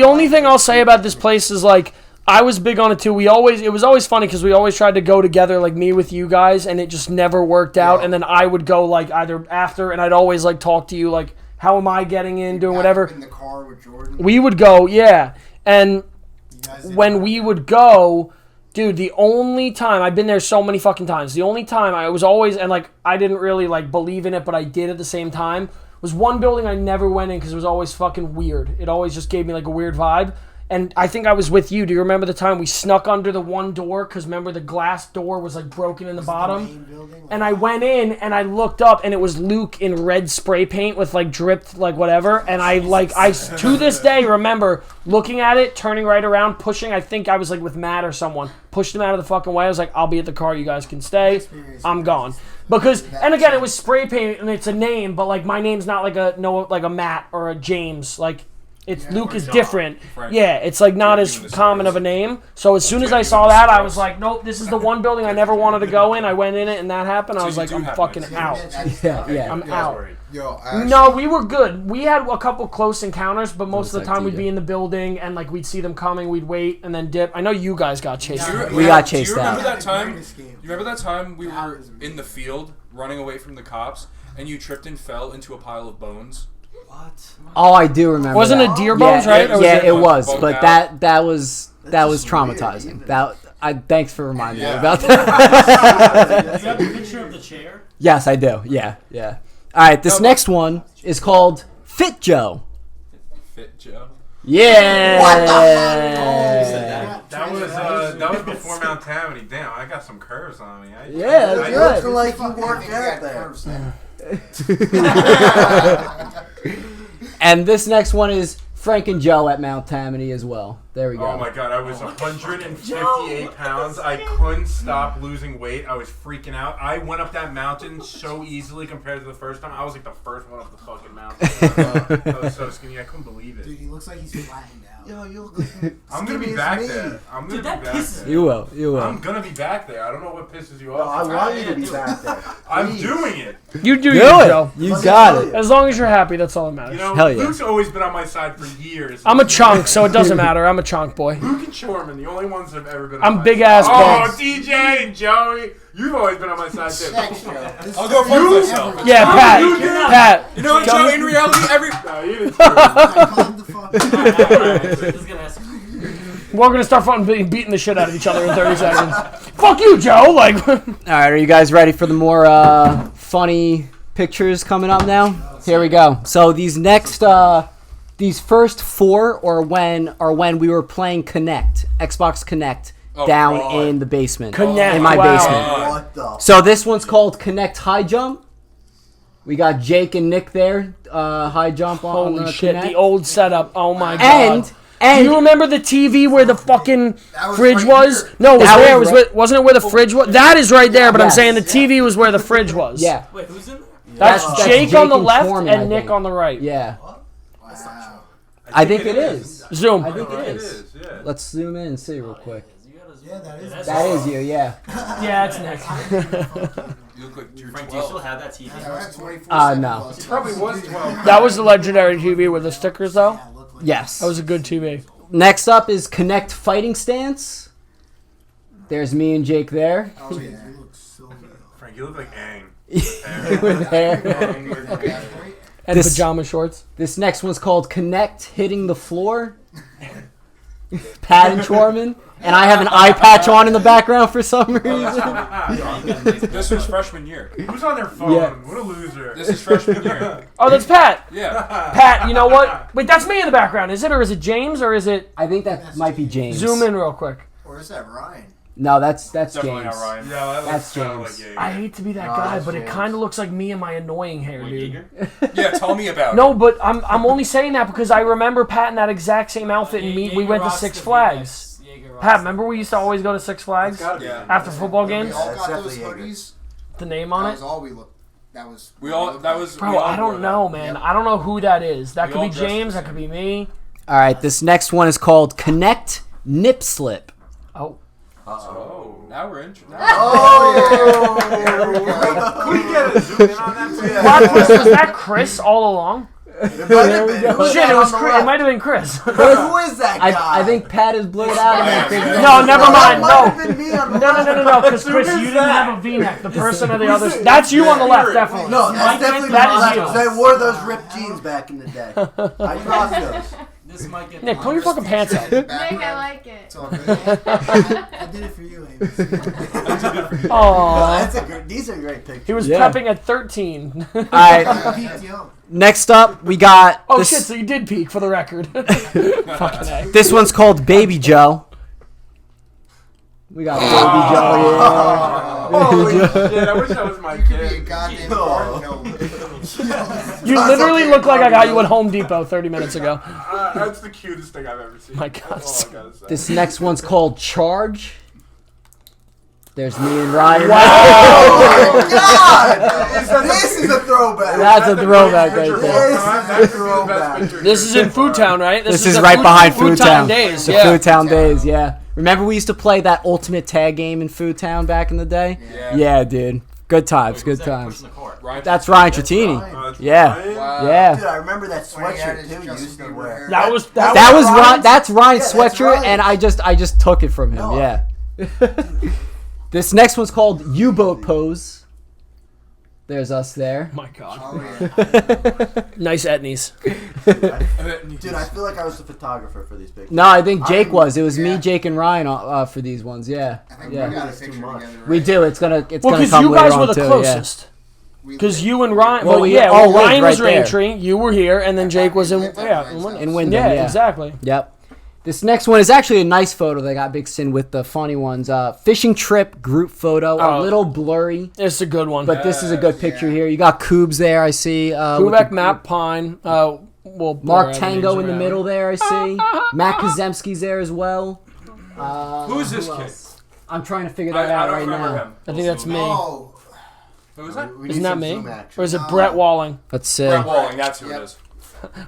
Speaker 2: only thing I'll say about this place is like I was big on it too. It was always funny because we always tried to go together, like me with you guys, and it just never worked out.
Speaker 6: Yeah.
Speaker 2: And then I would go like either after, and I'd always like talk to you like, how am I getting in, doing whatever.
Speaker 3: In the car with Jordan.
Speaker 2: We would go, yeah, and
Speaker 9: You guys didn't
Speaker 2: when
Speaker 9: know
Speaker 2: we
Speaker 9: that.
Speaker 2: would go, dude, the only time I've been there so many fucking times. The only time I was always and like I didn't really like believe in it, but I did at the same time. Was one building I never went in because it was always fucking weird. It always just gave me like a weird vibe. And I think I was with you. Do you remember the time we snuck under the one door? Because remember the glass door was like broken in the bottom? And I went in and I looked up and it was Luke in red spray paint with like dripped like whatever. And I to this day remember looking at it, turning right around, pushing. I think I was like with Matt or someone. Pushed him out of the fucking way. I was like, I'll be at the car. You guys can stay. I'm gone. Because, and again, it was spray paint and it's a name, but like my name's not like a Matt or a James. Like, Luke is different. Frank. Yeah, it's like not as common of a name. So as soon as I saw that, I was like, nope, this is the one building I never wanted to go in. I went in it and that happened. I was like, I'm fucking out. Yeah, I'm out. No, we were good. We had a couple close encounters, but most of the time we'd be in the building and like we'd see them coming, we'd wait and then dip. I know you guys got chased.
Speaker 1: We got chased out.
Speaker 4: Do you remember that time we were in the field running away from the cops and you tripped and fell into a pile of bones?
Speaker 6: What?
Speaker 1: Oh, I do remember.
Speaker 2: Wasn't it deer bones, right?
Speaker 1: Yeah, it was. But that was traumatizing. Thanks for reminding me about that.
Speaker 5: You have a picture of the chair?
Speaker 1: Yes, I do. Yeah. All right, this next one is called Fit Joe.
Speaker 4: Fit Joe.
Speaker 1: Yeah.
Speaker 7: What the fuck? That was before Mount Tammany. Damn, I got some curves on me.
Speaker 1: Yeah, that's
Speaker 6: You're looking like you worked out there.
Speaker 1: And this next one is Frank and Joe at Mount Tammany as well. There we go.
Speaker 7: Oh my god, I was 158 pounds. I couldn't stop losing weight. I was freaking out. I went up that mountain so easily compared to the first time. I was like the first one up the fucking mountain. I was so skinny. I couldn't believe it.
Speaker 9: Dude, he looks like he's flattened out.
Speaker 6: Yo, you look like
Speaker 7: I'm gonna be back there. I'm gonna be back there.
Speaker 1: You will.
Speaker 7: I'm gonna be back there. I don't know what pisses you off.
Speaker 6: I want you to be back there.
Speaker 7: I'm doing it.
Speaker 2: You do
Speaker 1: it,
Speaker 2: Joe.
Speaker 1: You got it.
Speaker 2: As long as you're happy, that's all that matters.
Speaker 7: You know,
Speaker 1: Hell yeah.
Speaker 7: Luke's always been on my side for years.
Speaker 2: I'm a chunk, so it doesn't matter. I'm a chunk boy.
Speaker 7: Luke and Chorman, the only ones that have ever been on
Speaker 2: I'm
Speaker 7: my
Speaker 2: big
Speaker 7: side.
Speaker 2: ass boy.
Speaker 7: DJ and Joey, you've always been on my side too.
Speaker 4: I'll go fuck myself.
Speaker 2: Yeah, Pat.
Speaker 4: You know what, Joe? In reality,
Speaker 7: No, you didn't.
Speaker 5: This is gonna have
Speaker 2: We're gonna start fucking beating the shit out of each other in 30 seconds. Fuck you, Joe. Like.
Speaker 1: All right, are you guys ready for the more funny pictures coming up now? Here we go. So these first four are when we were playing Xbox Connect down in the basement.
Speaker 2: Connect,
Speaker 1: in my basement.
Speaker 6: What the?
Speaker 1: So this one's called Connect High Jump. We got Jake and Nick there, high jump on
Speaker 2: Holy
Speaker 1: the
Speaker 2: shit,
Speaker 1: Connect.
Speaker 2: the old setup. Oh my god.
Speaker 1: And
Speaker 2: do you remember the TV where the fucking fridge
Speaker 3: right
Speaker 2: was?
Speaker 3: here.
Speaker 2: No, it was
Speaker 1: That
Speaker 2: there.
Speaker 1: was
Speaker 2: Wasn't it where the fridge was? That is right there, but I'm
Speaker 1: Yes.
Speaker 2: saying the TV was where the fridge was.
Speaker 1: yeah,
Speaker 5: Wait, who's in there?
Speaker 2: That's Jake on the
Speaker 1: and
Speaker 2: left
Speaker 1: Chorman, I
Speaker 2: and Nick
Speaker 1: think.
Speaker 2: on the right.
Speaker 1: Yeah,
Speaker 3: Wow.
Speaker 1: I think it is.
Speaker 2: Zoom.
Speaker 1: I think it
Speaker 7: It
Speaker 1: is.
Speaker 7: is, yeah.
Speaker 1: Let's zoom in and see real quick.
Speaker 9: Yeah, that is.
Speaker 1: That is you, yeah.
Speaker 2: Yeah, it's Nick.
Speaker 4: You look like you're
Speaker 5: Frank, do you
Speaker 4: 12.
Speaker 5: still have that TV?
Speaker 3: That was 24/7
Speaker 1: No.
Speaker 3: plus.
Speaker 7: Probably was 12.
Speaker 2: That was the legendary TV with the stickers, though.
Speaker 9: Yeah, look like
Speaker 1: Yes.
Speaker 2: That was a good TV.
Speaker 1: Next up is Connect Fighting Stance. There's me and Jake there.
Speaker 3: Oh, yeah.
Speaker 9: you look so good.
Speaker 7: Frank, you look like Aang.
Speaker 1: With hair.
Speaker 7: Aang with hair.
Speaker 2: And
Speaker 1: This-
Speaker 2: pajama shorts.
Speaker 1: This next one's called Connect Hitting the Floor. Pat and Chorman. And I have an eye patch on in the background for some reason.
Speaker 4: This was freshman year.
Speaker 7: Who's on their phone?
Speaker 1: Yeah.
Speaker 7: What a loser.
Speaker 4: This is freshman year.
Speaker 2: Oh, that's Pat.
Speaker 4: Yeah.
Speaker 2: Pat, you know what? Wait, that's me in the background. Is it, or is it James, or is it?
Speaker 1: I think that might be James.
Speaker 2: Zoom in real quick.
Speaker 3: Or is that Ryan?
Speaker 1: No, that's
Speaker 4: Definitely
Speaker 1: James.
Speaker 4: not Ryan.
Speaker 7: Yeah, that
Speaker 1: That's
Speaker 7: looks kinda
Speaker 1: James.
Speaker 7: like Yeager.
Speaker 2: I hate to be that
Speaker 6: No,
Speaker 2: guy,
Speaker 6: that's
Speaker 2: but it
Speaker 6: James.
Speaker 2: kind of looks like me and my annoying hair, dude.
Speaker 5: Yeager?
Speaker 4: Yeah, tell me about it.
Speaker 2: No, but I'm only saying that because I remember Pat in that exact same outfit, and we
Speaker 5: Yeager
Speaker 2: went to
Speaker 5: rocks
Speaker 2: Six
Speaker 5: the
Speaker 2: Flags.
Speaker 5: V-necks. Yeager rocks
Speaker 2: Pat,
Speaker 5: the
Speaker 2: remember we used to always go to Six Flags
Speaker 4: Yeah.
Speaker 2: after football
Speaker 3: We
Speaker 2: games?
Speaker 3: all
Speaker 6: That's
Speaker 3: got those
Speaker 6: definitely Yeager.
Speaker 3: hoodies.
Speaker 2: The name
Speaker 3: That
Speaker 2: on
Speaker 3: was
Speaker 2: it?
Speaker 3: all we looked. That was.
Speaker 4: We all. That was. we
Speaker 2: Bro,
Speaker 4: all
Speaker 2: I
Speaker 4: wore
Speaker 2: don't
Speaker 4: that.
Speaker 2: know, man.
Speaker 3: Yep.
Speaker 2: I don't know who that is. That
Speaker 4: We
Speaker 2: could
Speaker 4: all
Speaker 2: be
Speaker 4: dressed the
Speaker 2: James. That
Speaker 4: same.
Speaker 2: could be me.
Speaker 1: All right, this next one is called Connect Nip Slip.
Speaker 2: Oh.
Speaker 4: Oh, now we're interested.
Speaker 6: Oh!
Speaker 7: Can we get a zoom in on that, please?
Speaker 2: Plot twist, was that Chris all along?
Speaker 6: It might have been. Who's
Speaker 2: Shit,
Speaker 6: that
Speaker 2: it was
Speaker 6: on the
Speaker 2: Chris. It
Speaker 6: left?
Speaker 2: might have been Chris.
Speaker 6: Wait, who is that guy?
Speaker 1: I think Pat is blurred out.
Speaker 2: No, never
Speaker 6: That
Speaker 2: mind.
Speaker 6: might
Speaker 2: No.
Speaker 6: have been me on the
Speaker 2: No,
Speaker 6: left.
Speaker 2: because Chris, you didn't have a V-neck. The person or the other. That's you on the left, definitely.
Speaker 6: No, that's definitely
Speaker 2: that
Speaker 6: not
Speaker 2: is you.
Speaker 6: because I wore those ripped jeans back in the day. I crossed those.
Speaker 5: This might get.
Speaker 2: Nick, pull your fucking pants up.
Speaker 10: Nick, I like it.
Speaker 3: It's all good.
Speaker 9: I did it for you, Amy.
Speaker 2: Aww.
Speaker 6: These are great pictures.
Speaker 2: He was
Speaker 1: Yeah.
Speaker 2: prepping at 13.
Speaker 1: All right,
Speaker 9: Peaked young.
Speaker 1: Next up, we got.
Speaker 2: Oh
Speaker 1: this,
Speaker 2: shit! So you did peak for the record. Fucking A.
Speaker 1: This one's called Baby Joe. We got Baby Joe. Yeah.
Speaker 7: Holy shit! I wish that was my
Speaker 3: You could be a
Speaker 7: kid.
Speaker 3: goddamn garden gnome.
Speaker 2: You literally look like I got you at Home Depot 30 minutes ago.
Speaker 7: That's the cutest thing I've ever seen.
Speaker 2: My God.
Speaker 7: That's all I gotta say.
Speaker 1: This next one's called Charge. There's me and Ryan.
Speaker 6: Oh God! This is a throwback.
Speaker 1: That's a throwback right
Speaker 7: Picture of
Speaker 1: there.
Speaker 7: all time. That's the best picture
Speaker 2: This is in
Speaker 7: so far.
Speaker 2: Food Town, right?
Speaker 1: This is
Speaker 2: the
Speaker 1: right behind Food Town.
Speaker 2: Days.
Speaker 1: The
Speaker 2: Yeah.
Speaker 1: Food Town days, yeah. Remember we used to play that ultimate tag game in Food Town back in the day? Yeah, dude. Good times, good times. That's Ryan Trattini.
Speaker 7: Oh, that's
Speaker 1: Yeah.
Speaker 7: Ryan?
Speaker 1: Yeah.
Speaker 6: Dude, I remember that
Speaker 3: When he had
Speaker 6: sweatshirt
Speaker 3: his
Speaker 6: too. You
Speaker 3: Justin
Speaker 6: used to
Speaker 3: Bieber
Speaker 6: wear.
Speaker 3: hair.
Speaker 2: That was
Speaker 1: Ryan. That's Ryan's
Speaker 6: Yeah, that's
Speaker 1: sweatshirt,
Speaker 6: Ryan.
Speaker 1: and I just took it from him.
Speaker 6: No.
Speaker 1: Yeah. This next one's called U-boat pose. There's us there.
Speaker 2: My God.
Speaker 3: Oh yeah.
Speaker 2: Nice etnies.
Speaker 6: Dude, I feel like I was the photographer for these pictures.
Speaker 1: No, I think Jake
Speaker 6: I'm-
Speaker 1: was. It was
Speaker 3: yeah.
Speaker 1: me, Jake, and Ryan for these ones. Yeah.
Speaker 3: I think
Speaker 1: Yeah.
Speaker 3: we got a
Speaker 6: That's too
Speaker 3: picture
Speaker 6: much.
Speaker 3: together.
Speaker 1: We
Speaker 3: right?
Speaker 1: do. It's gonna
Speaker 2: Well,
Speaker 1: come
Speaker 2: because
Speaker 1: later
Speaker 2: you guys were
Speaker 1: on
Speaker 2: the
Speaker 1: too, yeah.
Speaker 2: closest.
Speaker 3: We
Speaker 2: Because
Speaker 3: lit-
Speaker 2: you and Ryan.
Speaker 1: Well,
Speaker 2: Well,
Speaker 1: we
Speaker 2: yeah.
Speaker 1: all
Speaker 2: Well,
Speaker 1: lived
Speaker 2: Ryan
Speaker 1: right
Speaker 2: was
Speaker 1: there.
Speaker 2: Raintree. You were here, and then Jake was in.
Speaker 3: lived at
Speaker 2: Yeah.
Speaker 3: Ryan's house.
Speaker 1: In Wyndham.
Speaker 2: Yeah.
Speaker 1: Yeah.
Speaker 2: Exactly.
Speaker 1: Yep. This next one is actually a nice photo they got mixed in with the funny ones. Fishing trip group photo, a
Speaker 2: Oh.
Speaker 1: little blurry,
Speaker 2: It's a good one.
Speaker 1: but this is a good picture here. You got Coobs there, I see. with
Speaker 2: Komack,
Speaker 1: the-
Speaker 2: Matt Pine. We'll blur
Speaker 1: Mark
Speaker 2: other
Speaker 1: Tango
Speaker 2: names
Speaker 1: in the
Speaker 2: around.
Speaker 1: middle there, I see. Matt Kazemski's there as well.
Speaker 4: Who is this kid?
Speaker 1: else? I'm trying to figure
Speaker 4: I
Speaker 1: that out
Speaker 4: don't
Speaker 1: right
Speaker 4: remember
Speaker 1: now.
Speaker 4: him.
Speaker 2: I think that's me.
Speaker 3: Oh,
Speaker 4: Who is that?
Speaker 6: We
Speaker 2: Isn't
Speaker 6: need
Speaker 2: that
Speaker 6: some
Speaker 2: me?
Speaker 6: Zoom action.
Speaker 2: Or is it
Speaker 3: No.
Speaker 2: Brett Walling?
Speaker 1: Let's see.
Speaker 4: Brett Walling, that's who
Speaker 3: Yep.
Speaker 4: it is.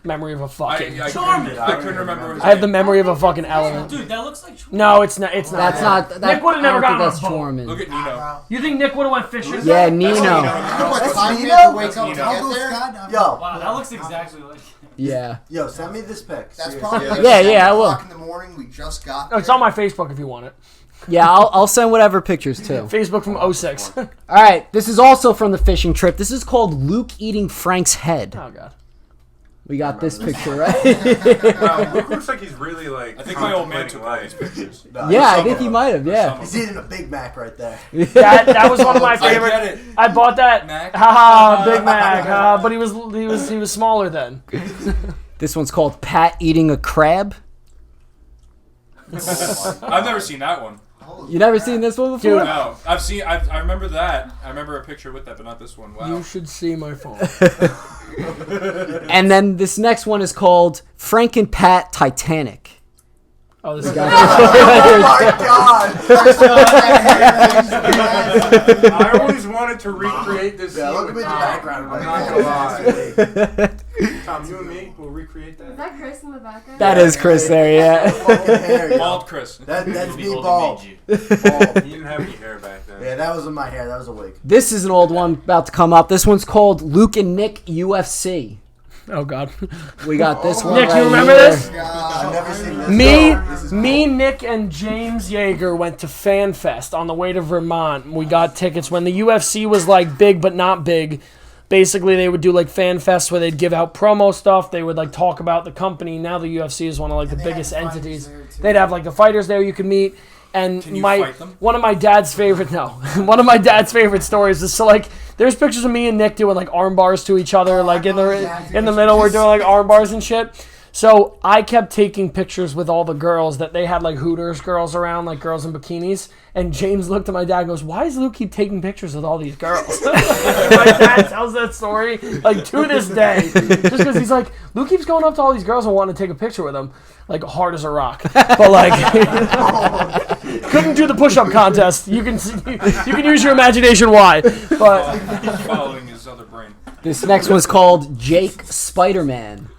Speaker 2: Memory of a
Speaker 4: I
Speaker 2: fucking.
Speaker 4: couldn't remember his
Speaker 2: I have the
Speaker 4: name.
Speaker 2: memory of a fucking elephant.
Speaker 5: Dude, that looks like.
Speaker 2: No, it's not. It's not.
Speaker 1: That's not. That,
Speaker 2: Nick would've never
Speaker 1: I don't
Speaker 2: gotten
Speaker 1: think
Speaker 2: on
Speaker 1: that's
Speaker 2: a boat.
Speaker 4: Look
Speaker 1: Chorman.
Speaker 4: at Nino.
Speaker 2: You think Nick would have went fishing?
Speaker 1: Yeah,
Speaker 4: That's
Speaker 1: Nino.
Speaker 3: you know what
Speaker 6: That's
Speaker 3: time you
Speaker 6: Nino?
Speaker 3: have to wake up
Speaker 4: Nino.
Speaker 3: to
Speaker 9: I'll
Speaker 3: get
Speaker 9: go
Speaker 3: there?
Speaker 9: skydiving.
Speaker 6: Yo,
Speaker 5: Wow, that looks exactly like.
Speaker 1: Yeah.
Speaker 6: yo, send me this pic.
Speaker 3: That's
Speaker 6: seriously.
Speaker 3: probably like
Speaker 1: Yeah,
Speaker 3: 7
Speaker 1: I will.
Speaker 3: o'clock in the morning. We just got there.
Speaker 2: It's on my Facebook if you want it.
Speaker 1: Yeah, I'll send whatever pictures too.
Speaker 2: Facebook from 06.
Speaker 1: All right, this is also from the fishing trip. This is called Luke eating Frank's head.
Speaker 2: Oh god.
Speaker 1: We got this picture, right?
Speaker 7: Wow, Luke looks like he's really like.
Speaker 4: I think my old man took all
Speaker 7: contemplating
Speaker 4: these
Speaker 7: life.
Speaker 4: pictures.
Speaker 6: No,
Speaker 1: Yeah, I
Speaker 6: he's-
Speaker 1: think he might have. Yeah.
Speaker 6: He's eating a Big Mac right there.
Speaker 2: That was one of my
Speaker 4: I
Speaker 2: favorite.
Speaker 4: get it.
Speaker 2: I bought that.
Speaker 4: Mac.
Speaker 2: Haha, Big Mac. But he was smaller then.
Speaker 1: This one's called Pat eating a crab.
Speaker 4: I've never seen that one.
Speaker 3: Holy
Speaker 1: You never
Speaker 3: crap.
Speaker 1: seen this one before?
Speaker 2: Dude.
Speaker 4: No, I've seen. I remember that. I remember a picture with that, but not this one. Wow.
Speaker 2: You should see my phone.
Speaker 1: And then this next one is called Frank and Pat Titanic.
Speaker 2: Oh, this guy.
Speaker 6: Oh my god!
Speaker 7: I always wanted to recreate this
Speaker 6: Yeah,
Speaker 7: scene
Speaker 6: look at
Speaker 7: with
Speaker 6: me in the
Speaker 7: Tom.
Speaker 6: background.
Speaker 7: I'm not gonna lie. Tom, you and me will recreate
Speaker 10: Is
Speaker 7: that.
Speaker 10: that Chris in the background?
Speaker 1: That is Chris there, yeah.
Speaker 6: Fucking hair, yo.
Speaker 4: Bald Chris.
Speaker 6: That's
Speaker 5: It'll be
Speaker 6: me
Speaker 5: old
Speaker 6: bald.
Speaker 5: and
Speaker 7: He didn't have any hair back then.
Speaker 6: Yeah, that wasn't my hair. That was a wig.
Speaker 1: This is an old one about to come up. This one's called Luke and Nick UFC.
Speaker 2: Oh god.
Speaker 1: We got this one.
Speaker 2: Nick,
Speaker 1: right
Speaker 2: you remember
Speaker 1: here.
Speaker 2: this?
Speaker 6: I've never seen this.
Speaker 2: Me, Nick, and James Yeager went to Fan Fest on the way to Vermont. We got tickets when the UFC was like big but not big. Basically, they would do like Fan Fest where they'd give out promo stuff. They would like talk about the company. Now the UFC is one of like the biggest entities. They'd have like the fighters there you could meet. And
Speaker 4: Can you fight them?
Speaker 2: one of my dad's favorite stories is so like there's pictures of me and Nick doing like arm bars to each other like in the middle we're doing like arm bars and shit. So I kept taking pictures with all the girls that they had like Hooters girls around, like girls in bikinis. And James looked at my dad and goes, "Why does Luke keep taking pictures with all these girls?" My dad tells that story like to this day, just because he's like, Luke keeps going up to all these girls and wanting to take a picture with them, like hard as a rock. But like, couldn't do the push-up contest. You can use your imagination why, but
Speaker 4: He's following his other brain.
Speaker 1: This next one's called Jake Spider-Man.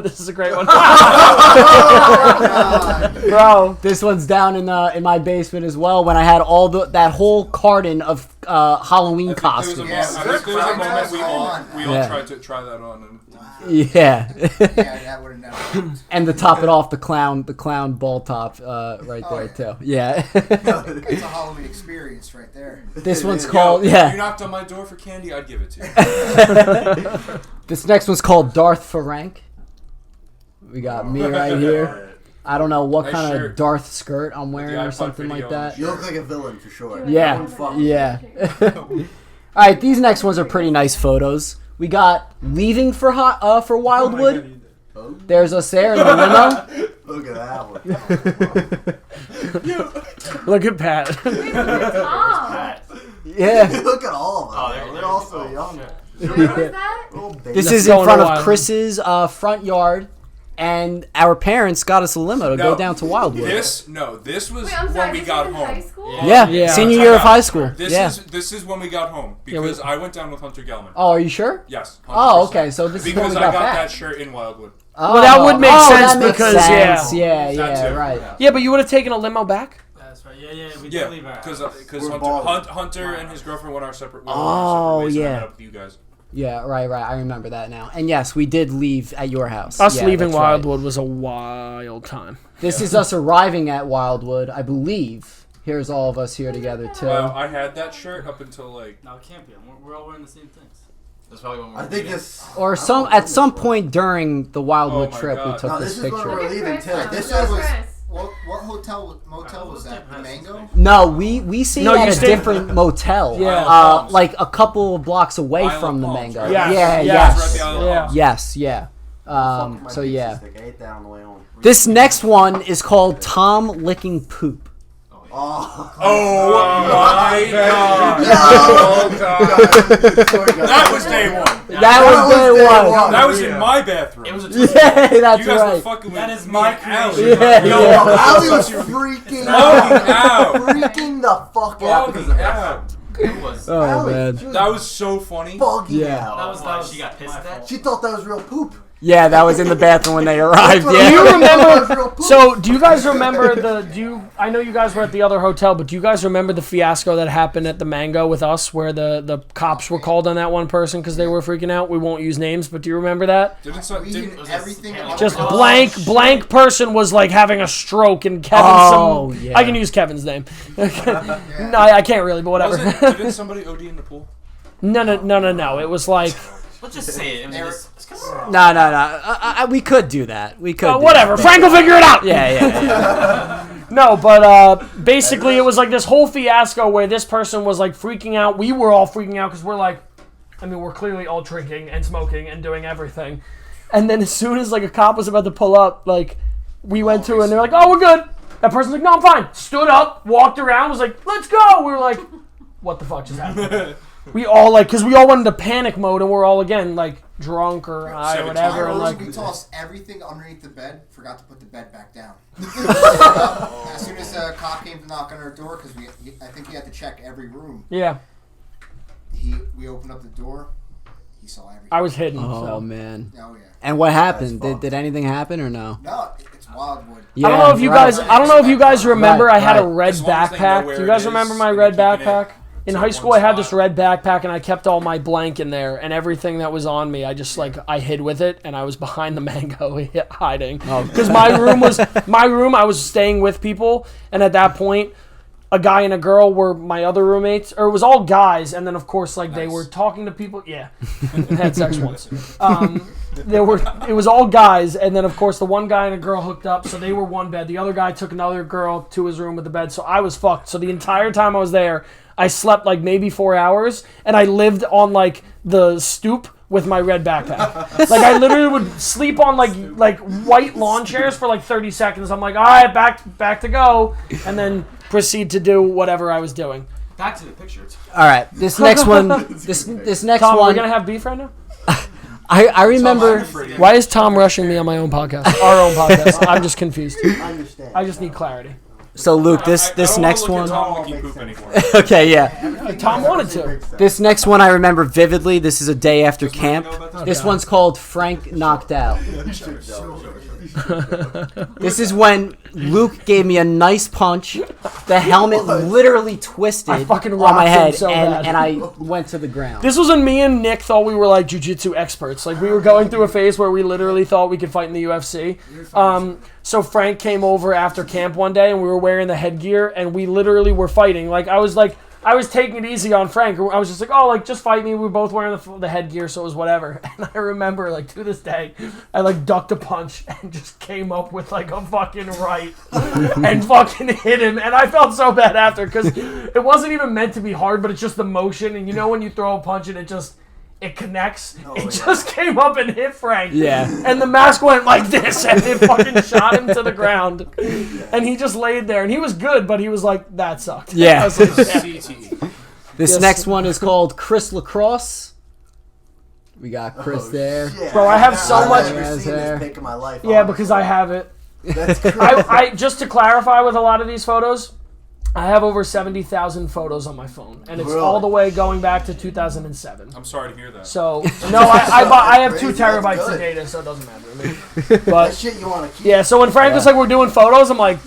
Speaker 2: this is a great one, bro.
Speaker 1: This one's down in my basement as well. When I had all that whole carton of Halloween costumes.
Speaker 4: There was a moment we all
Speaker 1: Yeah.
Speaker 4: tried to try that on. And
Speaker 1: Yeah.
Speaker 3: Yeah, that would have never happened.
Speaker 1: And to top it off, the clown ball top right
Speaker 3: Oh,
Speaker 1: there
Speaker 3: yeah.
Speaker 1: too. Yeah.
Speaker 3: It's a Halloween experience right there.
Speaker 1: This one's
Speaker 3: Yo,
Speaker 1: called
Speaker 4: If
Speaker 1: yeah.
Speaker 4: you knocked on my door for candy, I'd give it to you.
Speaker 1: This next one's called Darth Frank. We got me right here. I don't know what
Speaker 4: Nice
Speaker 1: kind
Speaker 4: shirt.
Speaker 1: of Darth skirt I'm wearing
Speaker 4: the
Speaker 1: or
Speaker 4: iPod
Speaker 1: something like
Speaker 4: video on
Speaker 1: that.
Speaker 6: You look like a villain for sure.
Speaker 1: Yeah.
Speaker 6: Fuck.
Speaker 1: Yeah. All right, these next ones are pretty nice photos. We got leaving for Wildwood. There's us there in the limo.
Speaker 6: Look at that one.
Speaker 2: Look at Pat.
Speaker 5: Pat.
Speaker 1: Yeah.
Speaker 6: Look at all of them.
Speaker 5: Oh,
Speaker 6: They're all so young.
Speaker 10: Where was that?
Speaker 6: Little baby.
Speaker 1: This
Speaker 2: Let's
Speaker 1: is
Speaker 2: go
Speaker 1: in
Speaker 2: in
Speaker 1: front
Speaker 2: a
Speaker 1: of
Speaker 2: while.
Speaker 1: Chris's front yard, and our parents got us a limo to go down to Wildwood.
Speaker 4: This was
Speaker 10: Wait, I'm sorry.
Speaker 4: when we
Speaker 10: this
Speaker 4: got
Speaker 10: was in
Speaker 4: home.
Speaker 10: high school?
Speaker 1: Yeah, senior year of high school.
Speaker 4: This is when we got home because I went down with Hunter Gelman.
Speaker 1: Oh, are you sure?
Speaker 4: Yes. 100%.
Speaker 1: Oh, okay. So this is when
Speaker 4: Because
Speaker 1: we
Speaker 4: I
Speaker 1: got
Speaker 4: got
Speaker 1: back.
Speaker 4: that shirt in Wildwood.
Speaker 1: Oh,
Speaker 2: Well, that would make sense
Speaker 1: that makes
Speaker 2: because,
Speaker 1: sense.
Speaker 2: yeah.
Speaker 1: yeah,
Speaker 4: too.
Speaker 1: right.
Speaker 2: Yeah, but you would have taken a limo back?
Speaker 9: That's right. Yeah, we
Speaker 4: Yeah,
Speaker 9: did leave our
Speaker 4: because
Speaker 9: house.
Speaker 3: We're balling.
Speaker 4: Hunter and his girlfriend went our separate.
Speaker 1: Oh,
Speaker 4: ways, and I
Speaker 1: yeah.
Speaker 4: met up with you guys.
Speaker 1: Yeah, right. I remember that now. And yes, we did leave at your house.
Speaker 2: Us
Speaker 1: Yeah,
Speaker 2: leaving
Speaker 1: that's right.
Speaker 2: Wildwood was a wild time.
Speaker 1: This is us arriving at Wildwood, I believe. Here's all of us here together too.
Speaker 4: I had that shirt up until like.
Speaker 9: No, it can't be. We're all wearing the same things.
Speaker 5: That's probably when we
Speaker 6: I
Speaker 5: were
Speaker 6: think
Speaker 5: leaving.
Speaker 6: this.
Speaker 1: Or at some point during the Wildwood
Speaker 4: Oh my
Speaker 1: trip, we
Speaker 4: God.
Speaker 1: took
Speaker 6: No,
Speaker 1: this
Speaker 6: this is when
Speaker 1: picture.
Speaker 6: we're leaving too.
Speaker 10: Chris,
Speaker 6: This
Speaker 10: where's
Speaker 6: was.
Speaker 10: Chris?
Speaker 3: What motel was that? The Mango?
Speaker 1: No, we stayed
Speaker 2: No,
Speaker 1: at
Speaker 2: you
Speaker 1: a
Speaker 2: stayed-
Speaker 1: different motel.
Speaker 2: Yeah.
Speaker 4: Palms.
Speaker 1: Like a couple of blocks away
Speaker 4: Isle of
Speaker 1: from the
Speaker 4: Palms,
Speaker 1: Mango.
Speaker 4: right?
Speaker 2: Yes.
Speaker 1: Yeah,
Speaker 2: Yes.
Speaker 1: yes.
Speaker 4: Right the Isle of
Speaker 2: Yeah.
Speaker 4: Palms.
Speaker 1: Yes, yeah.
Speaker 6: Fuck my
Speaker 1: So
Speaker 6: pizza
Speaker 1: yeah.
Speaker 6: stick. I ate that on the way home.
Speaker 1: This next one is called Tom Licking Poop.
Speaker 6: Oh.
Speaker 4: Oh my God! That was day one.
Speaker 1: That was day one.
Speaker 4: That was in my bathroom.
Speaker 5: It was a
Speaker 1: Yeah, that's
Speaker 4: you guys were
Speaker 1: right.
Speaker 4: fucking with
Speaker 9: That is
Speaker 4: me
Speaker 9: my
Speaker 4: and Allie.
Speaker 9: creation.
Speaker 1: Yeah,
Speaker 4: Yo,
Speaker 1: yeah.
Speaker 6: Ali was freaking
Speaker 4: Fucking out.
Speaker 6: freaking the fuck out.
Speaker 4: Fucking out.
Speaker 5: It was.
Speaker 1: Oh
Speaker 6: Ali,
Speaker 1: man.
Speaker 6: she was
Speaker 4: That was so funny.
Speaker 6: bugging
Speaker 1: Yeah.
Speaker 6: out.
Speaker 5: That was she got pissed at that?
Speaker 6: She thought that was real poop.
Speaker 1: Yeah, that was in the bathroom when they arrived.
Speaker 6: That's what
Speaker 2: Do
Speaker 6: I
Speaker 2: you
Speaker 6: thought
Speaker 2: remember?
Speaker 6: that was real poop.
Speaker 2: So, do you guys remember I know you guys were at the other hotel, but do you guys remember the fiasco that happened at the Mango with us, where the cops were called on that one person because they were freaking out? We won't use names, but do you remember that?
Speaker 4: Didn't
Speaker 3: Everything.
Speaker 2: Just
Speaker 3: Oh,
Speaker 2: blank person was like having a stroke, and Kevin.
Speaker 1: Oh,
Speaker 2: some,
Speaker 1: yeah.
Speaker 2: I can use Kevin's name. No, I can't really, but whatever.
Speaker 4: Didn't somebody OD in the pool?
Speaker 2: No. It was like
Speaker 5: Let's just say it. I mean,
Speaker 1: No. We could do that. We could. do
Speaker 2: whatever.
Speaker 1: that.
Speaker 2: Frank will figure it out.
Speaker 1: Yeah.
Speaker 2: No, but basically it was like this whole fiasco where this person was like freaking out. We were all freaking out because we're like, I mean, we're clearly all drinking and smoking and doing everything. And then as soon as like a cop was about to pull up, like we went to and they're like, oh, we're good. That person's like, no, I'm fine. Stood up, walked around, was like, let's go. We were like, what the fuck just happened? We all like, because we all went into panic mode and we're all again like drunk or high or whatever. And like,
Speaker 3: we tossed everything underneath the bed. Forgot to put the bed back down. As soon as a cop came to knock on our door, because I think we had to check every room.
Speaker 2: yeah,
Speaker 3: We opened up the door. He saw everything.
Speaker 2: I was hidden.
Speaker 1: Oh
Speaker 2: so.
Speaker 1: man.
Speaker 3: Oh yeah.
Speaker 1: And what happened?
Speaker 6: That's fucked.
Speaker 1: Did anything happen or no?
Speaker 3: No, it's Wildwood.
Speaker 1: Yeah,
Speaker 2: I don't know if you
Speaker 1: right.
Speaker 2: guys. I don't know if you guys remember.
Speaker 1: Right,
Speaker 2: I had a
Speaker 1: right.
Speaker 2: red
Speaker 4: As long as they know
Speaker 2: backpack.
Speaker 4: where
Speaker 2: Do you guys
Speaker 4: it
Speaker 2: remember
Speaker 4: is
Speaker 2: my
Speaker 4: and
Speaker 2: red
Speaker 4: they're keeping it
Speaker 2: backpack? In
Speaker 4: to
Speaker 2: high
Speaker 4: one
Speaker 2: school, I had this
Speaker 4: spot.
Speaker 2: red backpack, and I kept all my blank in there, and everything that was on me, I just I hid with it, and I was behind the Mango hiding because my room was my room. I was staying with people, and at that point, a guy and a girl were my other roommates, or it was all guys, and then of course they were talking to people. Yeah, had sex once. It was all guys, and then of course the one guy and a girl hooked up, so they were one bed. The other guy took another girl to his room with the bed, so I was fucked. So the entire time I was there, I slept like maybe 4 hours, and I lived on like the stoop with my red backpack. Like I literally would sleep on like white lawn chairs for like 30 seconds. I'm like, all right, back to go, and then proceed to do whatever I was doing.
Speaker 5: Back to the picture.
Speaker 1: All right. This next one. This next
Speaker 2: Tom,
Speaker 1: one.
Speaker 2: we're gonna have beef right now.
Speaker 1: I remember.
Speaker 2: Why is Tom rushing me on my own podcast? Our own podcast. I'm just confused.
Speaker 6: I understand.
Speaker 2: I just need clarity.
Speaker 1: So Luke, this
Speaker 4: I don't
Speaker 1: next
Speaker 4: wanna look at
Speaker 1: one.
Speaker 4: Tom licking poop anymore.
Speaker 1: Okay, yeah.
Speaker 2: Tom wanted to.
Speaker 1: This next one I remember vividly. This is a day after camp. This one's called Frank Knocked Out. This is when Luke gave me a nice punch. The helmet literally twisted
Speaker 2: I fucking
Speaker 1: on
Speaker 2: rocked
Speaker 1: my
Speaker 2: him
Speaker 1: head,
Speaker 2: so bad.
Speaker 1: and I went to the ground.
Speaker 2: This was when me and Nick thought we were like jiu-jitsu experts. Like we were going through a phase where we literally thought we could fight in the UFC. So Frank came over after camp one day and we were wearing the headgear and we literally were fighting. I was taking it easy on Frank. I was just like, oh, like, just fight me. We were both wearing the headgear, so it was whatever. And I remember, like, to this day, I, like, ducked a punch and just came up with, like, a fucking right and fucking hit him. And I felt so bad after because it wasn't even meant to be hard, but it's just the motion. And you know when you throw a punch and it connects.
Speaker 6: Oh,
Speaker 2: It
Speaker 6: yeah.
Speaker 2: just came up and hit Frank.
Speaker 1: Yeah.
Speaker 2: And the mask went like this, and it fucking shot him to the ground. And he just laid there, and he was good, but he was like, that sucked.
Speaker 1: Yeah.
Speaker 2: I was like, yeah.
Speaker 4: CTE.
Speaker 1: This
Speaker 2: Yes.
Speaker 1: next one is called Chris Lacrosse. We got Chris there.
Speaker 6: Shit.
Speaker 2: Bro, I have so
Speaker 6: I've
Speaker 2: much-
Speaker 6: never seen
Speaker 1: there.
Speaker 6: this pic in my life.
Speaker 2: Yeah, because I have it.
Speaker 6: That's crazy.
Speaker 2: I just to clarify with a lot of these photos, I have over 70,000 photos on my phone, and it's
Speaker 6: Really?
Speaker 2: all the way going back to 2007.
Speaker 4: I'm sorry to hear that.
Speaker 2: So no, I have 2
Speaker 6: Crazy, that's
Speaker 2: terabytes of
Speaker 6: good.
Speaker 2: data, so it doesn't matter to me.
Speaker 6: that
Speaker 2: But
Speaker 6: shit you want to keep.
Speaker 2: yeah, so when Frank was like, "We're doing photos," I'm like,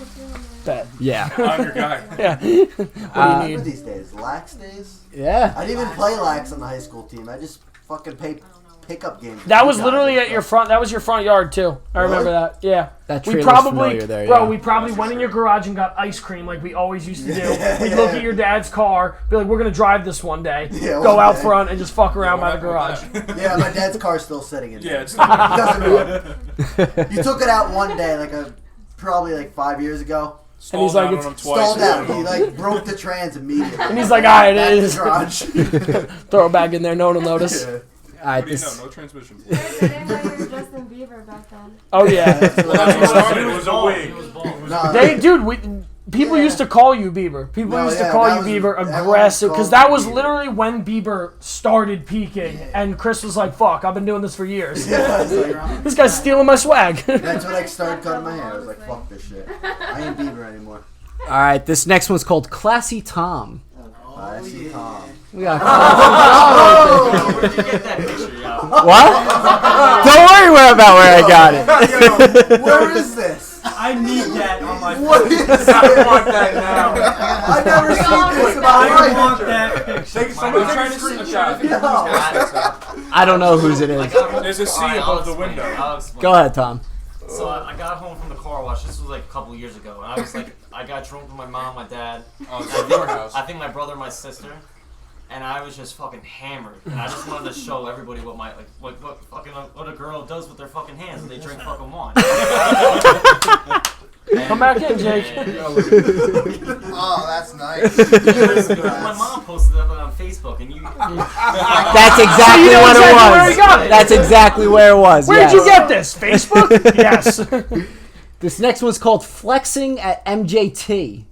Speaker 2: "Bet."
Speaker 1: Yeah.
Speaker 4: I'm your guy.
Speaker 2: Yeah. What do you
Speaker 6: What
Speaker 2: need?
Speaker 6: are these days? Lax days?
Speaker 1: Yeah.
Speaker 6: I didn't even play lax on the high school team. I just fucking played pickup games. with
Speaker 2: That
Speaker 6: you
Speaker 2: was
Speaker 6: guys
Speaker 2: literally
Speaker 6: and
Speaker 2: at your
Speaker 6: stuff.
Speaker 2: front. That was your front yard too. I remember
Speaker 6: Really?
Speaker 2: that. Yeah.
Speaker 1: That
Speaker 2: We
Speaker 1: trailer's
Speaker 2: probably,
Speaker 1: familiar there,
Speaker 2: bro,
Speaker 1: yeah.
Speaker 2: we probably went in your garage and got ice cream like we always used to do.
Speaker 6: Yeah.
Speaker 2: We'd look at your dad's car, be like, "We're gonna drive this one day."
Speaker 6: Yeah,
Speaker 2: Go
Speaker 6: one
Speaker 2: out
Speaker 6: day.
Speaker 2: front and just fuck around
Speaker 4: What
Speaker 2: by the
Speaker 4: happened
Speaker 2: garage.
Speaker 4: with
Speaker 6: Yeah, my dad's car's still sitting in there.
Speaker 4: Yeah, it's
Speaker 6: It doesn't run. You took it out one day, probably 5 years ago.
Speaker 4: stalled
Speaker 2: he's like,
Speaker 4: out on
Speaker 2: it's
Speaker 4: him twice.
Speaker 6: Stalled out. He broke the trans immediately.
Speaker 2: And he's like, "All right,
Speaker 6: Back
Speaker 2: it
Speaker 6: to
Speaker 2: is."
Speaker 6: garage.
Speaker 2: Throw it back in there. No one will notice.
Speaker 6: Yeah.
Speaker 1: All right,
Speaker 4: What do you
Speaker 1: this,
Speaker 4: know? No transmission.
Speaker 10: They thought you were Justin Bieber back then.
Speaker 2: Oh yeah.
Speaker 4: Well, that's what started.
Speaker 7: It was a wig.
Speaker 9: He was bald.
Speaker 6: No,
Speaker 2: People
Speaker 6: Yeah.
Speaker 2: used to call you Bieber. People
Speaker 6: No,
Speaker 2: used to
Speaker 6: yeah,
Speaker 2: call
Speaker 6: that
Speaker 2: you
Speaker 6: was-
Speaker 2: Bieber
Speaker 6: everyone
Speaker 2: aggressive because
Speaker 6: called
Speaker 2: that
Speaker 6: me
Speaker 2: was
Speaker 6: Bieber.
Speaker 2: literally when Bieber started peaking, and Chris was like, "Fuck, I've been doing this for years.
Speaker 6: Yeah, it's like-
Speaker 2: This guy's stealing my swag."
Speaker 6: that's when I started cutting my hair. I was like, fuck this shit. I ain't Bieber anymore.
Speaker 1: all right, this next one's called Classy Tom.
Speaker 6: I see Tom.
Speaker 1: We got
Speaker 5: Where did you get that picture, yo?
Speaker 1: what? Don't worry about where I got it.
Speaker 6: Yo, where is this?
Speaker 9: I need that on my
Speaker 6: What
Speaker 9: phone.
Speaker 6: is this?
Speaker 7: I want that now.
Speaker 6: I've never seen this in my
Speaker 9: I
Speaker 6: life.
Speaker 9: want that picture.
Speaker 7: Take
Speaker 4: I'm
Speaker 7: someone
Speaker 4: trying
Speaker 7: take
Speaker 4: to
Speaker 7: a
Speaker 4: see. I'm
Speaker 7: screenshot.
Speaker 4: trying to figure
Speaker 1: I don't know whose it is.
Speaker 4: There's a sea above the window.
Speaker 1: Go ahead, Tom.
Speaker 5: So I got home from the car wash. This was like a couple years ago, and I was like, I got drunk with my mom, my dad.
Speaker 4: Oh, it's at your house.
Speaker 5: I think my brother, and my sister, and I was just fucking hammered. And I just wanted to show everybody what a girl does with their fucking hands when they drink fucking wine.
Speaker 2: Come back in, Jake.
Speaker 3: Oh, that's nice.
Speaker 5: My mom posted it on Facebook, and you.
Speaker 1: That's exactly
Speaker 2: you know
Speaker 1: what
Speaker 2: exactly where
Speaker 1: it
Speaker 2: he got
Speaker 1: was.
Speaker 2: it.
Speaker 1: That's exactly where it was.
Speaker 2: Where'd
Speaker 1: yes.
Speaker 2: you get this? Facebook? Yes.
Speaker 1: This next one's called Flexing at MJT.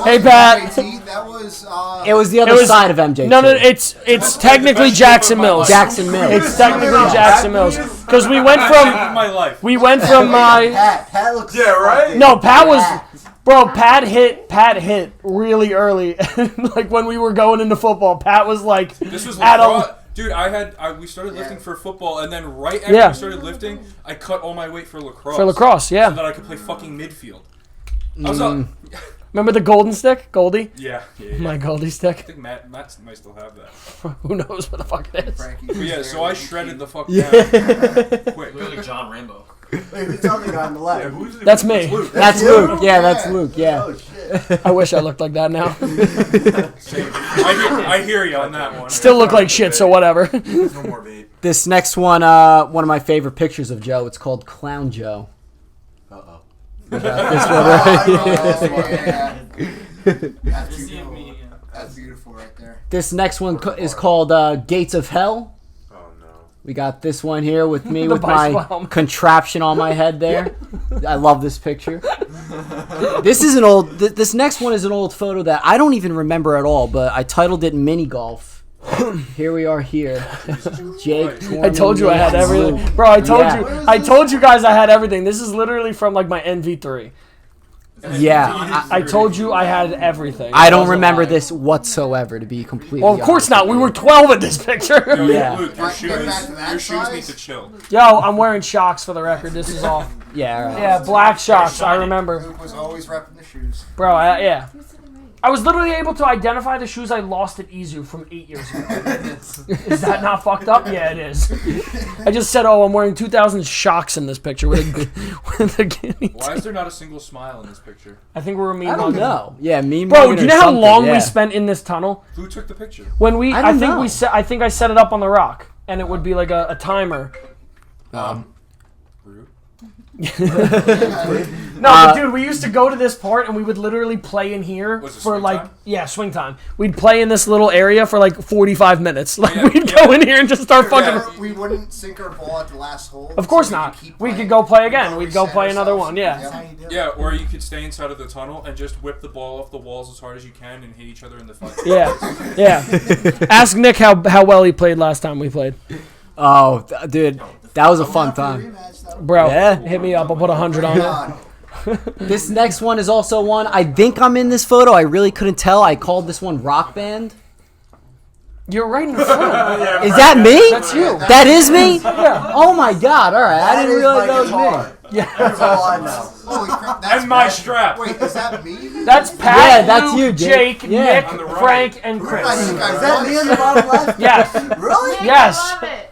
Speaker 2: Hey, Pat.
Speaker 3: That was.
Speaker 1: It was the other
Speaker 2: It was-
Speaker 1: side of MJT.
Speaker 2: No, it's technically Jackson Mills.
Speaker 1: Jackson Mills.
Speaker 2: It's technically Jackson Mills because we went
Speaker 4: Of
Speaker 2: from
Speaker 4: my life.
Speaker 2: my.
Speaker 6: Pat looks.
Speaker 7: Yeah, right?
Speaker 6: fucking
Speaker 2: No, Pat was.
Speaker 6: jacked.
Speaker 2: Bro, Pat hit really early. Like when we were going into football, Pat was like
Speaker 4: This was
Speaker 2: at
Speaker 4: lacrosse.
Speaker 2: a.
Speaker 4: Dude, we started lifting for football, and then right after
Speaker 2: Yeah.
Speaker 4: we started lifting, I cut all my weight for lacrosse.
Speaker 2: For lacrosse,
Speaker 4: So
Speaker 2: yeah.
Speaker 4: that I could play fucking midfield. I was up.
Speaker 2: Remember the golden stick? Goldie?
Speaker 4: Yeah.
Speaker 2: My Goldie
Speaker 4: I
Speaker 2: stick?
Speaker 4: think Matt might still have that.
Speaker 2: Who knows what the fuck it is?
Speaker 4: But yeah, so I shredded the fuck
Speaker 1: Yeah.
Speaker 4: down quick.
Speaker 5: Look like John Rambo.
Speaker 6: Wait, who's the other guy on the left?
Speaker 7: Who's the-
Speaker 2: That's me.
Speaker 1: That's
Speaker 6: you?
Speaker 1: Luke. Yeah, that's Luke. Yeah.
Speaker 6: Oh shit.
Speaker 2: I wish I looked like that now.
Speaker 4: I hear you on that one.
Speaker 2: Still look like shit, so whatever.
Speaker 7: No more vape.
Speaker 1: This next one, one of my favorite pictures of Joe. It's called Clown Joe.
Speaker 6: Uh-oh.
Speaker 1: We got this one right here.
Speaker 3: That's
Speaker 9: Just see
Speaker 3: beautiful.
Speaker 9: me.
Speaker 3: That's beautiful right there.
Speaker 1: This next one is called Gates of Hell.
Speaker 7: Oh no.
Speaker 1: We got this one here with me
Speaker 2: The
Speaker 1: with my
Speaker 2: bicycle helmet.
Speaker 1: contraption on my head there. I love this picture. This is an old. This next one is an old photo that I don't even remember at all, but I titled it Mini Golf. Here we are here. Jake.
Speaker 2: I told you I had
Speaker 1: Torman,
Speaker 2: everything.
Speaker 1: Luke.
Speaker 2: Bro,
Speaker 1: Yeah.
Speaker 2: I told you guys I had everything. This is literally from like my NV3.
Speaker 1: Yeah.
Speaker 2: I told you I had everything.
Speaker 1: I
Speaker 2: That
Speaker 1: don't
Speaker 2: was a
Speaker 1: remember
Speaker 2: lie.
Speaker 1: this whatsoever, to be completely
Speaker 2: Well, of course
Speaker 1: honest
Speaker 2: not.
Speaker 1: with
Speaker 2: We
Speaker 1: you.
Speaker 2: were 12 in this picture.
Speaker 1: Yeah.
Speaker 4: Luke, your
Speaker 3: Back to that
Speaker 4: shoes
Speaker 3: size?
Speaker 4: need to chill.
Speaker 2: Yo, I'm wearing shocks for the record. This is all.
Speaker 1: Yeah, all right.
Speaker 2: Yeah, black shocks. I remember.
Speaker 3: Luke was always repping the shoes.
Speaker 2: Bro, yeah. I was literally able to identify the shoes I lost at Izu from 8 years ago. Is that not fucked up? Yeah, it is. I just said, oh, I'm wearing 2000 shocks in this picture with a guinea.
Speaker 4: Why is there not a single smile in this picture?
Speaker 2: I think we're a mean
Speaker 1: I don't
Speaker 2: mugging.
Speaker 1: know. Yeah, me.
Speaker 2: Bro,
Speaker 1: mugging
Speaker 2: do you
Speaker 1: or
Speaker 2: know how
Speaker 1: something,
Speaker 2: long
Speaker 1: yeah.
Speaker 2: we spent in this tunnel?
Speaker 4: Who took the picture?
Speaker 2: When we,
Speaker 1: I don't know.
Speaker 2: I think I set it up on the rock, and it would be like a timer.
Speaker 4: Rude.
Speaker 2: No, but dude, we used to go to this part and we would literally play in here
Speaker 4: Was it
Speaker 2: for
Speaker 4: swing
Speaker 2: like
Speaker 4: time?
Speaker 2: swing time. We'd play in this little area for like 45 minutes. Like we'd go in here and just start fucking.
Speaker 3: We wouldn't sink our ball at the last hole.
Speaker 2: Of course
Speaker 3: so
Speaker 2: not.
Speaker 3: keep
Speaker 2: We
Speaker 3: playing.
Speaker 2: could go play again.
Speaker 3: We
Speaker 2: We'd go
Speaker 3: reset
Speaker 2: play another
Speaker 3: ourselves.
Speaker 2: one. Yeah.
Speaker 6: That's how you do it.
Speaker 4: Yeah, or you could stay inside of the tunnel and just whip the ball off the walls as hard as you can and hit each other in the fight.
Speaker 2: Yeah. Ask Nick how well he played last time we played.
Speaker 1: Oh, dude, that was a fun time.
Speaker 2: Bro,
Speaker 1: Yeah.
Speaker 2: hit me up. I'll put 100 on it.
Speaker 1: This next one is also one. I think I'm in this photo. I really couldn't tell. I called this one Rock Band.
Speaker 2: You're right in the front.
Speaker 1: Is that me?
Speaker 2: That's you.
Speaker 1: That is me?
Speaker 2: Yeah.
Speaker 1: Oh my god, alright. I didn't realize that was me.
Speaker 2: Yeah.
Speaker 6: That's all I know.
Speaker 3: Holy crap! That's
Speaker 7: And my
Speaker 3: bad.
Speaker 7: strap.
Speaker 3: Wait, is that me?
Speaker 2: That's Pat,
Speaker 1: Yeah, that's
Speaker 2: Luke,
Speaker 1: you, Jake.
Speaker 2: Jake,
Speaker 1: Yeah.
Speaker 2: Nick,
Speaker 7: On the right.
Speaker 2: Frank, and
Speaker 3: I
Speaker 2: Chris.
Speaker 3: think I
Speaker 6: Is that me on the
Speaker 3: won.
Speaker 6: bottom left?
Speaker 2: Yes.
Speaker 6: Really?
Speaker 2: Yes.
Speaker 10: I love it.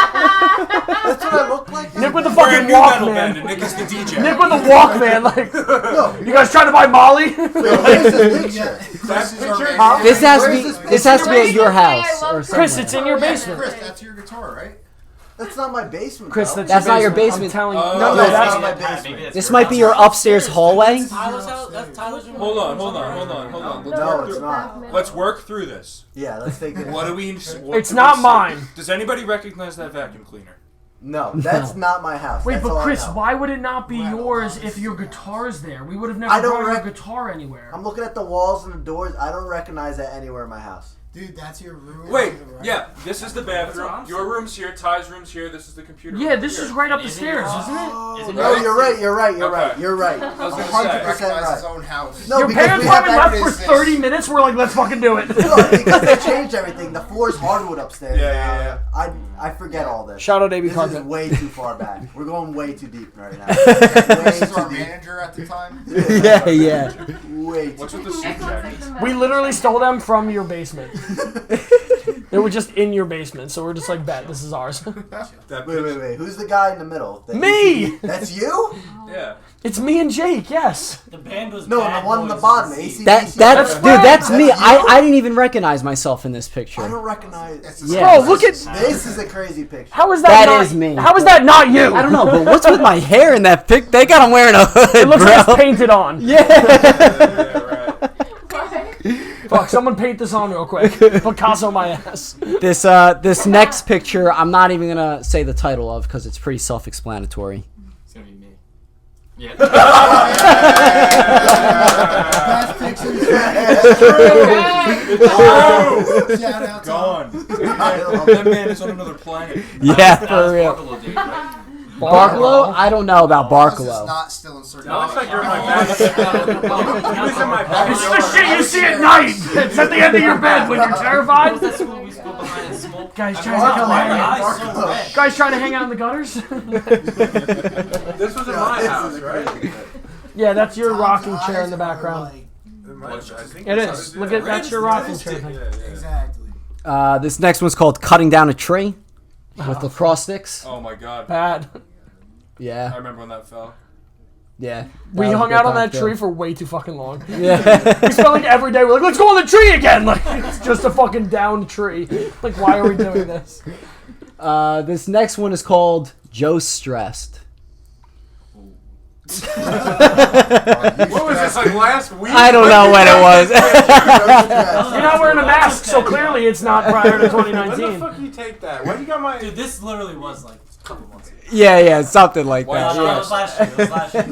Speaker 6: That's what I look like?
Speaker 2: Nick with the
Speaker 4: Brand
Speaker 2: fucking
Speaker 4: new metal band
Speaker 2: Walkman.
Speaker 4: and Nick is the DJ.
Speaker 2: Nick with the Walkman. Like, you guys trying to buy Molly?
Speaker 6: Where's this picture?
Speaker 3: Chris is our
Speaker 7: picture-
Speaker 3: man.
Speaker 1: This has to
Speaker 6: Where's
Speaker 1: be
Speaker 6: this
Speaker 1: this has to be at your
Speaker 10: Hey, I
Speaker 1: house
Speaker 10: love
Speaker 1: or
Speaker 10: Chris.
Speaker 1: somewhere.
Speaker 2: Chris, it's in your
Speaker 3: Yeah,
Speaker 2: basement.
Speaker 3: Chris, that's your guitar, right?
Speaker 6: That's not my basement.
Speaker 2: Chris,
Speaker 6: though.
Speaker 1: That's not your basement.
Speaker 2: I'm telling you.
Speaker 4: Oh.
Speaker 2: No,
Speaker 6: That's
Speaker 2: that's
Speaker 6: not my
Speaker 5: Maybe
Speaker 6: basement.
Speaker 5: it's
Speaker 1: This
Speaker 5: your
Speaker 1: might be your
Speaker 5: house.
Speaker 1: upstairs hallway.
Speaker 5: Tyler's house. That's Tyler's room.
Speaker 4: Hold on.
Speaker 6: No, it's not.
Speaker 4: Let's work through this.
Speaker 6: Yeah, let's take it.
Speaker 4: What do we?
Speaker 2: It's not mine.
Speaker 4: Does anybody recognize that vacuum cleaner?
Speaker 6: No, that's not my house.
Speaker 2: Wait,
Speaker 6: That's all
Speaker 2: but
Speaker 6: I
Speaker 2: Chris,
Speaker 6: know.
Speaker 2: why would it not be yours if your guitar's there? We would have
Speaker 6: I
Speaker 2: never
Speaker 6: don't
Speaker 2: brought your
Speaker 6: rec-
Speaker 2: guitar anywhere.
Speaker 6: I'm looking at the walls and the doors. I don't recognize that anywhere in my house.
Speaker 3: Dude, that's your room.
Speaker 4: Wait, yeah, this is the bathroom. Your room's here. Ty's room's here. This is the computer.
Speaker 2: Yeah,
Speaker 4: room
Speaker 2: this
Speaker 4: here.
Speaker 2: is right up the
Speaker 5: Is it
Speaker 2: stairs,
Speaker 5: yours?
Speaker 2: isn't it?
Speaker 5: Is it
Speaker 6: No,
Speaker 5: yours?
Speaker 6: you're right. You're
Speaker 4: Okay.
Speaker 6: right. You're right.
Speaker 4: I was gonna
Speaker 6: 100%
Speaker 4: say.
Speaker 3: Recognize his
Speaker 6: right.
Speaker 3: own house.
Speaker 6: No,
Speaker 2: Your
Speaker 6: because
Speaker 2: parents
Speaker 6: we have
Speaker 2: probably left for
Speaker 3: evidence.
Speaker 2: 30 minutes. We're like, let's fucking do it.
Speaker 6: No, because they changed everything. The floor's hardwood upstairs.
Speaker 4: Yeah.
Speaker 6: I forget all this.
Speaker 2: Shout out AB
Speaker 6: This is
Speaker 2: Carpet.
Speaker 6: way too far back. We're going way too deep right now.
Speaker 3: This
Speaker 6: Way
Speaker 3: is our
Speaker 6: too deep.
Speaker 3: manager at the time.
Speaker 1: Yeah.
Speaker 6: Way too
Speaker 4: What's with
Speaker 6: deep.
Speaker 4: the suit
Speaker 10: Nick looks like
Speaker 4: jacket?
Speaker 10: the
Speaker 2: We
Speaker 10: best.
Speaker 2: literally stole them from your basement. They were just in your basement, so we're just like, bet, this is ours.
Speaker 4: That
Speaker 6: Wait. Who's the guy in the middle? That
Speaker 2: Me!
Speaker 6: That's you?
Speaker 4: Yeah.
Speaker 2: It's me and Jake, yes.
Speaker 5: The band was
Speaker 6: No,
Speaker 5: Bad
Speaker 6: the one on the
Speaker 5: Boys
Speaker 6: bottom.
Speaker 5: of the
Speaker 6: AC.
Speaker 5: Sea.
Speaker 1: That's dude, that's me.
Speaker 6: That's you?
Speaker 1: I didn't even recognize myself in this
Speaker 6: I
Speaker 1: picture.
Speaker 6: don't recognize.
Speaker 1: Yeah.
Speaker 2: Bro, look at...
Speaker 6: This is a crazy picture.
Speaker 2: How is that
Speaker 1: That
Speaker 2: not...
Speaker 1: is me.
Speaker 2: How is that not you?
Speaker 1: I don't know, but what's with my hair in that pic? They got him wearing a hood,
Speaker 2: It looks like
Speaker 1: bro.
Speaker 2: it's painted on.
Speaker 1: Yeah.
Speaker 4: Yeah, right.
Speaker 2: Fuck, someone paint this on real quick. Picasso my ass.
Speaker 1: This next picture, I'm not even gonna say the title of because it's pretty self-explanatory.
Speaker 5: It's gonna be me. Yeah.
Speaker 3: Best pictures. Shout out to
Speaker 4: Gone. That man is on another planet.
Speaker 1: Yeah,
Speaker 5: That
Speaker 1: for
Speaker 5: was
Speaker 1: real.
Speaker 5: Barkalow, dude, right?
Speaker 1: Barkalow? I don't know about
Speaker 3: This is
Speaker 1: Barkalow.
Speaker 3: not still in circulation.
Speaker 7: That looks like you're in my back. Who's in my back?
Speaker 2: This is the shit you see at night. It's at the end of your bed when you're
Speaker 5: What
Speaker 2: terrified.
Speaker 5: was that school we used to go behind and smoke?
Speaker 2: Guys
Speaker 5: I
Speaker 2: trying
Speaker 5: mean,
Speaker 2: to come
Speaker 5: my
Speaker 2: hang out.
Speaker 5: eyes so red.
Speaker 2: Guys trying to hang out in the gutters?
Speaker 7: This was in my house, right?
Speaker 2: Yeah, that's your rocking chair in the background.
Speaker 7: I think
Speaker 2: It is. Look at that's your rocking chair thing.
Speaker 3: Exactly.
Speaker 1: This next one's called Cutting Down a Tree with lacrosse sticks.
Speaker 4: Oh my god.
Speaker 2: Bad.
Speaker 4: I
Speaker 1: Yeah,
Speaker 4: remember when that fell.
Speaker 1: yeah.
Speaker 2: We
Speaker 1: was a
Speaker 2: hung
Speaker 1: good
Speaker 2: out on
Speaker 1: time,
Speaker 2: that
Speaker 1: too.
Speaker 2: tree for way too fucking long.
Speaker 1: Yeah.
Speaker 2: We spent like every day. We're like, let's go on the tree again. Like it's just a fucking downed tree. Like why are we doing this?
Speaker 1: This next one is called Joe's Stressed.
Speaker 7: What was this, like last week?
Speaker 1: I don't know when it was.
Speaker 2: You're not wearing a mask, so clearly it's not prior to
Speaker 7: When the
Speaker 2: 2019.
Speaker 7: fuck you take that? Why you got my...
Speaker 5: Dude, this literally was like a couple months ago.
Speaker 1: Yeah, something like
Speaker 4: Why
Speaker 1: that.
Speaker 5: No,
Speaker 1: Yeah.
Speaker 5: it was last year. It was last year.
Speaker 7: I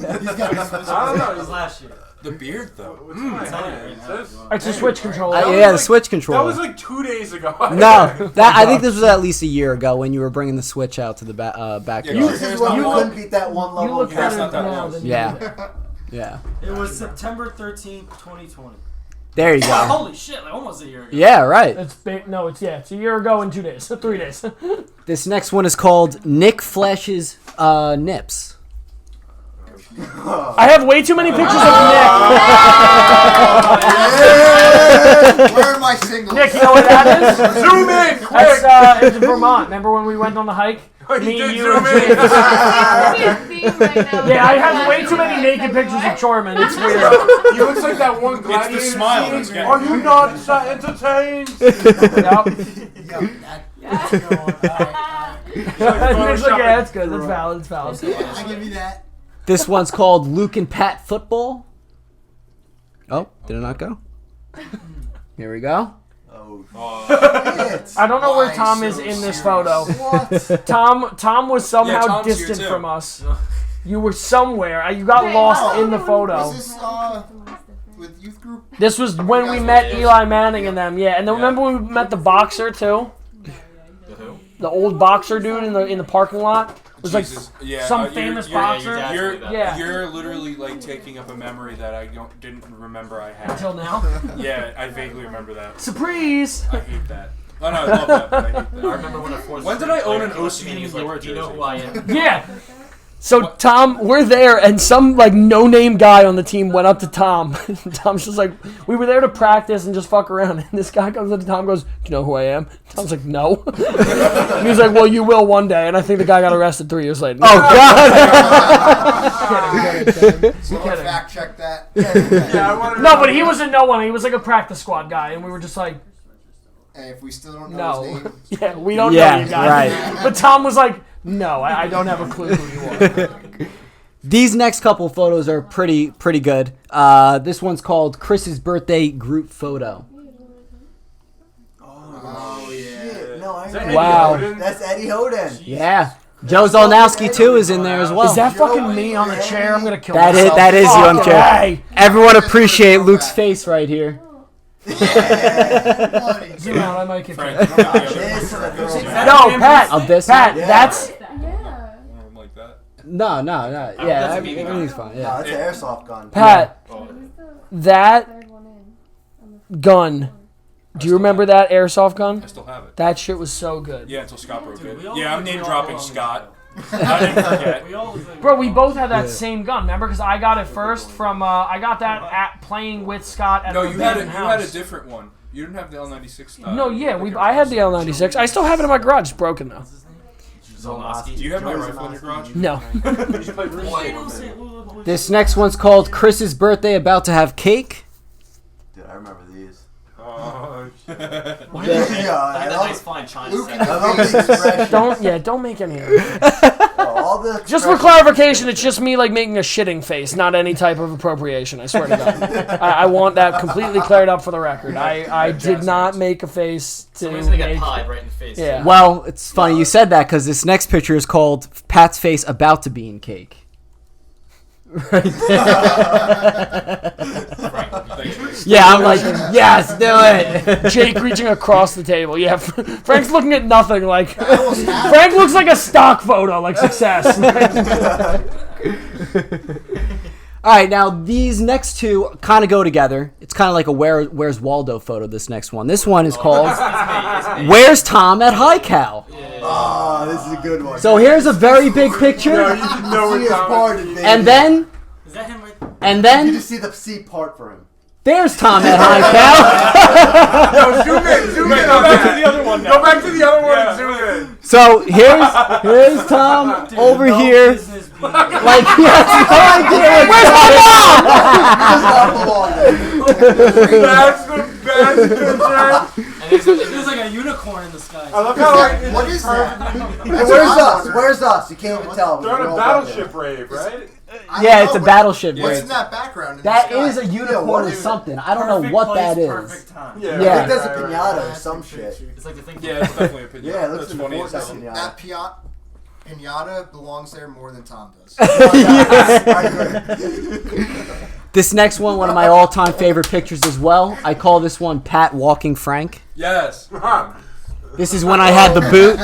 Speaker 7: don't know.
Speaker 5: It was last year.
Speaker 4: The beard though.
Speaker 7: What's in my hand? This-
Speaker 2: It's a Switch controller.
Speaker 1: Yeah, the Switch
Speaker 7: That was
Speaker 1: controller.
Speaker 7: like 2 days ago.
Speaker 1: No, that I think this was at least a year ago when you were bringing the Switch out to the backyard.
Speaker 4: Yeah,
Speaker 6: This is when you couldn't beat that one
Speaker 2: You
Speaker 6: level.
Speaker 2: look
Speaker 6: of
Speaker 2: better
Speaker 4: not that
Speaker 2: now
Speaker 4: close.
Speaker 2: than you
Speaker 1: Yeah.
Speaker 2: did.
Speaker 1: Yeah.
Speaker 5: It was September 13th, 2020.
Speaker 1: There you go.
Speaker 5: Holy shit, like almost a year ago.
Speaker 1: Yeah, right.
Speaker 2: It's no, it's it's a year ago and 2 days, 3 days.
Speaker 1: This next one is called Nick Flesh's Nips.
Speaker 2: I have way too many pictures of
Speaker 3: Where are my singles?
Speaker 2: Nick. Nick, you know what that is?
Speaker 7: Zoom in, quick!
Speaker 2: That's it's in Vermont. Remember when we went on the hike?
Speaker 7: You
Speaker 2: Me,
Speaker 7: did
Speaker 2: you,
Speaker 7: zoom
Speaker 2: and
Speaker 7: in.
Speaker 2: Jake. Yeah, I have way too many naked pictures of Chorman. It's weird.
Speaker 7: He looks like that one gladiator
Speaker 4: It's the smile
Speaker 7: scene.
Speaker 4: that's getting
Speaker 7: Are you not entertained?
Speaker 2: Yep. Nick's like, yeah, that's good. That's valid. It's valid.
Speaker 3: I give you that.
Speaker 1: This one's called Luke and Pat Football. Oh, did it not go? Here we go.
Speaker 2: I don't know where Tom is in this photo.
Speaker 6: What?
Speaker 2: Tom was somehow
Speaker 4: Tom's here
Speaker 2: distant
Speaker 4: too.
Speaker 2: from us. You were somewhere. You got lost in the photo.
Speaker 3: Was this with youth group?
Speaker 2: This was when we met Eli Manning and them. Yeah, and then remember when we met the boxer too? The old boxer dude in the parking lot. It was like some famous boxer.
Speaker 4: You're literally like taking up a memory that I didn't remember I had.
Speaker 2: Until now?
Speaker 4: Yeah, I vaguely remember that.
Speaker 2: Surprise!
Speaker 4: I hate that. Oh no, I love that, but I hate that.
Speaker 5: I remember when I first.
Speaker 4: When did I own an
Speaker 5: came up
Speaker 4: OC
Speaker 5: to me and he was
Speaker 4: New York
Speaker 5: like, "Do you know
Speaker 4: jersey?"
Speaker 5: who I am?"
Speaker 2: Yeah. So Tom, we're there, and some like no-name guy on the team went up to Tom. Tom's just like, we were there to practice and just fuck around. And this guy comes up to Tom and goes, "Do you know who I am?" Tom's like, "No." And he's like, "Well, you will one day." And I think the guy got arrested 3 years later.
Speaker 1: Oh God!
Speaker 3: Someone fact check that.
Speaker 7: Yeah, I wanted to
Speaker 2: No,
Speaker 7: know.
Speaker 2: but he wasn't no one. He was like a practice squad guy, and we were just like,
Speaker 3: Hey, if we still don't know his
Speaker 2: "No,
Speaker 3: name,
Speaker 2: yeah, we don't
Speaker 1: Yeah,
Speaker 2: know you guys."
Speaker 1: right.
Speaker 2: But Tom was like, "No, I don't have a clue who you are."
Speaker 1: These next couple photos are pretty good. This one's called Chris's birthday group photo.
Speaker 3: oh yeah.
Speaker 6: Shit, no, I
Speaker 7: Is that
Speaker 6: remember.
Speaker 1: Wow.
Speaker 7: Eddie Hoden?
Speaker 6: That's Eddie Hoden.
Speaker 1: Yeah, Joe Zolnowski too is in there as well.
Speaker 2: Is that fucking me on the chair? I'm gonna kill
Speaker 1: That is
Speaker 2: myself.
Speaker 1: that is you on the chair.
Speaker 2: Okay.
Speaker 1: Everyone appreciate Luke's face right here.
Speaker 3: Buddy.
Speaker 2: Zoom out, I might get
Speaker 4: Frank,
Speaker 2: killed.
Speaker 4: you don't have the
Speaker 6: This
Speaker 4: other
Speaker 6: is a
Speaker 4: one.
Speaker 6: girl.
Speaker 2: No, Pat.
Speaker 1: Of this
Speaker 2: Pat,
Speaker 1: one?
Speaker 6: Yeah.
Speaker 2: that's
Speaker 10: Yeah.
Speaker 4: Arm like that.
Speaker 1: No. Yeah,
Speaker 5: that's a BB gun.
Speaker 1: everything's fine.
Speaker 6: No,
Speaker 1: Yeah.
Speaker 6: it's an airsoft gun.
Speaker 2: Pat.
Speaker 10: Who's the
Speaker 2: That
Speaker 10: third one in?
Speaker 2: gun. Do you remember that airsoft gun?
Speaker 4: I still have it.
Speaker 2: That shit was so good.
Speaker 4: Yeah, until Scott broke
Speaker 5: Dude,
Speaker 4: it.
Speaker 5: we all-
Speaker 4: Yeah, I'm
Speaker 5: we
Speaker 4: name
Speaker 5: all
Speaker 4: dropping
Speaker 5: belong
Speaker 4: Scott.
Speaker 5: in
Speaker 4: I didn't forget.
Speaker 5: We all was like,
Speaker 2: Bro, we both had that same gun, remember? Because I got it first from, I got that at playing with Scott at
Speaker 4: No,
Speaker 2: the
Speaker 4: you had a
Speaker 2: abandoned house.
Speaker 4: different one. You didn't have the L96.
Speaker 2: No, yeah, I had the L96. I still have it in my garage. It's broken, though.
Speaker 5: Zolnowski.
Speaker 4: Do you have my rifle in your garage?
Speaker 2: No.
Speaker 1: This next one's called Chris's birthday about to have cake.
Speaker 6: Dude, I remember these.
Speaker 7: Oh, shit.
Speaker 6: Yeah,
Speaker 5: I
Speaker 6: I
Speaker 5: had a
Speaker 6: love,
Speaker 5: nice fine China
Speaker 3: Luke
Speaker 5: set.
Speaker 3: and
Speaker 6: I love the expression.
Speaker 2: Don't make any.
Speaker 6: All the
Speaker 2: Just for clarification, it's just me like making a shitting face, not any type of appropriation. I swear to God. I want that completely cleared up for the record. I did not make a face to
Speaker 5: Somebody's gonna get
Speaker 2: make.
Speaker 5: pied right in the face.
Speaker 2: Yeah.
Speaker 1: Well, it's funny you said that because this next picture is called Pat's face about to be in cake. Right Yeah, I'm like, yes, do it.
Speaker 2: Jake reaching across the table. Yeah, Frank's looking at nothing. Like Frank looks like a stock photo, like success.
Speaker 1: All right, now these next two kind of go together. It's kind of like a Where's Waldo photo. This next one. This one is called
Speaker 5: It's me.
Speaker 1: Where's Tom at High Cal.
Speaker 6: Oh, this is a good one.
Speaker 1: So here's a very big picture,
Speaker 7: No, you should know
Speaker 6: see
Speaker 7: what
Speaker 6: his
Speaker 7: Tom
Speaker 6: parted, baby.
Speaker 1: and then
Speaker 5: Is that him right there?
Speaker 1: and
Speaker 6: you
Speaker 1: then
Speaker 6: just see the C part for him.
Speaker 1: there's Tom at High Cal.
Speaker 7: No, zoom in
Speaker 4: Go
Speaker 7: on
Speaker 4: back
Speaker 7: that.
Speaker 4: to the other one now.
Speaker 7: Go back to the other one and zoom in.
Speaker 1: So here's Tom over
Speaker 5: No
Speaker 1: here.
Speaker 5: business being-
Speaker 1: Like he has no idea. Where's my
Speaker 7: That's the best picture.
Speaker 5: And there's like a unicorn in the sky.
Speaker 7: I love how like
Speaker 3: What is that?
Speaker 6: Where's us? Where's us? You can't even tell.
Speaker 7: they're on
Speaker 6: We're
Speaker 7: a
Speaker 6: all
Speaker 7: battleship rave, right?
Speaker 1: Yeah, it's a battleship.
Speaker 3: What's
Speaker 1: Yeah.
Speaker 3: in that background? In
Speaker 1: That
Speaker 3: the sky?
Speaker 1: is a unicorn
Speaker 6: what
Speaker 1: or
Speaker 6: is it?
Speaker 1: something. I don't know what that is.
Speaker 5: Perfect time.
Speaker 7: Yeah.
Speaker 6: I
Speaker 1: Yeah.
Speaker 6: think that's a
Speaker 7: right,
Speaker 6: pinata
Speaker 7: right.
Speaker 6: or some shit.
Speaker 5: It's like the thing.
Speaker 4: Yeah, it's definitely a pinata.
Speaker 6: Yeah, it looks
Speaker 4: That's
Speaker 6: like
Speaker 4: funny
Speaker 6: a
Speaker 4: as
Speaker 6: that's
Speaker 4: hell.
Speaker 6: pinata.
Speaker 3: That pinata belongs there more than Tom does.
Speaker 1: This next one of my all-time favorite pictures as well. I call this one Pat Walking Frank.
Speaker 4: Yes.
Speaker 1: This is when I had the boot.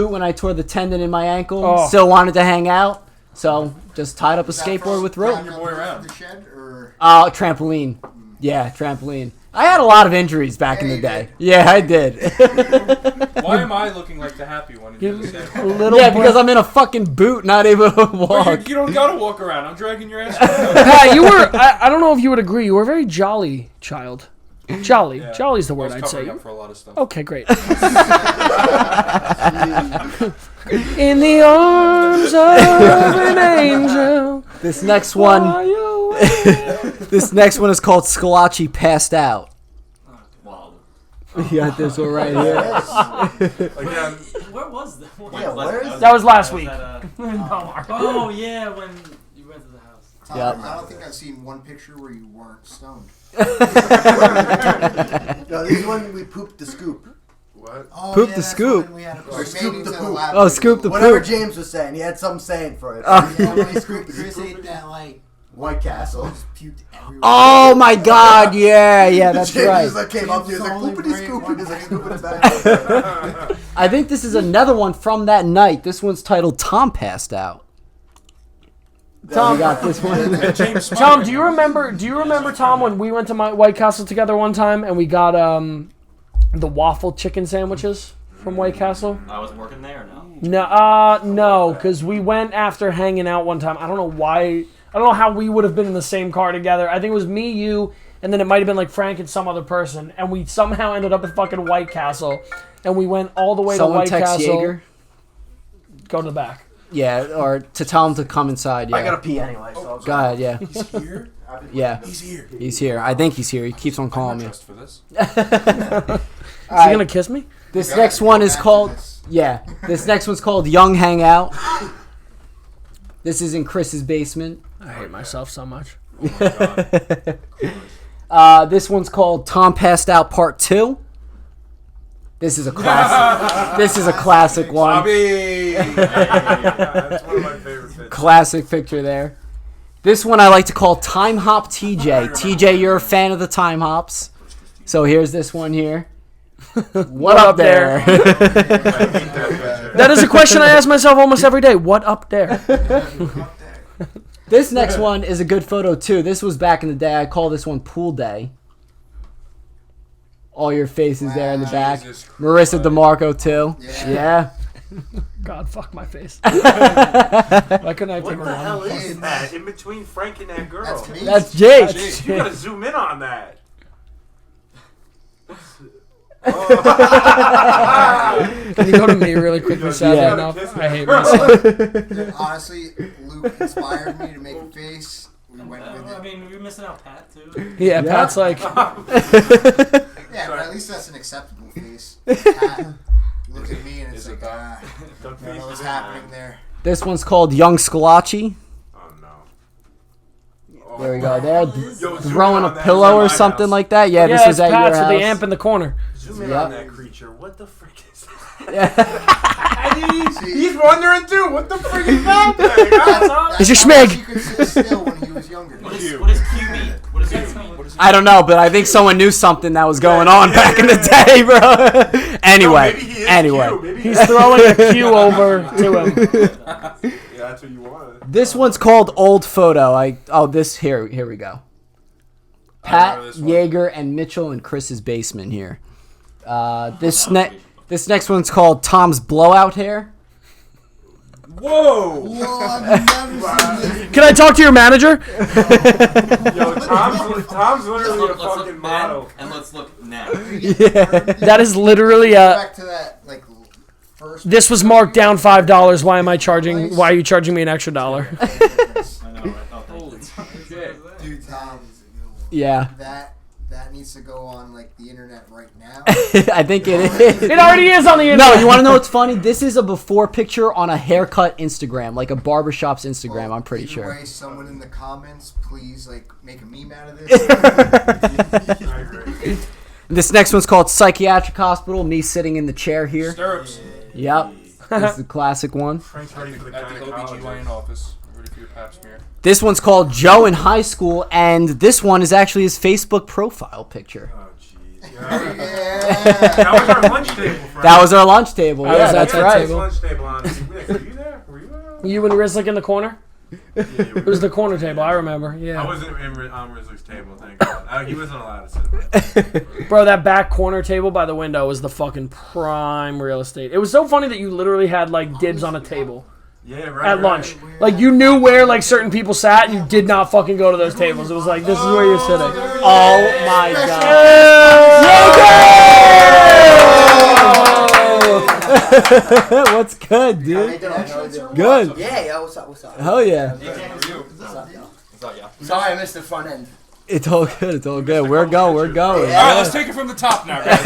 Speaker 1: When I tore the tendon in my ankle.
Speaker 2: Oh.
Speaker 1: Still wanted to hang out. So just tied up a
Speaker 3: Is that
Speaker 1: skateboard
Speaker 3: from
Speaker 1: with rope.
Speaker 4: your boy around.
Speaker 3: The shed or
Speaker 1: Trampoline. Yeah, trampoline. I had a lot of injuries back in
Speaker 3: Yeah,
Speaker 1: the
Speaker 3: you
Speaker 1: day. Yeah, I did.
Speaker 4: Why am I looking like the happy one?
Speaker 2: You-
Speaker 4: In the same?
Speaker 2: a little
Speaker 1: Yeah,
Speaker 2: bit-
Speaker 1: because I'm in a fucking boot, not able to
Speaker 4: Well,
Speaker 1: walk.
Speaker 4: you don't gotta walk around. I'm dragging your ass.
Speaker 2: Pat, you were. I don't know if you would agree. You were a very jolly child. Jolly.
Speaker 4: Yeah.
Speaker 2: Jolly's the
Speaker 4: I
Speaker 2: word
Speaker 4: was
Speaker 2: I'd
Speaker 4: covering
Speaker 2: say.
Speaker 4: up for a lot of stuff.
Speaker 2: Okay, great. In the arms of an angel.
Speaker 1: This next one,
Speaker 2: Are you
Speaker 1: this next one is called Scalacci Passed Out.
Speaker 5: Wow.
Speaker 1: You got this one right here.
Speaker 7: Again,
Speaker 5: Where was that?
Speaker 6: Yeah, where is
Speaker 2: That was last week.
Speaker 5: Oh yeah, when
Speaker 3: Tom,
Speaker 1: Yep.
Speaker 3: I don't think I've seen one picture where you weren't stoned.
Speaker 6: No, this one we pooped the scoop.
Speaker 7: What?
Speaker 3: Oh,
Speaker 1: Poop
Speaker 3: yeah,
Speaker 1: the
Speaker 3: that's
Speaker 1: scoop.
Speaker 3: when we had a
Speaker 6: Or scoop the poop.
Speaker 1: Oh, scoop the
Speaker 6: Whatever
Speaker 1: poop.
Speaker 6: James was saying, he had some saying for it.
Speaker 1: Oh.
Speaker 6: Yeah, when he scooped
Speaker 3: Chris ate that like
Speaker 6: White Castle.
Speaker 3: puked everywhere.
Speaker 1: Oh my God! Yeah, that's
Speaker 6: James
Speaker 1: right.
Speaker 6: just like came up to you, he was like,
Speaker 3: Solid
Speaker 6: poopity
Speaker 3: brain,
Speaker 6: scoopity, he's like scooping it back.
Speaker 1: I think this is another one from that night. This one's titled "Tom Passed Out." Tom, you got this one.
Speaker 4: James
Speaker 2: Tom, do you remember Tom when we went to my White Castle together one time and we got the waffle chicken sandwiches from White Castle?
Speaker 5: I was working there, or no?
Speaker 2: No, because we went after hanging out one time. I don't know why. I don't know how we would have been in the same car together. I think it was me, you, and then it might have been like Frank and some other person. And we somehow ended up at fucking White Castle. And we went all the way
Speaker 1: Someone
Speaker 2: to White
Speaker 1: text
Speaker 2: Castle.
Speaker 1: Yeager.
Speaker 2: Go to the back.
Speaker 1: Yeah, or to tell him to come inside. Yeah.
Speaker 6: I gotta pee anyway, so I'll
Speaker 1: Go ahead. Yeah.
Speaker 4: He's here.
Speaker 1: Yeah.
Speaker 4: He's here.
Speaker 1: He's here. I think he's here. He keeps on calling me.
Speaker 4: Trust for this.
Speaker 2: Is he gonna kiss me?
Speaker 1: This next one is called. Yeah. This next one's called "Young Hangout." This is in Chris's basement.
Speaker 2: I hate myself so much.
Speaker 1: This one's called "Tom Passed Out Part 2." This is a classic. This is a classic one.
Speaker 7: Bobby! That's one of my favorite bits.
Speaker 1: Classic picture there. This one I like to call Time Hop TJ. TJ, you're a fan of the Time Hops. So here's this one here. What up there?
Speaker 2: That is a question I ask myself almost every day. What up there?
Speaker 1: This next one is a good photo too. This was back in the day. I call this one Pool Day. All your faces there in the back.
Speaker 4: Jesus Christ.
Speaker 1: Marissa DeMarco too.
Speaker 3: Yeah.
Speaker 2: God, fuck my face. Why couldn't I
Speaker 7: What
Speaker 2: pick
Speaker 7: the
Speaker 2: one?
Speaker 7: hell is that in between Frank and that girl?
Speaker 3: That's me.
Speaker 1: That's Jake.
Speaker 7: You gotta zoom in on that.
Speaker 2: Can you go to me really quickly, sadly
Speaker 1: Yeah.
Speaker 2: enough? I hate myself.
Speaker 3: Honestly, Luke inspired me to make a face. We went with
Speaker 5: I
Speaker 3: it.
Speaker 5: mean, we're missing out Pat, too.
Speaker 2: Yeah, Pat's like,
Speaker 3: Yeah, but at least that's an acceptable face. Pat, look at me and it's like, I don't know what's happening there.
Speaker 1: This one's called Young Scalacci.
Speaker 7: Oh no.
Speaker 1: There we go. There,
Speaker 7: Yo, zoom
Speaker 1: throwing
Speaker 7: in
Speaker 1: a
Speaker 7: on that.
Speaker 1: pillow
Speaker 7: It's
Speaker 1: or
Speaker 7: at my
Speaker 1: something
Speaker 7: house.
Speaker 1: like that. Yeah, this
Speaker 2: yeah,
Speaker 1: was
Speaker 2: it's
Speaker 1: at
Speaker 2: Pat's
Speaker 1: your
Speaker 2: with the
Speaker 1: house.
Speaker 2: amp in the corner.
Speaker 7: Zoom in
Speaker 1: Yep.
Speaker 7: on that creature. What the frick is that? He's wondering too. What the frick is that thing?
Speaker 2: It's your
Speaker 3: That's how much
Speaker 2: schmig.
Speaker 3: he could sit still when he was younger.
Speaker 5: What is QB? What is QB?
Speaker 1: I don't know, but I think someone knew something that was going on back in the day, bro. Anyway,
Speaker 7: Maybe he is
Speaker 1: anyway.
Speaker 7: Q. Maybe
Speaker 2: He's throwing a cue over to him.
Speaker 7: Yeah, that's what you wanted.
Speaker 1: This one's called Old Photo. Here we go. Pat,
Speaker 4: remember this one.
Speaker 1: Yeager, and Mitchell in Chris's basement here. This next one's called Tom's Blowout Hair.
Speaker 7: Whoa!
Speaker 3: Whoa, I've never seen this.
Speaker 2: Can I talk to your manager?
Speaker 7: Yo, Tom's literally a
Speaker 5: Let's
Speaker 7: fucking
Speaker 5: look
Speaker 7: model.
Speaker 5: then, and let's look now.
Speaker 2: That is literally
Speaker 3: Back to that, like, first.
Speaker 2: This was marked down $5. Why am I charging? Why are you charging me an extra $1?
Speaker 5: I know, right? Oh, thank you.
Speaker 3: Dude, Tom,
Speaker 1: Yeah,
Speaker 3: that needs to go on, like, the internet right now.
Speaker 1: I think it is.
Speaker 2: It already is on the internet.
Speaker 1: No, you want to know what's funny? This is a before picture on a haircut Instagram, like a barbershop's Instagram, I'm pretty
Speaker 3: Either
Speaker 1: sure.
Speaker 3: way, someone in the comments, please, like, make a meme out of this.
Speaker 7: I agree.
Speaker 1: This next one's called Psychiatric Hospital, me sitting in the chair here.
Speaker 4: Stirrups.
Speaker 1: Yep, this is the classic one.
Speaker 7: Frank's ready for the
Speaker 4: At the
Speaker 7: gynecologist.
Speaker 4: OBGYN office. Ready for your pap smear.
Speaker 1: This one's called Joe in high school, and this one is actually his Facebook profile picture.
Speaker 7: Oh jeez.
Speaker 3: Yeah.
Speaker 7: That was our lunch table, Frank.
Speaker 1: That was our lunch table.
Speaker 2: I
Speaker 1: Yeah,
Speaker 2: was
Speaker 1: that's
Speaker 2: at that
Speaker 1: right.
Speaker 2: table.
Speaker 7: Lunch table on. Were you there? Were you there?
Speaker 2: You and Rizlik in the corner?
Speaker 7: Yeah,
Speaker 2: It was the corner table, I remember. Yeah.
Speaker 7: I wasn't on Rizlik's table, thank God. He wasn't allowed to sit at my table.
Speaker 2: Bro, that back corner table by the window was the fucking prime real estate. It was so funny that you literally had like dibs on a table
Speaker 7: Yeah, right.
Speaker 2: at lunch. Like you knew where like certain people sat and you did not fucking go to those tables. It was like, this is where you're sitting.
Speaker 1: Oh my god. What's good, dude? Good.
Speaker 6: Yeah, yo, what's up, what's up?
Speaker 1: Hell yeah.
Speaker 5: What's up, y'all?
Speaker 6: Sorry I missed the front end.
Speaker 1: It's all good. It's all good. We're going.
Speaker 4: All right, let's take it from the top now, guys.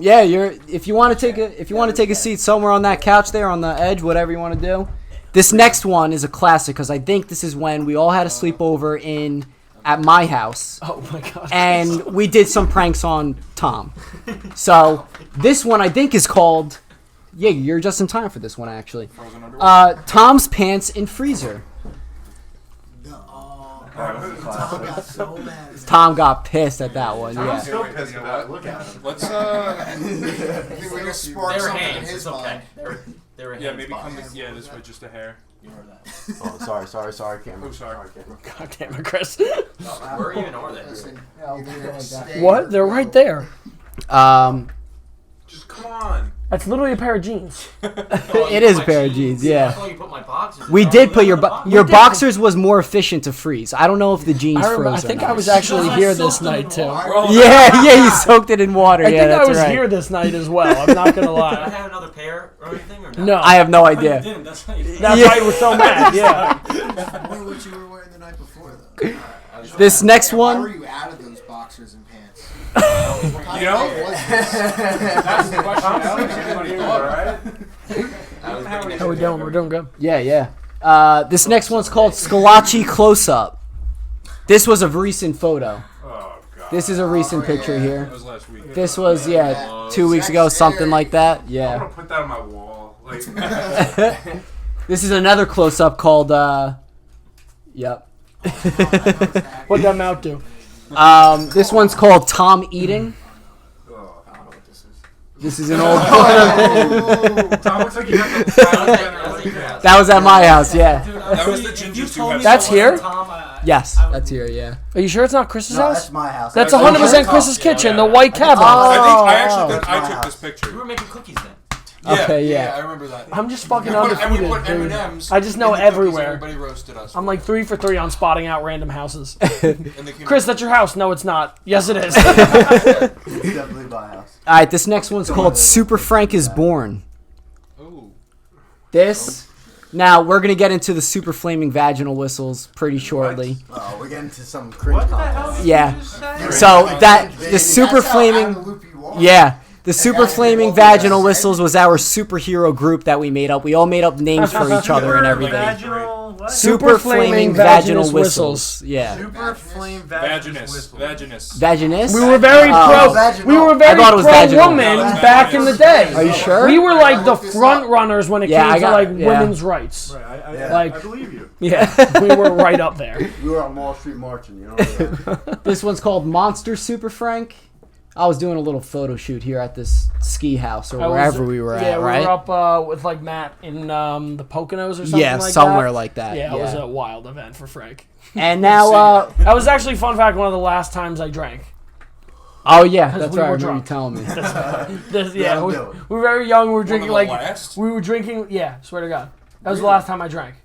Speaker 1: Yeah, if you want to take a seat somewhere on that couch there on the edge, whatever you want to do. This next one is a classic because I think this is when we all had a sleepover at my house.
Speaker 2: Oh my god.
Speaker 1: And we did some pranks on Tom. So this one I think is called. Yeah, you're just in time for this one actually. Tom's pants in freezer.
Speaker 3: Tom got so mad.
Speaker 1: Tom got pissed at that one.
Speaker 7: I'm
Speaker 1: Yeah.
Speaker 7: still pissed about it. Look at him.
Speaker 4: Let's
Speaker 3: I think we're gonna spark
Speaker 5: They were
Speaker 3: something in
Speaker 5: hands.
Speaker 3: his
Speaker 5: It's okay.
Speaker 3: mind.
Speaker 5: They were
Speaker 4: yeah,
Speaker 5: hands,
Speaker 4: maybe
Speaker 5: boss.
Speaker 4: come this way just a hair.
Speaker 6: Oh, sorry, camera.
Speaker 4: Oh, sorry.
Speaker 2: God damn it, Chris.
Speaker 5: Where even are they?
Speaker 3: Listen, you're gonna stay
Speaker 2: What? They're right there.
Speaker 7: Just come on.
Speaker 2: That's literally a pair of jeans.
Speaker 1: It is a pair of jeans.
Speaker 5: I
Speaker 1: Yeah.
Speaker 5: thought you put my boxers.
Speaker 1: We did put your boxers was more efficient to freeze. I don't know if the jeans
Speaker 2: I
Speaker 1: froze.
Speaker 2: think
Speaker 1: or
Speaker 2: I
Speaker 1: not.
Speaker 2: was actually here this night too.
Speaker 1: Yeah, you soaked it in water.
Speaker 2: I
Speaker 1: Yeah,
Speaker 2: think I
Speaker 1: that's
Speaker 2: was
Speaker 1: right.
Speaker 2: here this night as well. I'm not gonna
Speaker 5: Did I
Speaker 2: lie.
Speaker 5: have another pair or anything or
Speaker 2: No,
Speaker 1: I have no
Speaker 5: You
Speaker 1: idea.
Speaker 5: didn't. That's how you.
Speaker 2: that's
Speaker 1: Yeah.
Speaker 2: why you were so mad. Yeah.
Speaker 3: I wonder what you were wearing the night before, though.
Speaker 1: This next
Speaker 3: Why were
Speaker 1: one.
Speaker 3: you out of those boxers and pants?
Speaker 4: You know?
Speaker 7: That's the question. Everybody thought, right?
Speaker 2: How we doing? We're doing good.
Speaker 1: Yeah. This next one's called Squillace Close Up. This was a recent photo.
Speaker 7: Oh god.
Speaker 1: This is a recent picture
Speaker 4: That
Speaker 1: here.
Speaker 4: was last week.
Speaker 1: This was 2 weeks ago, something like that.
Speaker 7: I'm
Speaker 1: Yeah.
Speaker 7: gonna put that on my wall. Like.
Speaker 1: This is another close up called. Yep.
Speaker 2: What'd that mount do?
Speaker 1: This one's called Tom Eating. This is an old photo.
Speaker 7: Tom looks like you have the
Speaker 1: That was at my house. Yeah.
Speaker 4: That was the ginger soup.
Speaker 2: That's here?
Speaker 1: Yes, that's here. Yeah.
Speaker 2: Are you sure it's not Chris's
Speaker 6: No,
Speaker 2: house?
Speaker 6: that's my house.
Speaker 2: That's
Speaker 7: That's
Speaker 2: 100%
Speaker 7: your
Speaker 2: Chris's
Speaker 7: house.
Speaker 2: kitchen,
Speaker 7: Yeah.
Speaker 2: the white cabin.
Speaker 4: I actually
Speaker 6: That's my
Speaker 4: I took
Speaker 6: house.
Speaker 4: this picture.
Speaker 5: We were making cookies then.
Speaker 1: Okay, yeah.
Speaker 11: I remember that.
Speaker 2: I'm just fucking
Speaker 11: And we
Speaker 2: undefeated,
Speaker 11: put
Speaker 2: dude.
Speaker 11: M&Ms
Speaker 2: I just know
Speaker 11: in the cookies,
Speaker 2: everywhere.
Speaker 11: Everybody roasted us.
Speaker 2: I'm like 3 for 3 on spotting out random houses.
Speaker 11: And they came
Speaker 2: Chris, that's your house. No, it's not. Yes, it is.
Speaker 6: It's definitely my house.
Speaker 1: All right. This next one's called Super Frank is Born.
Speaker 11: Ooh.
Speaker 1: This. Now we're gonna get into the super flaming vaginal whistles pretty shortly.
Speaker 6: Oh, we're getting to some cringe content.
Speaker 1: Yeah. So that the super flaming. Yeah. The super flaming vaginal whistles was our superhero group that we made up. We all made up names for each other and everything.
Speaker 7: Vaginal what?
Speaker 1: Super flaming vaginal whistles. Yeah.
Speaker 7: Super flame
Speaker 4: Vaginous. Vaginous.
Speaker 1: Vaginous?
Speaker 2: We were very pro.
Speaker 6: vaginal.
Speaker 2: We were
Speaker 1: I
Speaker 2: very
Speaker 1: thought it was
Speaker 2: pro
Speaker 1: vaginal.
Speaker 2: woman
Speaker 4: No,
Speaker 2: back in the day.
Speaker 1: Are you sure?
Speaker 2: We were like the front runners when it
Speaker 1: Yeah, I
Speaker 2: came
Speaker 1: got-
Speaker 2: to like
Speaker 1: yeah.
Speaker 2: women's rights.
Speaker 7: Right,
Speaker 2: Like-
Speaker 7: I believe you.
Speaker 2: Yeah, we were right up there.
Speaker 6: We were on Wall Street marching, you know.
Speaker 1: This one's called Monster Super Frank. I was doing a little photo shoot here at this ski house or
Speaker 2: I was-
Speaker 1: wherever we were
Speaker 2: Yeah,
Speaker 1: at,
Speaker 2: we
Speaker 1: right?
Speaker 2: were up with like Matt in the Poconos or something
Speaker 1: Yeah,
Speaker 2: like
Speaker 1: somewhere
Speaker 2: that.
Speaker 1: like that.
Speaker 2: Yeah, it was a wild event for Frank.
Speaker 1: And now,
Speaker 2: That was actually, fun fact, one of the last times I drank.
Speaker 1: oh yeah, that's
Speaker 2: we
Speaker 1: right. I
Speaker 2: were
Speaker 1: remember you
Speaker 2: drunk.
Speaker 1: telling me.
Speaker 2: Yeah,
Speaker 6: Let
Speaker 2: we
Speaker 6: him do it.
Speaker 2: were very young. We were
Speaker 4: One of
Speaker 2: drinking
Speaker 4: the
Speaker 2: like
Speaker 4: last?
Speaker 2: we were drinking. Yeah, swear to God, that was the last time I drank.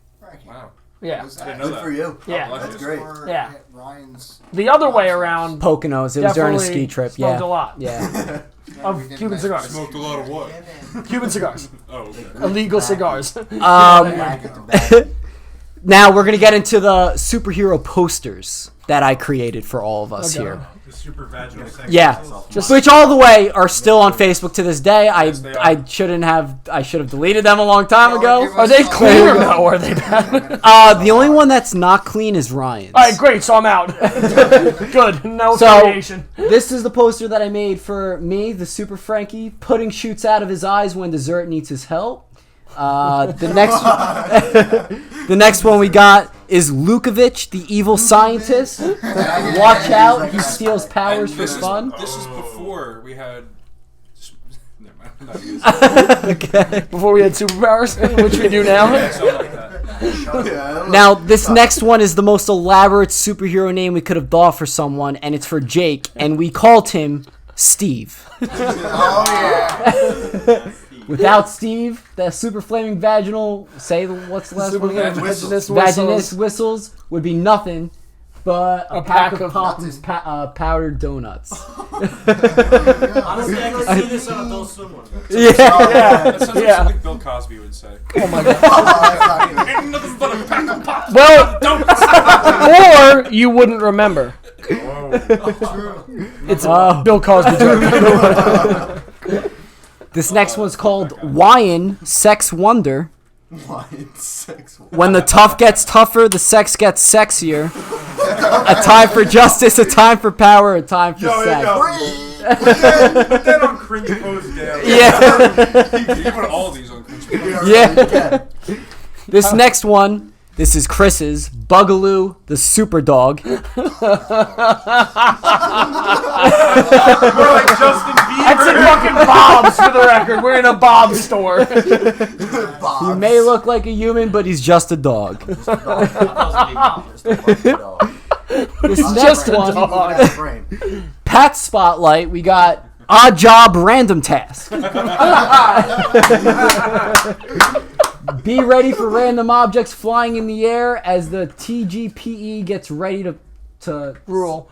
Speaker 4: Wow.
Speaker 2: Yeah,
Speaker 4: I didn't know
Speaker 6: Good
Speaker 4: that.
Speaker 6: for you.
Speaker 2: yeah.
Speaker 4: Bless
Speaker 6: That's
Speaker 4: you.
Speaker 6: great.
Speaker 2: Yeah.
Speaker 3: Ryan's.
Speaker 2: The other way around,
Speaker 1: Poconos. It was during a
Speaker 2: definitely
Speaker 1: ski trip.
Speaker 2: smoked
Speaker 1: Yeah.
Speaker 2: a lot
Speaker 1: Yeah.
Speaker 2: of Cuban cigars.
Speaker 4: Smoked a lot of what?
Speaker 2: Cuban cigars,
Speaker 4: Oh, okay.
Speaker 2: illegal cigars.
Speaker 1: Um,
Speaker 6: Back at the back.
Speaker 1: now we're gonna get into the superhero posters that I created for all of us
Speaker 2: Okay.
Speaker 1: here.
Speaker 7: The super vaginal sex.
Speaker 1: Yeah,
Speaker 2: Just-
Speaker 1: which all the way are still on Facebook to this day.
Speaker 4: Yes, they are.
Speaker 1: I should have deleted them a long time ago.
Speaker 2: Are they clean or no? Or are they bad?
Speaker 1: The only one that's not clean is Ryan's.
Speaker 2: All right, great. So I'm out. Good. No
Speaker 1: So-
Speaker 2: affiliation.
Speaker 1: This is the poster that I made for me, the Super Frankie, putting shoots out of his eyes when dessert needs his help. The next one we got is Lukovic, the evil scientist. Watch out, he steals powers
Speaker 4: And
Speaker 1: for
Speaker 4: this
Speaker 1: fun.
Speaker 4: This is before we had. Never mind. I'm not gonna say
Speaker 1: Okay.
Speaker 2: Before we had superpowers, which we do now.
Speaker 4: it. Something like that.
Speaker 1: Now, this next one is the most elaborate superhero name we could have thought for someone, and it's for Jake, and we called him Steve.
Speaker 3: Oh yeah.
Speaker 1: Without Steve, the super flaming vaginal, what's the last
Speaker 2: Super
Speaker 1: one again?
Speaker 2: vaginous
Speaker 1: Vaginous
Speaker 2: whistles.
Speaker 1: whistles would be nothing but a pack of
Speaker 3: nothing.
Speaker 1: powdered donuts.
Speaker 5: Honestly, I can see this on Adult Swim one.
Speaker 1: Yeah.
Speaker 4: That sounds like
Speaker 2: Yeah.
Speaker 4: something Bill Cosby would say.
Speaker 2: Oh my god.
Speaker 3: Oh, that's not good.
Speaker 4: Ain't nothing but a pack of pops.
Speaker 2: Well, or you wouldn't remember.
Speaker 7: Whoa.
Speaker 2: It's
Speaker 1: Oh.
Speaker 2: Bill Cosby joke.
Speaker 1: This next one's called Wyan Sex Wonder.
Speaker 6: What? Sex.
Speaker 1: When the tough gets tougher, the sex gets sexier. A time for justice, a time for power, a time for sex.
Speaker 7: Put that on cringe post down.
Speaker 1: Yeah.
Speaker 4: You can put all of these on cringe.
Speaker 1: Yeah. This next one, this is Chris's Bugaloo the Super Dog.
Speaker 7: We're like Justin Bieber.
Speaker 2: That's in fucking Bob's for the record. We're in a Bob's store.
Speaker 1: He may look like a human, but he's just a dog. This next one, Pat's Spotlight, we got Odd Job Random Task. Be ready for random objects flying in the air as the TGPE gets ready to rule.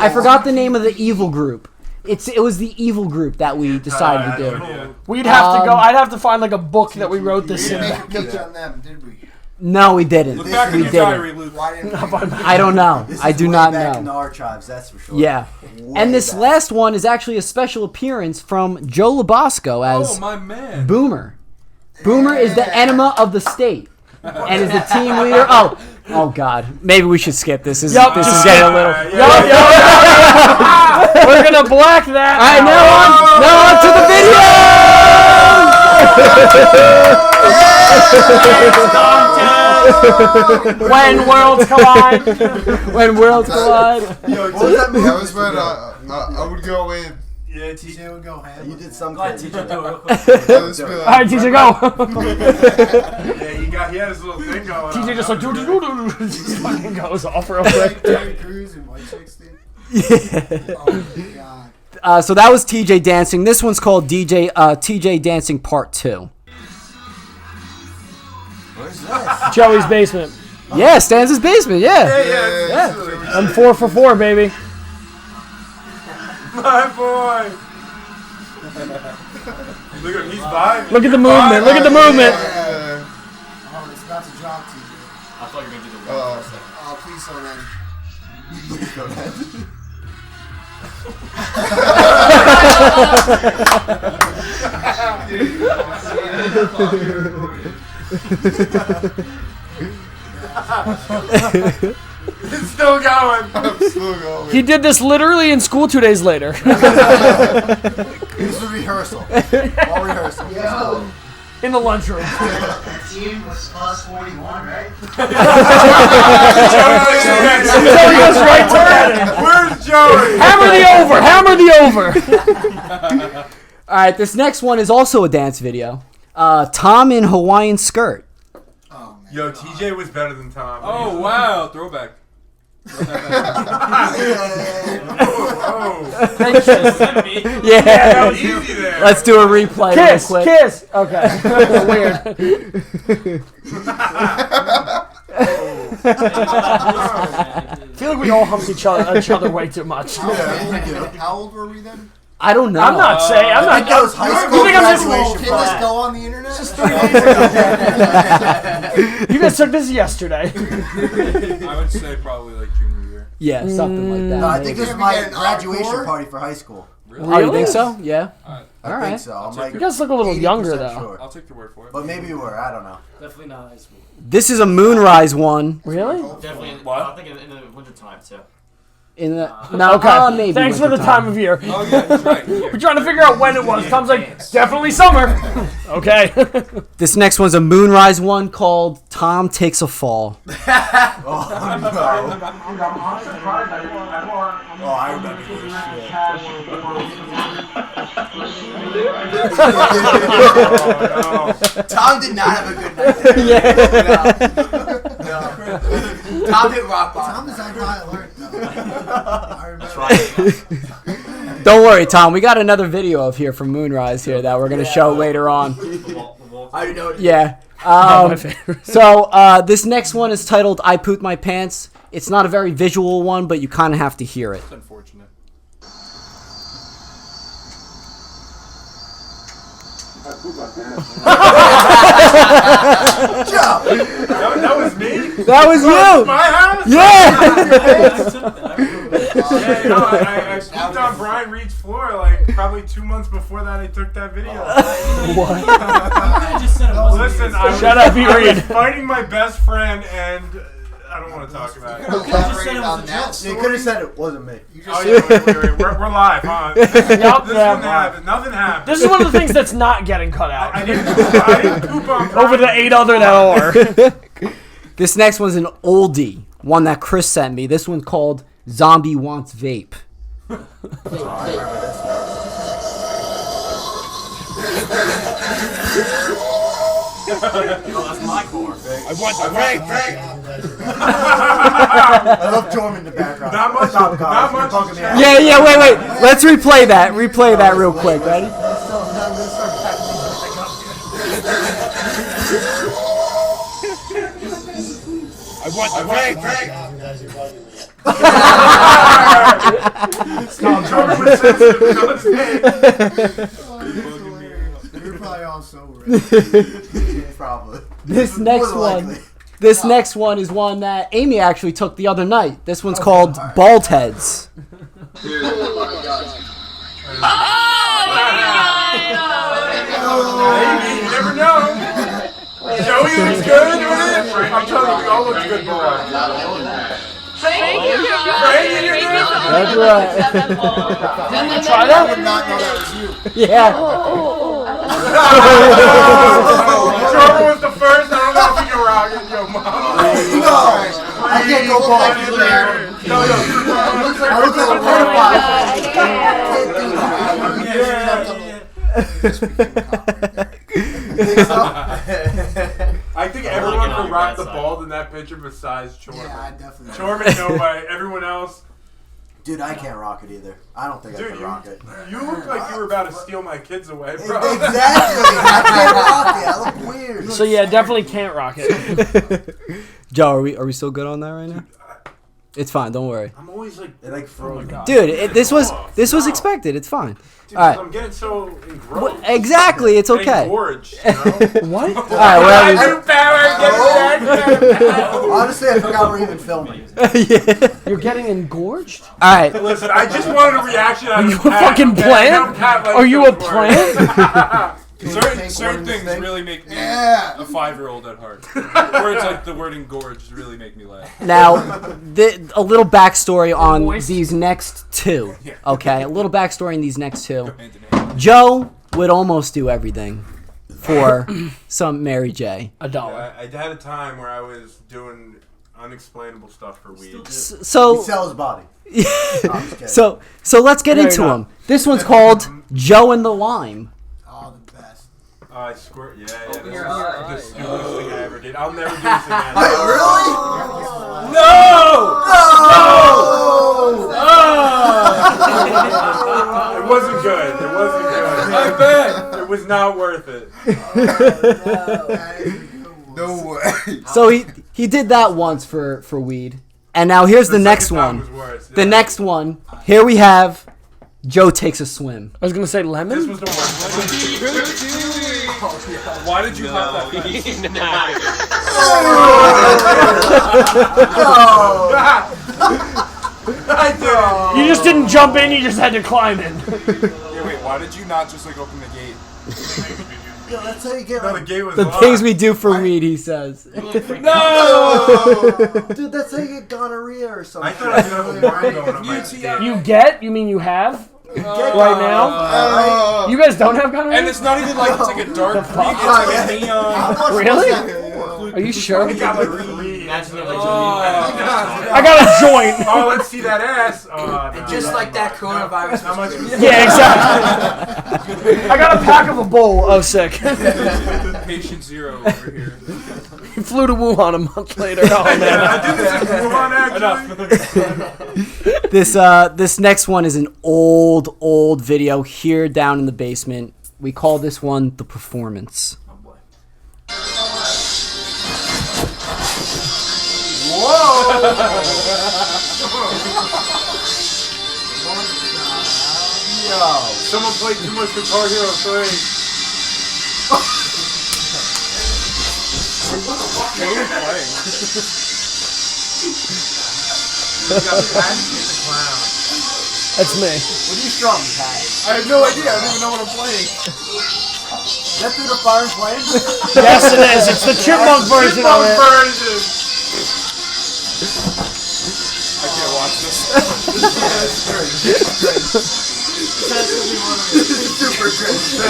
Speaker 1: I forgot the name of the evil group. It was the evil group that we decided to do.
Speaker 2: We'd have to go. I'd have to find like a book that we wrote this in.
Speaker 3: Make a page on them, did we?
Speaker 1: No, we didn't.
Speaker 4: Look back in
Speaker 1: We
Speaker 4: your
Speaker 1: didn't.
Speaker 4: diary, Luke.
Speaker 3: Why didn't we?
Speaker 1: I don't know.
Speaker 6: This
Speaker 1: I
Speaker 6: is
Speaker 1: do
Speaker 6: way
Speaker 1: not
Speaker 6: back in the
Speaker 1: know.
Speaker 6: archives, that's for sure.
Speaker 1: Yeah.
Speaker 6: Way
Speaker 1: And this
Speaker 6: back.
Speaker 1: last one is actually a special appearance from Joe Labasco
Speaker 4: Oh,
Speaker 1: as
Speaker 4: my man.
Speaker 1: Boomer. Boomer is the enema of the state and is the team leader. Oh God. Maybe we should skip this. This is getting a little.
Speaker 2: We're gonna black that.
Speaker 1: All right, now on to the video.
Speaker 2: When worlds collide.
Speaker 1: When worlds collide.
Speaker 8: That was when I would go in.
Speaker 7: Yeah,
Speaker 3: TJ would go ham.
Speaker 6: You did some
Speaker 5: Go ahead,
Speaker 6: crazy
Speaker 5: teacher,
Speaker 6: shit.
Speaker 5: do it real quick.
Speaker 8: I would just be like,
Speaker 2: All right, TJ, go.
Speaker 7: he had his little thing going.
Speaker 2: TJ just like do just fucking goes off real quick.
Speaker 3: Terry Crews and White Chicks did.
Speaker 1: Yeah.
Speaker 3: Oh my God.
Speaker 1: So that was TJ Dancing. This one's called TJ Dancing Part 2.
Speaker 6: Where's this?
Speaker 2: Joey's basement.
Speaker 1: Yeah, Stan's basement. Yeah.
Speaker 8: yeah.
Speaker 2: I'm 4 for 4, baby.
Speaker 7: My boy. Look at him, he's vibing.
Speaker 2: Look at the movement. Look at the movement.
Speaker 8: Yeah.
Speaker 3: Oh, it's about to drop, TJ.
Speaker 5: I thought you were gonna do the
Speaker 8: Uh-oh.
Speaker 5: one for a second.
Speaker 3: Oh, please don't end.
Speaker 7: It's still going.
Speaker 8: I'm still going.
Speaker 2: He did this literally in school 2 days later.
Speaker 3: This is rehearsal. All rehearsal.
Speaker 2: In the lunchroom.
Speaker 3: Team was plus 41, right?
Speaker 2: Joey goes right to that.
Speaker 7: Where's Joey?
Speaker 2: Hammer the over.
Speaker 1: All right, this next one is also a dance video. Tom in Hawaiian skirt.
Speaker 3: Oh, man.
Speaker 7: Yo, TJ was better than Tom.
Speaker 4: Oh, wow. Throwback.
Speaker 7: Oh.
Speaker 1: Yeah.
Speaker 7: That was easy there.
Speaker 1: Let's do a replay
Speaker 2: Kiss.
Speaker 1: real quick.
Speaker 2: Kiss. Okay. Weird. I feel like we all humped each other way too much.
Speaker 3: How old were we then?
Speaker 1: I don't know.
Speaker 2: I'm not saying. I'm
Speaker 6: I think that was
Speaker 2: not.
Speaker 6: high
Speaker 2: You
Speaker 6: school
Speaker 2: think I'm just-
Speaker 6: graduation
Speaker 3: Can this
Speaker 6: photo.
Speaker 3: go on the internet?
Speaker 2: You guys took this yesterday.
Speaker 4: I would say probably like junior year.
Speaker 1: Yeah, something like that.
Speaker 6: No, I think this is my
Speaker 3: Maybe an
Speaker 6: graduation
Speaker 3: encore?
Speaker 6: party for high school.
Speaker 1: Oh, you think so? Yeah.
Speaker 6: I
Speaker 1: All right.
Speaker 6: think so. I'm like
Speaker 2: You guys look a little
Speaker 6: 80%
Speaker 2: younger though.
Speaker 6: sure.
Speaker 4: I'll take your word for it.
Speaker 6: But maybe you were. I don't know.
Speaker 5: Definitely not high school.
Speaker 1: This is a Moonrise one.
Speaker 2: Really?
Speaker 5: Definitely in,
Speaker 4: What?
Speaker 5: I think in the winter time too.
Speaker 1: In the no,
Speaker 2: Okay.
Speaker 1: maybe.
Speaker 2: Thanks for the
Speaker 1: wintertime.
Speaker 2: time of year.
Speaker 4: Oh, yeah, that's right.
Speaker 2: We're trying to figure out when it was. Tom's like, definitely summer. Okay.
Speaker 1: This next one's a Moonrise one called Tom Takes a Fall.
Speaker 6: Oh, I remember this shit. Tom did not have a good night. No. Tom hit rock bottom.
Speaker 3: Tom is on high alert, though. I remember.
Speaker 1: Don't worry, Tom. We got another video of here from Moonrise here that we're gonna show later on.
Speaker 6: I didn't know it.
Speaker 1: Yeah.
Speaker 2: My favorite.
Speaker 1: So this next one is titled "I Pooped My Pants." It's not a very visual one, but you kind of have to hear it.
Speaker 4: It's unfortunate.
Speaker 7: That was me?
Speaker 1: That was you.
Speaker 7: My house?
Speaker 1: Yeah.
Speaker 7: Yeah, you know, I pooped on Brian Reed's floor like probably 2 months before that I took that video.
Speaker 2: What?
Speaker 7: Listen, I
Speaker 2: Shut up, you
Speaker 7: was
Speaker 2: Reed.
Speaker 7: fighting my best friend and I don't want to talk about it.
Speaker 6: You could have said it wasn't me.
Speaker 7: Oh yeah, wait. We're live, huh? This wouldn't happen. Nothing happened.
Speaker 2: This is one of the things that's not getting cut out.
Speaker 7: I didn't poop on Brian.
Speaker 2: Over the 8 other that are.
Speaker 1: This next one's an oldie, one that Chris sent me. This one's called Zombie Wants Vape.
Speaker 5: Oh, that's my core.
Speaker 7: I want the vape.
Speaker 6: I love Chorman in the background.
Speaker 7: Not much.
Speaker 6: Stop, guys.
Speaker 7: Not much.
Speaker 6: You're bugging me out.
Speaker 1: Yeah, wait. Let's replay that. Replay that real quick. Ready?
Speaker 7: I want the vape. Chorman was sensitive. You know what I'm saying?
Speaker 3: You're probably all sober.
Speaker 6: Probably.
Speaker 1: This next one. This next one is one that Amy actually took the other night. This one's called Bald Heads.
Speaker 7: Maybe, you never know. Joey looks good. I'm telling you, we all look good, boys.
Speaker 10: Thank you.
Speaker 1: That's right.
Speaker 2: Try that?
Speaker 3: I would not know that was you.
Speaker 1: Yeah.
Speaker 7: Chorman was the first. I don't know if we can rock it. Yo, mom.
Speaker 6: No, I can't go bald.
Speaker 7: No.
Speaker 6: I look like
Speaker 7: I think everyone can rock the bald in that picture besides Chorman.
Speaker 3: Yeah, I definitely.
Speaker 7: Chorman, no way. Everyone else.
Speaker 6: Dude, I can't rock it either. I don't think I
Speaker 7: Dude,
Speaker 6: can rock it.
Speaker 7: you look like you were about to steal my kids away, bro.
Speaker 6: Exactly. I can't rock it. I look weird.
Speaker 2: So yeah, definitely can't rock it.
Speaker 1: Joe, are we still good on that right now? It's fine. Don't worry.
Speaker 7: I'm always like,
Speaker 6: It like frozen.
Speaker 1: Dude, this was expected. It's fine.
Speaker 7: dude,
Speaker 1: All right.
Speaker 7: I'm getting so engrossed.
Speaker 1: Exactly. It's okay.
Speaker 7: Engorged, you know?
Speaker 2: What?
Speaker 1: All right. Whatever.
Speaker 6: Honestly, I forgot we're even filming.
Speaker 1: Yeah.
Speaker 2: You're getting engorged?
Speaker 1: All right.
Speaker 7: Listen, I just wanted a reaction out of
Speaker 2: You
Speaker 7: the
Speaker 2: a fucking plant? Are you a plant?
Speaker 4: Certain things really make me
Speaker 3: Yeah.
Speaker 4: a 5-year-old at heart. Words like the word engorged really make me laugh.
Speaker 1: Now, a little backstory on these next two. Okay, a little backstory on these next two. Joe would almost do everything for some Mary J.
Speaker 2: $1.
Speaker 7: I had a time where I was doing unexplainable stuff for weed.
Speaker 6: He
Speaker 1: So,
Speaker 6: sells his body. No, I'm just kidding.
Speaker 1: so let's get
Speaker 2: No,
Speaker 1: into
Speaker 2: you're
Speaker 1: them. This one's called Joe and the Lime.
Speaker 3: Oh, the best.
Speaker 7: I squirt. Yeah.
Speaker 5: Open
Speaker 7: This
Speaker 5: your
Speaker 7: is
Speaker 5: eyes.
Speaker 7: the stupidest thing I ever did. I'll never do this again.
Speaker 6: Wait, really?
Speaker 7: It wasn't good. It wasn't good.
Speaker 4: I bet.
Speaker 7: It was not worth it.
Speaker 8: No way.
Speaker 1: So he did that once for weed. And now here's the next
Speaker 7: second time
Speaker 1: one.
Speaker 7: was worse.
Speaker 1: The
Speaker 7: Yeah.
Speaker 1: next one. Here we have Joe takes a swim.
Speaker 2: I was gonna say
Speaker 7: This
Speaker 2: lemon.
Speaker 7: was the worst.
Speaker 4: Why did you have that face?
Speaker 7: I did.
Speaker 2: You just didn't jump in. You just had to climb in.
Speaker 4: Yeah, wait, why did you not just like open the gate?
Speaker 6: Yo, that's how you get
Speaker 7: No, the
Speaker 6: like,
Speaker 7: gate was
Speaker 1: The
Speaker 7: locked.
Speaker 1: things we do for weed, he says.
Speaker 6: dude, that's how you get gonorrhea or something.
Speaker 7: I thought I was gonna have a worm going on my
Speaker 4: UTI.
Speaker 7: dick.
Speaker 2: You get? You mean you have? Right now? You guys don't have gonorrhea?
Speaker 4: And it's not even like it's like a dark green, it's like a neon.
Speaker 2: Really? Are you sure?
Speaker 7: I got like 3.
Speaker 5: Imagine if they
Speaker 2: I got a joint.
Speaker 7: Oh, let's see that ass. Oh, no,
Speaker 3: Just
Speaker 7: no,
Speaker 3: like
Speaker 7: no.
Speaker 3: that coronavirus.
Speaker 7: How much?
Speaker 2: Yeah, exactly. I got a pack of a bowl. Oh, sick.
Speaker 4: Patient 0 over here.
Speaker 2: He flew to Wuhan a month later. Oh,
Speaker 7: I
Speaker 2: man.
Speaker 7: did this in Wuhan, actually.
Speaker 1: This next one is an old video here down in the basement. We call this one The Performance.
Speaker 7: Someone played too much Guitar Hero 3. You got Pat the Clown.
Speaker 2: That's me.
Speaker 6: What are you from, Pat?
Speaker 3: I have no idea. I don't even know what I'm playing.
Speaker 6: That's through the Fire and Flame?
Speaker 2: Yes, it is. It's the chipmunk version of it.
Speaker 4: I can't watch this.
Speaker 3: Super cringe.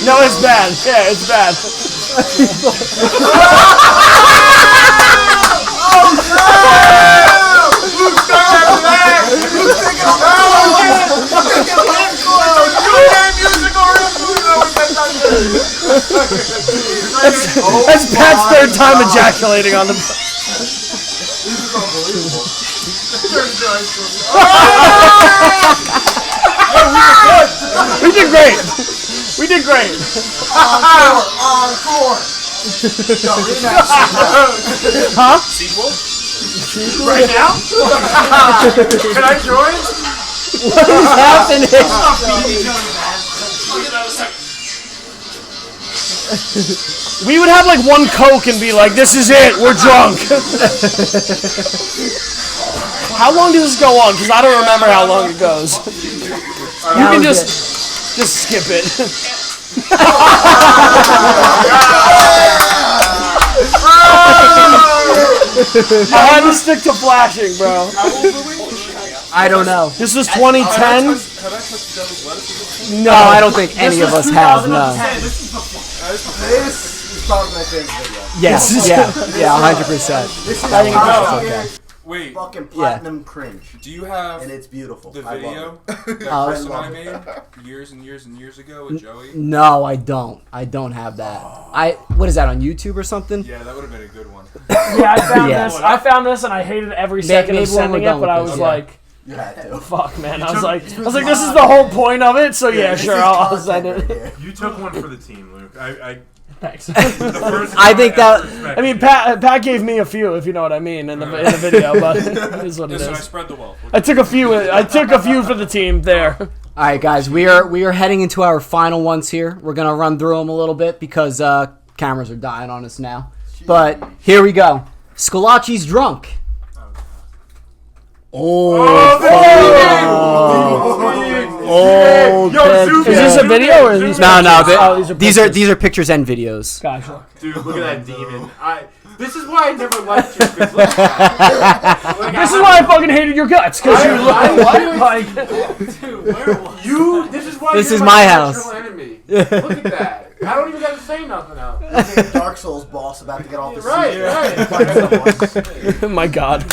Speaker 2: No, it's bad. Yeah, it's bad. That's Pat's third time ejaculating on the. We did great. We did great.
Speaker 6: Encore. No, rematch.
Speaker 2: Huh?
Speaker 4: Sequel?
Speaker 2: Right now?
Speaker 7: Can I join?
Speaker 2: What is happening? We would have like one Coke and be like, "This is it. We're drunk." How long does this go on? Because I don't remember how long it goes. You can just skip it. I had to stick to flashing, bro.
Speaker 1: I don't know.
Speaker 2: This was 2010.
Speaker 4: Have I touched Devil's Lettuce?
Speaker 1: No, I don't think any of us have. No.
Speaker 6: This is probably my favorite video.
Speaker 1: Yes. Yeah. 100%.
Speaker 6: This is
Speaker 1: I think
Speaker 6: top
Speaker 1: it's
Speaker 6: tier
Speaker 1: okay.
Speaker 4: Wait,
Speaker 6: fucking platinum cringe.
Speaker 4: do you have
Speaker 6: And it's beautiful.
Speaker 4: the
Speaker 6: I
Speaker 4: video
Speaker 6: love it.
Speaker 4: that Chris and I made years and years and years ago with Joey?
Speaker 1: No, I don't. I don't have that. What is that on YouTube or something?
Speaker 4: Yeah, that would have been a good one.
Speaker 2: Yeah, I found
Speaker 1: Yeah.
Speaker 2: this. I found this and I hated every second
Speaker 1: maybe
Speaker 2: of
Speaker 1: when
Speaker 2: sending
Speaker 1: we're
Speaker 2: it,
Speaker 1: done
Speaker 2: but
Speaker 1: with
Speaker 2: I
Speaker 1: this,
Speaker 2: was
Speaker 1: yeah.
Speaker 2: like,
Speaker 6: You had to.
Speaker 2: fuck, man. I was like, this is the whole point of it. So yeah, sure, I'll send it.
Speaker 7: You took one for the team, Luke.
Speaker 2: Thanks.
Speaker 7: The first
Speaker 1: I think
Speaker 7: time
Speaker 1: that-
Speaker 7: ever respected
Speaker 2: I mean,
Speaker 7: you.
Speaker 2: Pat gave me a few, if you know what I mean, in the video, but it is what it
Speaker 4: Listen, I
Speaker 2: is.
Speaker 4: spread the wealth.
Speaker 2: I took a few for the team there.
Speaker 1: All right, guys, we are heading into our final ones here. We're gonna run through them a little bit because cameras are dying on us now. But here we go. Scalacci's drunk. Oh,
Speaker 7: zoom
Speaker 2: Is this a video or are these
Speaker 1: no,
Speaker 2: pictures? Oh,
Speaker 1: these are pictures and videos.
Speaker 2: Gotcha.
Speaker 7: Dude, look at that demon. This is why I never liked you. 'Cause look at that.
Speaker 2: This is why I fucking hated your guts, because you look like.
Speaker 7: This is why
Speaker 1: This
Speaker 7: you're
Speaker 1: is my
Speaker 7: natural
Speaker 1: house.
Speaker 7: enemy. Look at that. I don't even got to say nothing else.
Speaker 6: Dark Souls boss about to get off the
Speaker 7: Right.
Speaker 2: My God.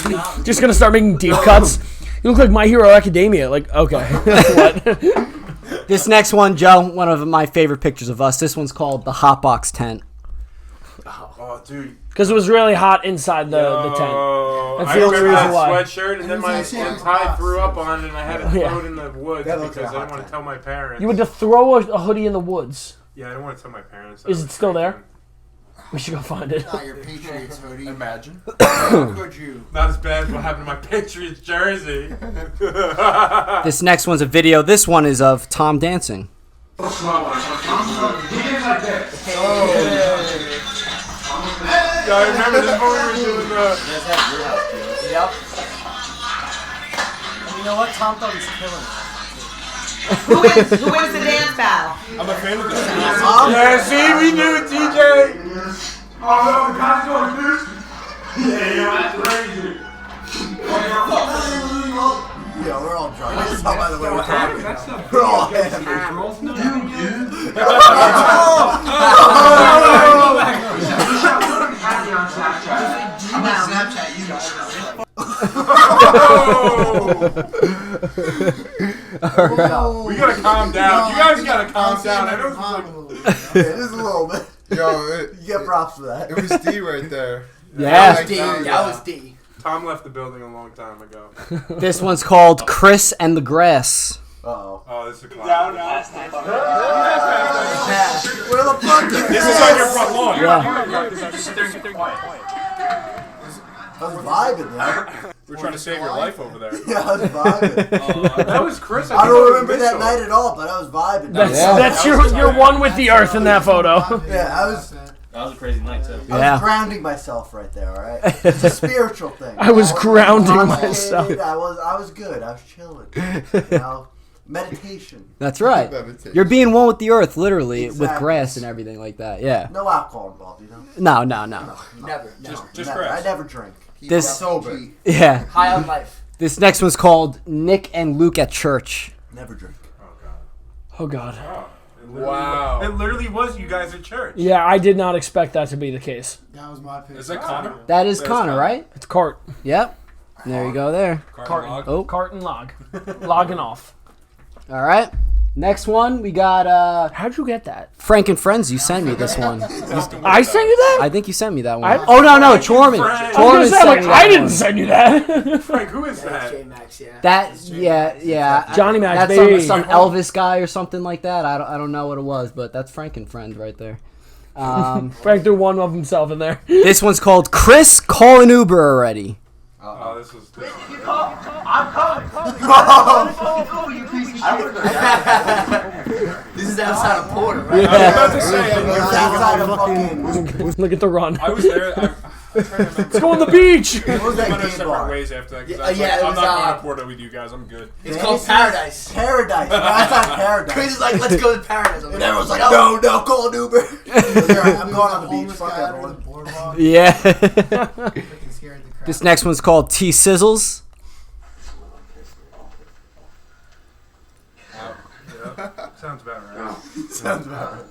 Speaker 2: Just gonna start making deep cuts. You look like My Hero Academia. Like, okay. What?
Speaker 1: This next one, Joe, one of my favorite pictures of us. This one's called the Hotbox Tent.
Speaker 7: Oh, dude.
Speaker 2: Because it was really hot inside the tent. That's the only reason why.
Speaker 7: Sweatshirt, and then my tie threw up on it, and I had to throw it in the woods
Speaker 6: That
Speaker 7: because
Speaker 6: looks like a
Speaker 7: I didn't
Speaker 6: hot
Speaker 7: want to tell my parents.
Speaker 2: You would just throw a hoodie in the woods.
Speaker 7: Yeah, I didn't want to tell my parents.
Speaker 2: Is it still there? We should go find it.
Speaker 3: Not your Patriots hoodie.
Speaker 4: Imagine.
Speaker 3: How could you?
Speaker 7: Not as bad as what happened to my Patriots jersey.
Speaker 1: This next one's a video. This one is of Tom dancing.
Speaker 7: Yeah, I remember this when we were doing the...
Speaker 5: Yep. You know what? Tom thought he was killing it.
Speaker 10: Who wins the dance battle?
Speaker 4: I'm a fan of this.
Speaker 7: Yeah, see, we knew it, TJ. Oh, the guy's going loose. Yeah, that's crazy.
Speaker 6: Yeah, we're all drunk. That's how, by the way, we're talking. We're all
Speaker 3: I'm on Snapchat. You know.
Speaker 7: We gotta calm down. You guys gotta calm down. I know
Speaker 6: just a little bit.
Speaker 8: Yo,
Speaker 6: You get props for that.
Speaker 8: it was D right there.
Speaker 1: Yeah.
Speaker 8: Like,
Speaker 3: That was D.
Speaker 7: Tom left the building a long time ago.
Speaker 1: This one's called Chris and the Grass.
Speaker 6: Uh-oh.
Speaker 7: Oh, this is a classic.
Speaker 6: Where the fuck is
Speaker 4: This is on your front lawn.
Speaker 1: Yeah.
Speaker 6: I was vibing, man.
Speaker 4: We're trying to save your life over there.
Speaker 6: Yeah, I was vibing.
Speaker 7: That was Chris.
Speaker 6: I don't remember that night at all, but I was vibing.
Speaker 2: That's your one with the earth in that photo.
Speaker 6: Yeah, I was
Speaker 5: That was a crazy night too.
Speaker 6: I was grounding myself right there. All right, it's a spiritual thing.
Speaker 2: I was grounding myself.
Speaker 6: I was good. I was chilling. You know, meditation.
Speaker 1: That's right.
Speaker 8: Meditation.
Speaker 1: You're being one with the earth, literally,
Speaker 6: Exactly.
Speaker 1: with grass and everything like that. Yeah.
Speaker 6: No alcohol involved, you know.
Speaker 1: No.
Speaker 6: Never.
Speaker 4: Just
Speaker 6: Never.
Speaker 4: grass.
Speaker 6: I never drink.
Speaker 1: This
Speaker 6: sober.
Speaker 1: Yeah.
Speaker 12: High on life.
Speaker 1: This next one's called Nick and Luke at Church.
Speaker 6: Never drink.
Speaker 2: Oh God.
Speaker 7: Wow. It literally was you guys at church.
Speaker 2: Yeah, I did not expect that to be the case.
Speaker 3: That was my pick.
Speaker 4: Is that Connor?
Speaker 1: That is Connor, right?
Speaker 2: It's Cart.
Speaker 1: Yep. There you go there.
Speaker 2: Carton.
Speaker 1: Oh.
Speaker 2: Cart and log. Logging off.
Speaker 1: All right. Next one, we got
Speaker 2: How'd you get that?
Speaker 1: Frank and Friends. You sent me this one.
Speaker 2: I sent you that?
Speaker 1: I think you sent me that one.
Speaker 2: I-
Speaker 1: Oh, no. Chorman.
Speaker 7: Friends.
Speaker 2: I was
Speaker 1: Chorman
Speaker 2: gonna say,
Speaker 1: sent me that
Speaker 2: I didn't
Speaker 1: one.
Speaker 2: send you that.
Speaker 7: Frank, who is that?
Speaker 12: J-Max, yeah.
Speaker 1: That, yeah.
Speaker 2: Johnny Mac,
Speaker 1: That's
Speaker 2: baby.
Speaker 1: some Elvis guy or something like that. I don't know what it was, but that's Frank and Friends right there.
Speaker 2: Frank threw one of himself in there.
Speaker 1: This one's called Chris Call an Uber Already.
Speaker 7: Oh, this was.
Speaker 12: This is outside of Porter, right?
Speaker 4: I was about to say,
Speaker 6: It's outside of fucking.
Speaker 2: Look at the run.
Speaker 4: I was there.
Speaker 2: Let's go on the beach.
Speaker 6: What was
Speaker 4: We
Speaker 6: that
Speaker 4: went our
Speaker 6: gay
Speaker 4: separate
Speaker 6: bar?
Speaker 4: ways after that. 'Cause
Speaker 12: Yeah,
Speaker 4: I was
Speaker 12: yeah,
Speaker 4: like,
Speaker 12: it
Speaker 4: I'm
Speaker 12: was,
Speaker 4: not going
Speaker 12: uh,
Speaker 4: to Porto with you guys. I'm good.
Speaker 12: It's called Paradise.
Speaker 6: Paradise. That's not Paradise.
Speaker 12: Chris is like, let's go to Paradise.
Speaker 6: And everyone's like, no, call an Uber. I'm going on the beach. Fuck
Speaker 3: guy on
Speaker 6: everyone.
Speaker 3: the boardwalk.
Speaker 1: Yeah.
Speaker 3: Freaking scared the crap.
Speaker 1: This next one's called T Sizzles.
Speaker 7: Sounds about right.
Speaker 6: Sounds about right.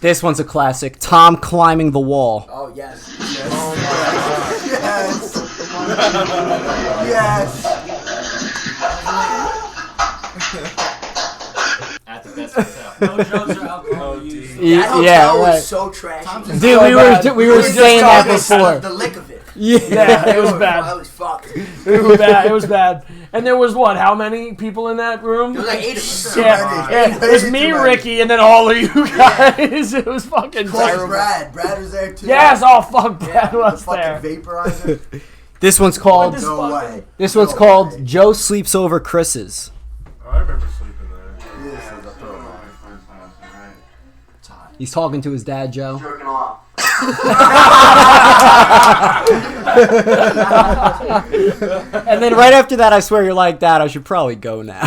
Speaker 1: This one's a classic. Tom climbing the wall.
Speaker 12: Oh, yes.
Speaker 6: Yes. Yes.
Speaker 5: At the best hotel. No drugs or alcohol used.
Speaker 12: That hotel
Speaker 1: Yeah,
Speaker 12: was
Speaker 1: right.
Speaker 12: so trashy.
Speaker 1: Dude,
Speaker 2: So bad.
Speaker 1: we were
Speaker 12: just
Speaker 1: saying that
Speaker 12: talking
Speaker 1: before.
Speaker 12: The lick of it.
Speaker 2: Yeah, it was bad.
Speaker 12: I was fucked.
Speaker 2: It was bad. It was bad. And there was what? How many people in that room?
Speaker 12: There was like 8 of us.
Speaker 2: Yeah, it was me, Ricky, and then all of you guys. It was fucking
Speaker 6: Plus
Speaker 2: terrible.
Speaker 6: Brad. Brad was there too.
Speaker 2: Yes, oh fuck, Brad
Speaker 6: The
Speaker 2: was
Speaker 6: fucking
Speaker 2: there.
Speaker 6: vaporizer.
Speaker 1: This one's called.
Speaker 2: What
Speaker 6: No way.
Speaker 1: This one's
Speaker 6: No
Speaker 1: called
Speaker 6: way.
Speaker 1: Joe Sleeps Over Chris's.
Speaker 7: Oh, I remember sleeping there.
Speaker 6: This is a throwback.
Speaker 1: He's talking to his dad, Joe.
Speaker 6: Jerking off.
Speaker 1: And then right after that, I swear you're like, Dad, I should probably go now.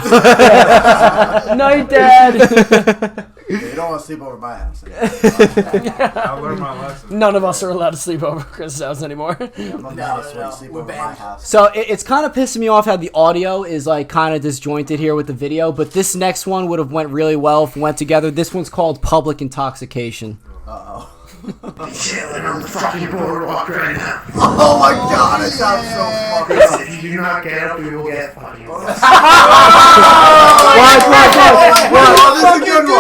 Speaker 2: Night, Dad.
Speaker 6: You don't want to sleep over my house.
Speaker 7: I learned my lesson.
Speaker 2: None of us are allowed to sleep over Chris's house anymore.
Speaker 6: I'm not nice when you sleep
Speaker 12: We're
Speaker 6: over my
Speaker 12: banned.
Speaker 6: house.
Speaker 1: So it's kind of pissing me off how the audio is like kind of disjointed here with the video, but this next one would have went really well if it went together. This one's called Public Intoxication.
Speaker 6: Uh-oh.
Speaker 13: Chilling on the fucking boardwalk right now.
Speaker 6: Oh my god, it sounds so fucking up.
Speaker 13: If you do not get up, you will get fucking.
Speaker 6: Oh, this is a good one.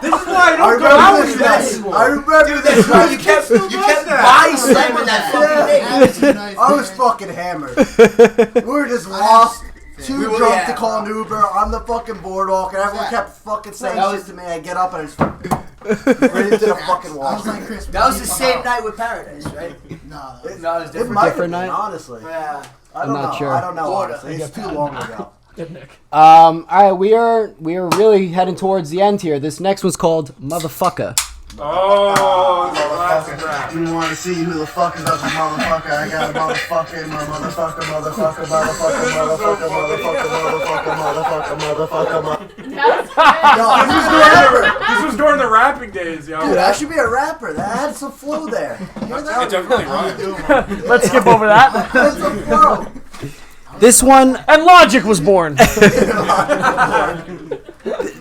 Speaker 7: This is why I
Speaker 6: I
Speaker 7: don't go
Speaker 6: remember
Speaker 7: out
Speaker 6: this
Speaker 7: with
Speaker 6: night.
Speaker 7: you.
Speaker 6: I remember this night.
Speaker 12: You kept body slamming that fucking thing.
Speaker 6: I was fucking hammered. We were just lost. Too
Speaker 12: We were-
Speaker 6: drunk
Speaker 12: yeah.
Speaker 6: to call an Uber on the fucking boardwalk, and everyone kept fucking saying
Speaker 12: That
Speaker 6: shit
Speaker 12: was-
Speaker 6: to me. I get up and I just right into the fucking
Speaker 3: I
Speaker 6: wall.
Speaker 3: was like Chris.
Speaker 12: That was the same night with Paradise, right?
Speaker 3: Nah.
Speaker 6: It,
Speaker 12: No, it was
Speaker 6: it
Speaker 12: different.
Speaker 6: might have
Speaker 1: Different
Speaker 6: been,
Speaker 1: night?
Speaker 6: honestly.
Speaker 12: Yeah.
Speaker 6: I
Speaker 1: I'm
Speaker 6: don't
Speaker 1: not
Speaker 6: know.
Speaker 1: sure.
Speaker 6: I don't know,
Speaker 12: Florida.
Speaker 6: honestly. It's too long ago.
Speaker 2: Good, Nick.
Speaker 1: All right, we are really heading towards the end here. This next one's called Motherfucker.
Speaker 7: Oh, the classic rap.
Speaker 13: You want to see who the fuck is up the motherfucker? I got a motherfucker, my motherfucker, motherfucker, motherfucker, motherfucker, motherfucker, motherfucker, motherfucker.
Speaker 7: This was during the rapping days, yo.
Speaker 6: Dude, I should be a rapper. That had some flow there. Hear
Speaker 4: It
Speaker 6: that?
Speaker 4: definitely rhymes.
Speaker 2: Let's skip over that.
Speaker 6: That's some flow.
Speaker 1: This one,
Speaker 2: And Logic was born.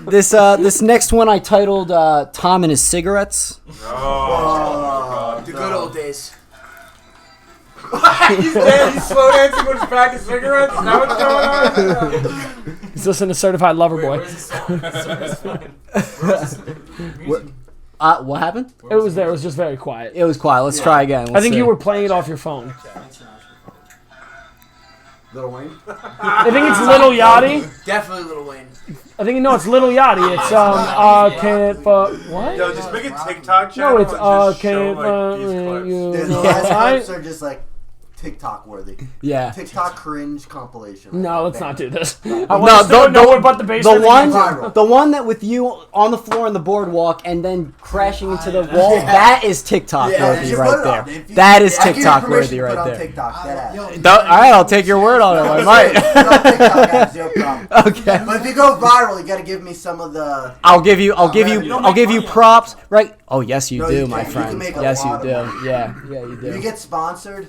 Speaker 1: this next one I titled Tom and His Cigarettes.
Speaker 7: Oh,
Speaker 12: The good old days.
Speaker 7: he's dead. He's slow dancing with his pack of cigarettes. Is that what's going on?
Speaker 2: He's listening to Certified Lover Boy.
Speaker 5: Where's the song?
Speaker 1: What happened?
Speaker 2: It was there. It was just very quiet.
Speaker 1: It was quiet. Let's try again.
Speaker 2: I
Speaker 1: Let's
Speaker 2: think
Speaker 1: see.
Speaker 2: you were playing it off your phone.
Speaker 6: Lil Wayne?
Speaker 2: I think it's Little Yachty.
Speaker 12: Definitely Lil Wayne.
Speaker 2: I think it's Little Yachty. It's can't what?
Speaker 7: Yo, just make a TikTok channel.
Speaker 2: No, it's
Speaker 7: and just show,
Speaker 2: can't
Speaker 7: like, these clips.
Speaker 2: you
Speaker 6: Dude, the
Speaker 2: know,
Speaker 6: last
Speaker 2: I-
Speaker 6: clips are just like TikTok worthy.
Speaker 1: Yeah.
Speaker 6: TikTok cringe compilation.
Speaker 2: No, let's not do this. I
Speaker 1: No,
Speaker 2: want to know what but the basement.
Speaker 1: the one that with you on the floor on the boardwalk and then crashing into the wall.
Speaker 6: Yeah.
Speaker 1: That is TikTok worthy
Speaker 6: you
Speaker 1: right
Speaker 6: put it
Speaker 1: there.
Speaker 6: on. If you-
Speaker 1: That is
Speaker 6: I give you
Speaker 1: TikTok
Speaker 6: permission
Speaker 1: worthy
Speaker 6: to put
Speaker 1: right
Speaker 6: on
Speaker 1: there.
Speaker 6: TikTok, that ass.
Speaker 1: All right, I'll take your word on it. I might.
Speaker 6: Put on TikTok, guys, no problem.
Speaker 1: Okay.
Speaker 6: But if you go viral, you gotta give me some of the.
Speaker 1: I'll give you props, right? Oh yes, you
Speaker 6: No,
Speaker 1: do,
Speaker 6: you
Speaker 1: my
Speaker 6: can't. You
Speaker 1: friend.
Speaker 6: can make a
Speaker 1: Yes, you
Speaker 6: lot of
Speaker 1: do.
Speaker 6: money.
Speaker 1: Yeah, you
Speaker 6: If you
Speaker 1: do.
Speaker 6: get sponsored,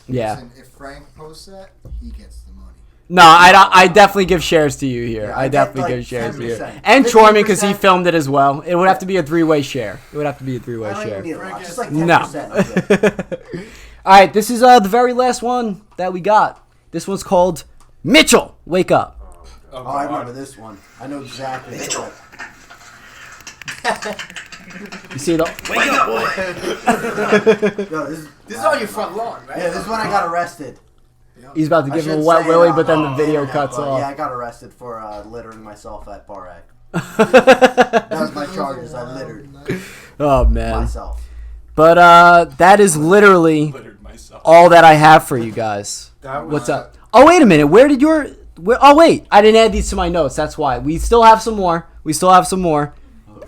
Speaker 1: Yeah.
Speaker 3: Listen, if Frank posts that, he gets the money.
Speaker 1: No, I definitely give shares to you here.
Speaker 6: Yeah,
Speaker 1: I
Speaker 6: I get,
Speaker 1: definitely
Speaker 6: like,
Speaker 1: give shares to you.
Speaker 6: 10%.
Speaker 1: And Chorman because he
Speaker 6: 15%.
Speaker 1: filmed it as well. It would have to be a three-way share. It would have to be a
Speaker 6: I
Speaker 1: three-way
Speaker 6: don't
Speaker 1: share.
Speaker 6: even need a lot. Just like
Speaker 1: No.
Speaker 6: 10%. I'm good.
Speaker 1: All right, this is the very last one that we got. This one's called Mitchell. Wake up.
Speaker 6: Oh, I remember this one. I know exactly. Mitchell.
Speaker 1: You see the
Speaker 12: Wake up, boy.
Speaker 6: Yo,
Speaker 12: This is on your front lawn, right?
Speaker 6: Yeah, this is when I got arrested.
Speaker 1: he's about to
Speaker 6: I
Speaker 1: give him a
Speaker 6: should
Speaker 1: wet
Speaker 6: say
Speaker 1: willy,
Speaker 6: it
Speaker 1: but then the
Speaker 6: on
Speaker 1: video
Speaker 6: internet,
Speaker 1: cuts
Speaker 6: but
Speaker 1: off.
Speaker 6: Yeah, I got arrested for littering myself at Bar A. That was my charges. I littered
Speaker 1: Oh man.
Speaker 6: myself.
Speaker 1: But that is literally
Speaker 4: Littered myself.
Speaker 1: all that I have for you guys.
Speaker 8: That was
Speaker 1: What's up? Oh wait a minute. Where did your? Oh wait, I didn't add these to my notes. That's why. We still have some more.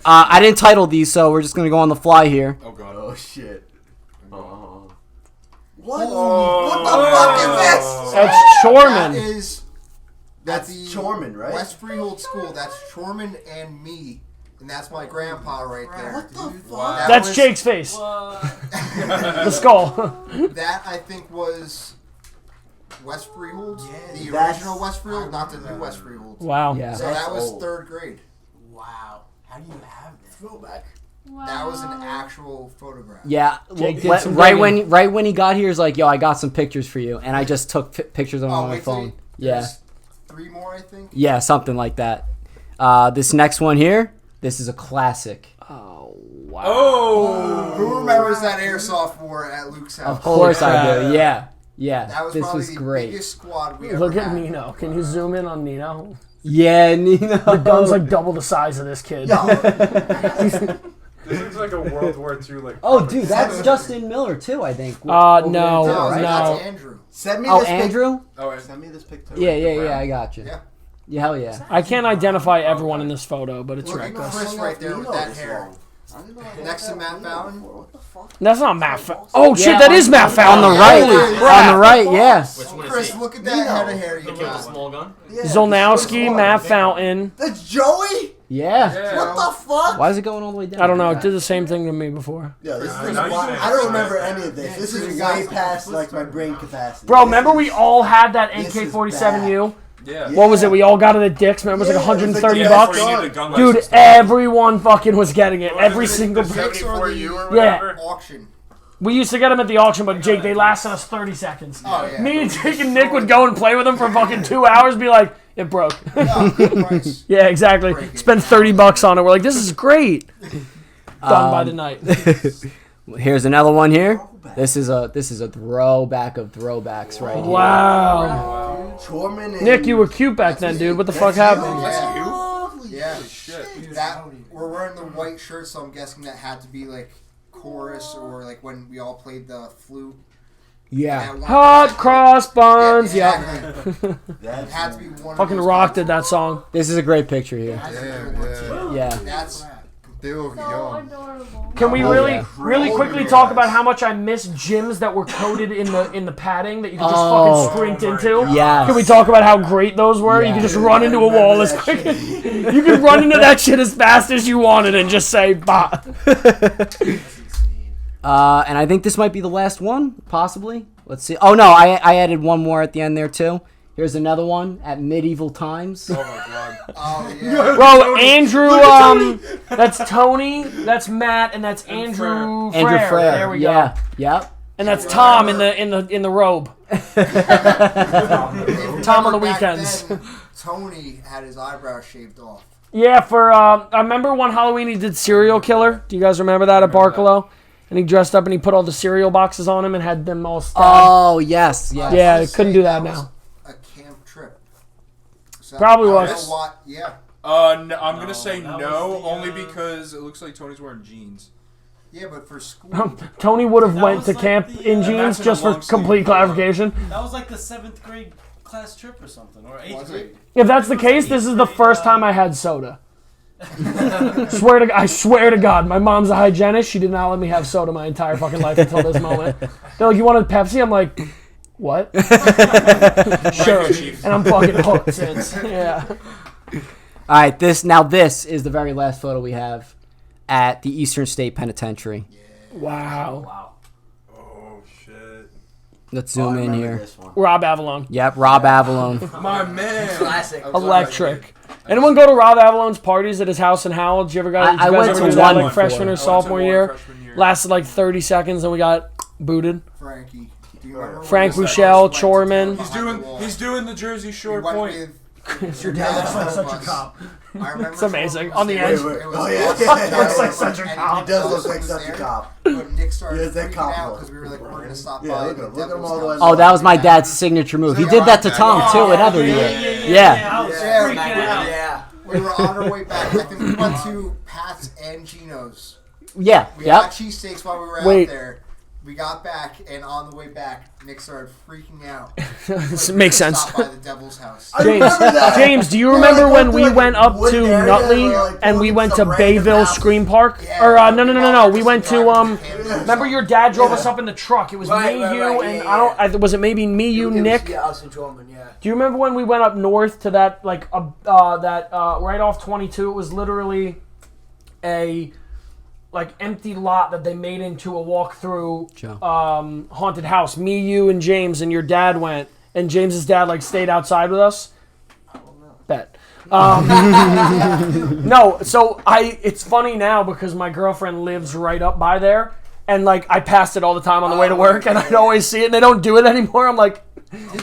Speaker 1: I didn't title these, so we're just gonna go on the fly here.
Speaker 4: Oh god.
Speaker 6: Oh shit.
Speaker 3: What? What the fuck is this?
Speaker 2: That's Chorman.
Speaker 3: That's
Speaker 6: That's Chorman, right?
Speaker 3: West Freehold School. That's Chorman and me. And that's my grandpa right there.
Speaker 6: What the fuck?
Speaker 3: That
Speaker 2: That's
Speaker 3: was-
Speaker 2: Jake's face. The skull.
Speaker 3: That I think was West Freehold, the
Speaker 6: That's-
Speaker 3: original West Freehold, not the new West Freehold.
Speaker 2: Wow.
Speaker 1: Yeah.
Speaker 3: So
Speaker 6: That's
Speaker 3: that was
Speaker 6: old.
Speaker 3: 3rd grade.
Speaker 12: Wow. How do you have that? Throwback.
Speaker 3: That was an actual photograph.
Speaker 1: Yeah,
Speaker 2: Jake did
Speaker 1: well,
Speaker 2: some
Speaker 1: right
Speaker 2: digging.
Speaker 1: when he got here, he's like, "Yo, I got some pictures for you," and I just took pictures of him on my
Speaker 3: wait till
Speaker 1: phone.
Speaker 3: you-
Speaker 1: Yeah,
Speaker 3: there's 3 more, I think.
Speaker 1: yeah, something like that. This next one here, this is a classic.
Speaker 2: Oh wow.
Speaker 4: Oh.
Speaker 3: Who remembers that airsoft war at Luke's house?
Speaker 1: Of course I
Speaker 2: crap.
Speaker 1: do. Yeah.
Speaker 3: That was
Speaker 1: This
Speaker 3: probably
Speaker 1: was
Speaker 3: the
Speaker 1: great.
Speaker 3: biggest squad we ever
Speaker 2: Look at
Speaker 3: had.
Speaker 2: Nino. Can you zoom in on Nino?
Speaker 1: Yeah, Nino.
Speaker 2: The gun's like double the size of this kid.
Speaker 7: This looks like a World War II like.
Speaker 1: Oh, dude, that's Justin Miller too. I think.
Speaker 2: No,
Speaker 1: Over there, too,
Speaker 3: No,
Speaker 1: right?
Speaker 3: that's Andrew.
Speaker 6: Send me
Speaker 1: Oh,
Speaker 6: this
Speaker 1: Andrew.
Speaker 6: Send me this picture.
Speaker 1: Yeah. I got you.
Speaker 3: Yeah.
Speaker 1: Yeah, hell yeah.
Speaker 2: I can't identify everyone in this photo, but it's
Speaker 3: Look at
Speaker 2: reckless.
Speaker 3: Chris right there with that hair.
Speaker 6: I didn't know I had
Speaker 3: Next to Matt
Speaker 6: Nino
Speaker 3: Fountain.
Speaker 6: before. What the fuck?
Speaker 2: That's not Matt. Oh shit,
Speaker 1: Yeah,
Speaker 2: that is Matt
Speaker 1: on
Speaker 2: Fountain.
Speaker 1: the right.
Speaker 3: Holy
Speaker 1: On the right, yeah.
Speaker 5: Which one is
Speaker 3: Chris,
Speaker 5: he?
Speaker 3: look at that head of hair you
Speaker 5: The kid with the
Speaker 3: got.
Speaker 5: small gun?
Speaker 6: Yeah,
Speaker 2: Zolnowski,
Speaker 6: this
Speaker 2: Matt
Speaker 6: is
Speaker 2: Fountain.
Speaker 6: That's Joey?
Speaker 1: Yeah.
Speaker 6: What the fuck?
Speaker 1: Why is it going all the way down?
Speaker 2: I don't know. It did the same thing to me before.
Speaker 6: Yeah, this is
Speaker 7: now you
Speaker 6: wild.
Speaker 7: say
Speaker 6: I don't
Speaker 7: it's
Speaker 6: remember
Speaker 7: nice.
Speaker 6: any of this. This is way past like my brain capacity.
Speaker 2: Bro,
Speaker 6: This
Speaker 2: remember
Speaker 6: is-
Speaker 2: we all had that
Speaker 6: this is
Speaker 2: AK-47U?
Speaker 4: Yeah.
Speaker 2: What was it? We all got it at Dick's. Remember, it was like
Speaker 6: Yeah, it was like
Speaker 2: $130
Speaker 6: the
Speaker 2: bucks.
Speaker 6: best gun.
Speaker 4: The gun
Speaker 2: Dude,
Speaker 4: license.
Speaker 2: everyone fucking was getting it. Every single.
Speaker 7: The 74 U or
Speaker 2: Yeah.
Speaker 7: whatever.
Speaker 3: Auction.
Speaker 2: We used to get them at the auction, but Jake, they lasted us 30 seconds.
Speaker 3: Oh, yeah.
Speaker 2: Me and Jake and Nick would go and play with them for fucking 2 hours, be like, it broke.
Speaker 3: Oh, good price.
Speaker 2: Yeah, exactly.
Speaker 3: Break it.
Speaker 2: Spend $30 on it. We're like, this is great. Done by the night.
Speaker 1: Here's another one here. This is a throwback of throwbacks right here.
Speaker 2: Wow.
Speaker 6: Chorman and
Speaker 2: Nick, you were cute back then, dude. What the fuck happened?
Speaker 3: Yeah. That we're wearing the white shirts, so I'm guessing that had to be like chorus or like when we all played the flute.
Speaker 1: Yeah.
Speaker 2: Hot cross buns. Yeah.
Speaker 3: Exactly. It had to be one.
Speaker 2: Fucking
Speaker 3: of those
Speaker 2: rocked it, that song.
Speaker 1: This is a great picture here. Yeah.
Speaker 3: That's
Speaker 8: They look young.
Speaker 2: Can we
Speaker 1: Oh,
Speaker 2: really,
Speaker 1: yeah.
Speaker 2: really quickly talk about how much I miss gyms that were coated in the padding that you could just
Speaker 1: Oh.
Speaker 2: fucking sprint into?
Speaker 1: Yes.
Speaker 2: Can we talk about how great those were? You
Speaker 1: Yeah.
Speaker 2: could just run into a wall as quick. You could run into that shit as fast as you wanted and just say bah.
Speaker 1: And I think this might be the last one, possibly. Let's see. Oh no, I added one more at the end there too. Here's another one at medieval times.
Speaker 4: Oh my god.
Speaker 3: oh yeah.
Speaker 2: Bro, Andrew, that's Tony, that's Matt, and that's Andrew Frere.
Speaker 1: Andrew Frere.
Speaker 2: There we
Speaker 1: Yeah.
Speaker 2: go.
Speaker 1: Yep.
Speaker 2: And that's Tom in the robe. Tom on the
Speaker 3: Back
Speaker 2: weekends.
Speaker 3: then, Tony had his eyebrows shaved off.
Speaker 2: Yeah, for I remember one Halloween he did Serial Killer. Do you guys remember that at Barcalo? And he dressed up and he put all the cereal boxes on him and had them all stabbed.
Speaker 1: Oh yes, yes.
Speaker 2: Yeah,
Speaker 3: Let's
Speaker 2: couldn't
Speaker 3: say
Speaker 2: do that
Speaker 3: was
Speaker 2: now.
Speaker 3: A camp trip. So,
Speaker 2: Probably
Speaker 3: I don't
Speaker 2: was.
Speaker 3: know what- yeah.
Speaker 4: No, I'm gonna say
Speaker 5: that
Speaker 4: no,
Speaker 5: was the,
Speaker 4: only because it looks like Tony's wearing jeans.
Speaker 3: Yeah, but for school.
Speaker 2: Tony would have went
Speaker 9: was
Speaker 2: to
Speaker 9: like
Speaker 2: camp
Speaker 9: the,
Speaker 2: in
Speaker 9: and
Speaker 2: jeans,
Speaker 4: that's in
Speaker 2: just
Speaker 4: a
Speaker 2: for
Speaker 4: long sleeve.
Speaker 2: complete clarification.
Speaker 9: That was like the 7th grade class trip or something, or 8th grade.
Speaker 2: If that's the case, this is the first time I had soda. I swear to God, my mom's a hygienist. She did not let me have soda my entire fucking life until this moment. They're like, "You want a Pepsi?" I'm like, "What?" Sure. And I'm fucking hooked since. Yeah.
Speaker 1: All right, this is the very last photo we have at the Eastern State Penitentiary.
Speaker 2: Wow.
Speaker 7: Oh shit.
Speaker 1: Let's zoom in here.
Speaker 2: Rob Avalon.
Speaker 1: Yep, Rob Avalon.
Speaker 4: My man.
Speaker 12: Classic.
Speaker 2: Electric. Anyone go to Rob Avalon's parties at his house in Howell? Did you ever go?
Speaker 1: I went
Speaker 2: ever
Speaker 1: to
Speaker 2: do that,
Speaker 1: one
Speaker 2: like freshman or sophomore year. Lasted like 30 seconds and we got booted.
Speaker 3: Frankie. Do you remember
Speaker 2: Frank
Speaker 3: when
Speaker 2: Bouchel,
Speaker 3: we went to
Speaker 2: Chorman.
Speaker 4: He's doing the Jersey Shore
Speaker 3: We went
Speaker 4: point.
Speaker 3: with-
Speaker 9: Your dad looks like such a cop.
Speaker 3: I remember
Speaker 2: It's amazing.
Speaker 3: Chorman
Speaker 2: On the
Speaker 3: was
Speaker 2: edge.
Speaker 3: there. It was
Speaker 6: Oh, yeah.
Speaker 3: us,
Speaker 6: Looks
Speaker 9: like such a
Speaker 3: and
Speaker 9: cop.
Speaker 6: He does
Speaker 3: Gus
Speaker 6: look like
Speaker 3: was
Speaker 6: such a
Speaker 3: there,
Speaker 6: cop.
Speaker 3: But Nick started
Speaker 6: He is that
Speaker 3: freaking
Speaker 6: cop
Speaker 3: out
Speaker 6: look.
Speaker 3: because we were like, we're going to stop
Speaker 6: Yeah,
Speaker 3: by
Speaker 6: look
Speaker 3: the
Speaker 6: at him all
Speaker 3: Devil's
Speaker 6: the way
Speaker 3: house.
Speaker 1: Oh, that was my dad's signature move. He did that to Tom too another year. Yeah.
Speaker 9: I was
Speaker 3: Yeah,
Speaker 9: freaking out.
Speaker 12: Yeah.
Speaker 3: We were on our way back. I think we went to Pat's and Gino's.
Speaker 1: Yeah.
Speaker 3: We got
Speaker 1: Yep.
Speaker 3: cheesesteaks while we were
Speaker 2: Wait.
Speaker 3: out there. We got back, and on the way back, Nick started freaking out.
Speaker 2: This makes sense.
Speaker 3: Stop by the Devil's house.
Speaker 2: James, do you remember when we went up to Nutley and we went to Bayville Scream Park? Or no. We went to remember your dad drove us up in the truck. It was me, you, and was it maybe me, you, Nick?
Speaker 12: Yeah, us and Chorman, yeah.
Speaker 2: Do you remember when we went up north to that right off 22? It was literally a empty lot that they made into a walk-through haunted house. Me, you, and James, and your dad went, and James's dad stayed outside with us. Bet. No, so it's funny now because my girlfriend lives right up by there, and I passed it all the time on the way to work, and I'd always see it, and they don't do it anymore. I'm like,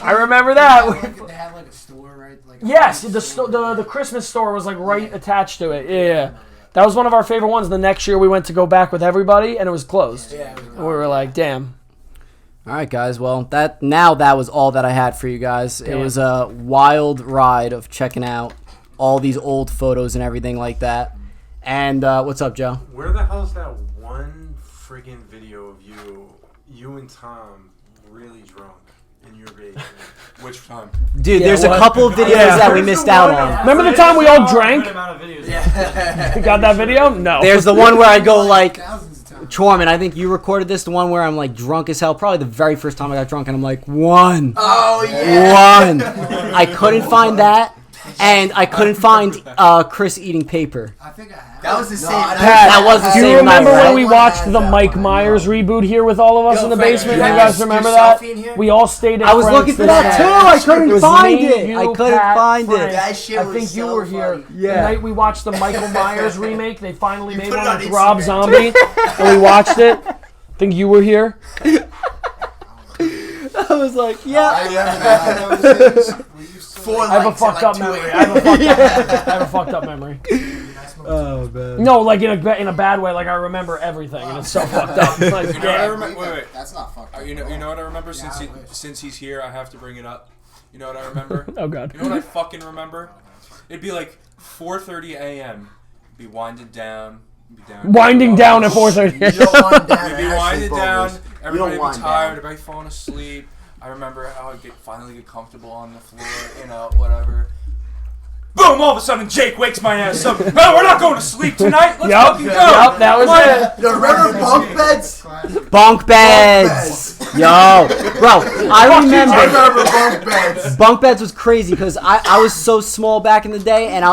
Speaker 2: I remember that.
Speaker 3: They had a store, right?
Speaker 2: Yes, the Christmas store was right attached to it. Yeah. That was one of our favorite ones. The next year we went to go back with everybody, and it was closed. Yeah, and we were like, damn.
Speaker 1: All right, guys. Well, that was all that I had for you guys. Damn. It was a wild ride of checking out all these old photos and everything like that. And what's up, Joe?
Speaker 7: Where the hell's that one friggin' video of you and Tom really drunk in your basement?
Speaker 4: Which time?
Speaker 1: Dude, there's a couple of videos that we missed out on.
Speaker 2: Remember the time we all drank?
Speaker 12: Yeah.
Speaker 2: You got that video? No.
Speaker 1: There's the one where I go Chorman, I think you recorded this, the one where I'm drunk as hell. Probably the very first time I got drunk, and I'm like, one.
Speaker 12: Oh, yeah.
Speaker 1: One. I couldn't find that. And I couldn't find Chris eating paper.
Speaker 3: I think I have.
Speaker 12: That was the same
Speaker 2: Pat,
Speaker 1: that was the
Speaker 2: do
Speaker 1: same
Speaker 2: you remember
Speaker 1: night,
Speaker 2: when
Speaker 1: right?
Speaker 2: we watched the Mike Myers reboot here with all of us in the basement? You guys remember that? We all stayed at
Speaker 1: I was
Speaker 2: Frank's
Speaker 1: looking for
Speaker 2: this
Speaker 1: that too.
Speaker 2: night.
Speaker 1: I couldn't
Speaker 2: It was
Speaker 1: find
Speaker 2: me,
Speaker 1: it.
Speaker 2: you,
Speaker 1: I couldn't
Speaker 2: Pat,
Speaker 1: find
Speaker 2: Frank.
Speaker 1: it.
Speaker 6: That shit
Speaker 2: I
Speaker 6: was
Speaker 2: think you
Speaker 6: so
Speaker 2: were here.
Speaker 6: funny.
Speaker 2: The night we watched the Michael Myers remake, they finally made
Speaker 12: put it
Speaker 2: one
Speaker 12: on
Speaker 2: with Rob
Speaker 12: Instagram.
Speaker 2: Zombie, and we watched it. I think you were here.
Speaker 1: I was like, yeah.
Speaker 3: I remember that.
Speaker 2: I have a fucked up memory. I have a fucked up memory.
Speaker 1: Oh man.
Speaker 2: No, in a bad way. I remember everything, and it's so fucked up.
Speaker 4: You know what I remember? Wait.
Speaker 3: That's not fucked up.
Speaker 4: You know what I remember? Since he's here, I have to bring it up. You know what I remember?
Speaker 2: Oh god.
Speaker 4: You know what I fucking remember? It'd be 4:30 a.m. Be winded down.
Speaker 2: Winding down at 4:30.
Speaker 6: You don't wind down.
Speaker 4: We'd be winded down. Everybody
Speaker 6: wind
Speaker 4: be tired.
Speaker 6: down.
Speaker 4: Everybody falling asleep. I remember how I finally get comfortable on the floor. Whatever. Boom! All of a sudden, Jake wakes my ass up. No, we're not going to sleep tonight. Let's fucking go.
Speaker 2: Yep, that was it.
Speaker 6: You remember bunk beds?
Speaker 1: Bunk beds. Yo, bro, I remember
Speaker 6: bunk beds.
Speaker 1: Bunk beds was crazy because I was so small back in the day, and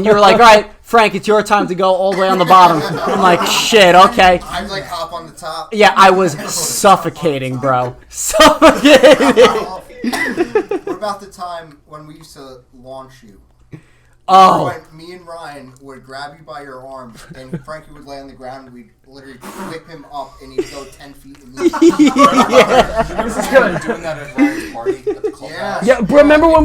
Speaker 1: you were like, all right, Frank, it's your time to go all the way on the bottom. I'm like, shit, okay.
Speaker 3: I'd hop on the top.
Speaker 1: Yeah, I was suffocating, bro. Suffocating.
Speaker 3: What about the time when we used to launch you?
Speaker 1: Oh.
Speaker 3: When me and Ryan would grab you by your arm, and Frankie would lay on the ground, and we'd literally whip him up, and he'd go 10 feet.
Speaker 2: This is good.
Speaker 11: Doing that at Ryan's party at the clubhouse.
Speaker 2: Yeah, remember when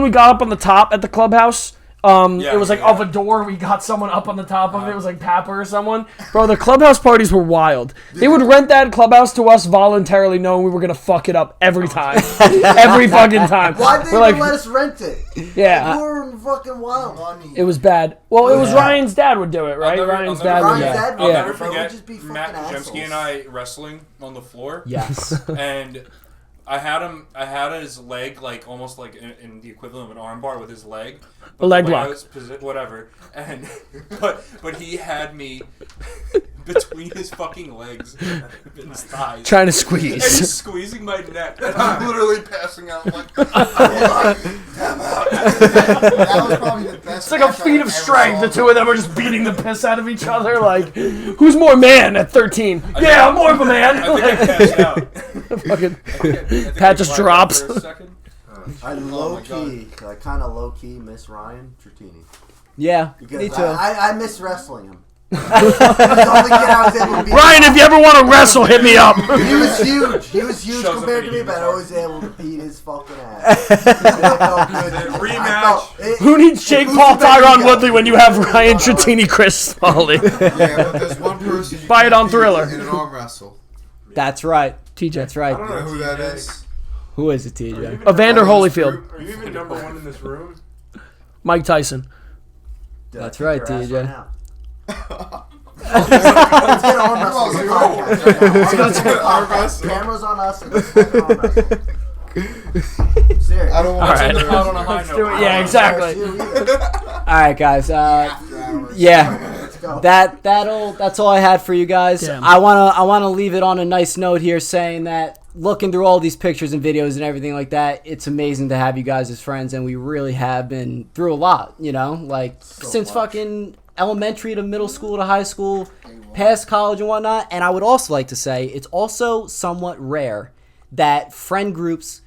Speaker 2: we got up on the top at the clubhouse? It was like of a door. We got someone up on the top of it. It was like Papa or someone. Bro, the clubhouse parties were wild. They would rent that clubhouse to us voluntarily, knowing we were gonna fuck it up every time, every fucking time.
Speaker 6: Why'd they even let us rent it?
Speaker 2: Yeah,
Speaker 6: We were fucking wild.
Speaker 2: it was bad. Well, it was Ryan's dad would do it, right? Ryan's dad would do it.
Speaker 4: I'll
Speaker 2: Yeah.
Speaker 4: never forget Matt Jemsky and I wrestling on the floor.
Speaker 1: Yes.
Speaker 4: And I had his leg like almost like in the equivalent of an arm bar with his leg.
Speaker 2: A leg
Speaker 4: the way I
Speaker 2: lock.
Speaker 4: was whatever. And but he had me between his fucking legs and his thighs.
Speaker 2: Trying to
Speaker 4: And
Speaker 2: squeeze.
Speaker 4: he's squeezing my neck. And I'm literally passing out. I'm like, damn out.
Speaker 3: That was probably the best.
Speaker 2: It's like a feat of strength. The two of them are just beating the piss out of each other. Like, who's more man at 13? Yeah, I'm more of a man.
Speaker 4: I think I passed out.
Speaker 2: Fucking
Speaker 4: I
Speaker 2: Pat just drops.
Speaker 4: for a second.
Speaker 6: I kind of low key miss Ryan Trattini.
Speaker 1: Yeah,
Speaker 6: Because
Speaker 1: me too.
Speaker 6: I miss wrestling him. He was the only kid I was able to beat.
Speaker 2: Ryan, if you ever want to wrestle, hit me up.
Speaker 6: He was huge. He was huge
Speaker 4: Shows up
Speaker 6: compared
Speaker 4: at
Speaker 6: to me,
Speaker 4: a
Speaker 6: but I
Speaker 4: guitar.
Speaker 6: was able to beat his fucking ass. It felt good.
Speaker 7: Rematch.
Speaker 2: Who needs Jake Paul, Tyron Woodley when you have Ryan Trattini, Chris Smalley?
Speaker 8: Yeah, but there's one person you
Speaker 2: Buy it
Speaker 8: can't
Speaker 2: on
Speaker 8: beat
Speaker 2: Thriller.
Speaker 8: in an arm wrestle.
Speaker 1: That's right.
Speaker 2: TJ.
Speaker 1: That's right.
Speaker 8: I don't know who that is.
Speaker 1: Who is it, TJ?
Speaker 2: Evander Holyfield.
Speaker 7: Are you even number one in this room?
Speaker 2: Mike Tyson.
Speaker 1: That's right, TJ.
Speaker 6: Let's get arm wrestling podcast right now. Let's get arm wrestling. Cameras on us and let's fucking arm wrestle. Serious.
Speaker 8: I don't want
Speaker 2: All right.
Speaker 8: to
Speaker 4: Out on a high
Speaker 2: Let's
Speaker 4: note.
Speaker 2: do it. Yeah, exactly.
Speaker 1: All right, guys. Yeah.
Speaker 6: Let's go.
Speaker 1: That's all I had for you guys.
Speaker 2: Damn.
Speaker 1: I wanna leave it on a nice note here, saying that looking through all these pictures and videos and everything like that, it's amazing to have you guys as friends, and we really have been through a lot. You know, like since fucking elementary to middle school to high school, past college and whatnot. And I would also like to say it's also somewhat rare that friend groups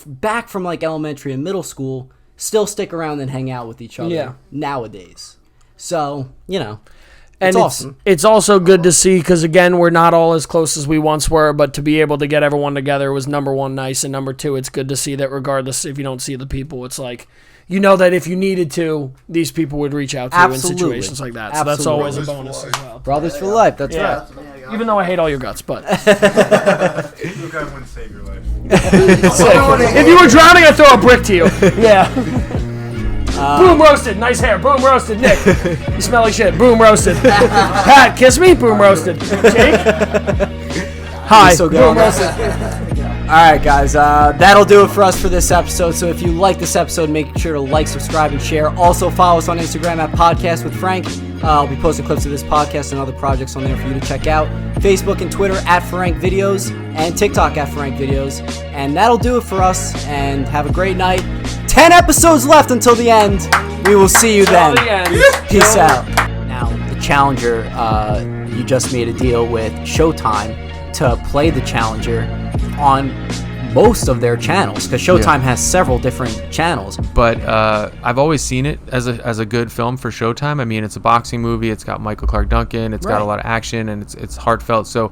Speaker 1: back from like elementary and middle school still stick around and hang out with each other nowadays. So, you know, it's awesome.
Speaker 2: It's also good to see because, again, we're not all as close as we once were, but to be able to get everyone together was number one, nice, and number two, it's good to see that regardless if you don't see the people, it's like, you know that if you needed to, these people would reach out to you in situations like that. So that's always a bonus as well.
Speaker 1: Brothers for life, that's
Speaker 2: Yeah.
Speaker 1: right.
Speaker 2: Even though I hate all your guts, but.
Speaker 7: Luke, I wouldn't save your life.
Speaker 2: If you were drowning, I'd throw a brick to you. Yeah. Boom roasted. Nice hair. Boom roasted. Nick. You smell like shit. Boom roasted. Pat, kiss me. Boom roasted. Jake. Hi.
Speaker 1: So good.
Speaker 2: Boom roasted.
Speaker 1: All right, guys. That'll do it for us for this episode. So if you like this episode, make sure to like, subscribe, and share. Also follow us on Instagram at Podcast with Frank. I'll be posting clips of this podcast and other projects on there for you to check out. Facebook and Twitter at Frank Videos and TikTok at Frank Videos. And that'll do it for us. And have a great night. 10 episodes left until the end. We will see you then. Peace out. Now, the Challenger, you just made a deal with Showtime to play the Challenger on most of their channels, because Showtime has several different channels.
Speaker 14: But I've always seen it as a good film for Showtime. I mean, it's a boxing movie. It's got Michael Clark Duncan. It's got a lot of action, and it's heartfelt. So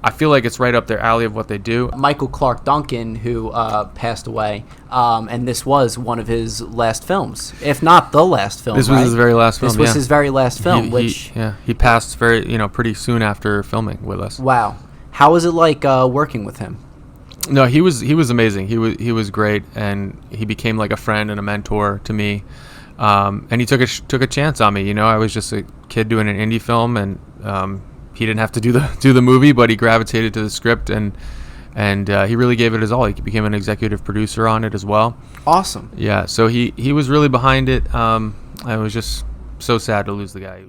Speaker 14: I feel like it's right up their alley of what they do.
Speaker 1: Michael Clark Duncan, who passed away, and this was one of his last films, if not the last film.
Speaker 14: This was his very last film.
Speaker 1: This was his very last film,
Speaker 14: he passed pretty soon after filming with us.
Speaker 1: Wow. How was it like working with him?
Speaker 14: No, he was amazing. He was great, and he became like a friend and a mentor to me. And he took a chance on me. You know, I was just a kid doing an indie film, and he didn't have to do the movie, but he gravitated to the script, and he really gave it his all. He became an executive producer on it as well.
Speaker 1: Awesome.
Speaker 14: Yeah, so he was really behind it. I was just so sad to lose the guy.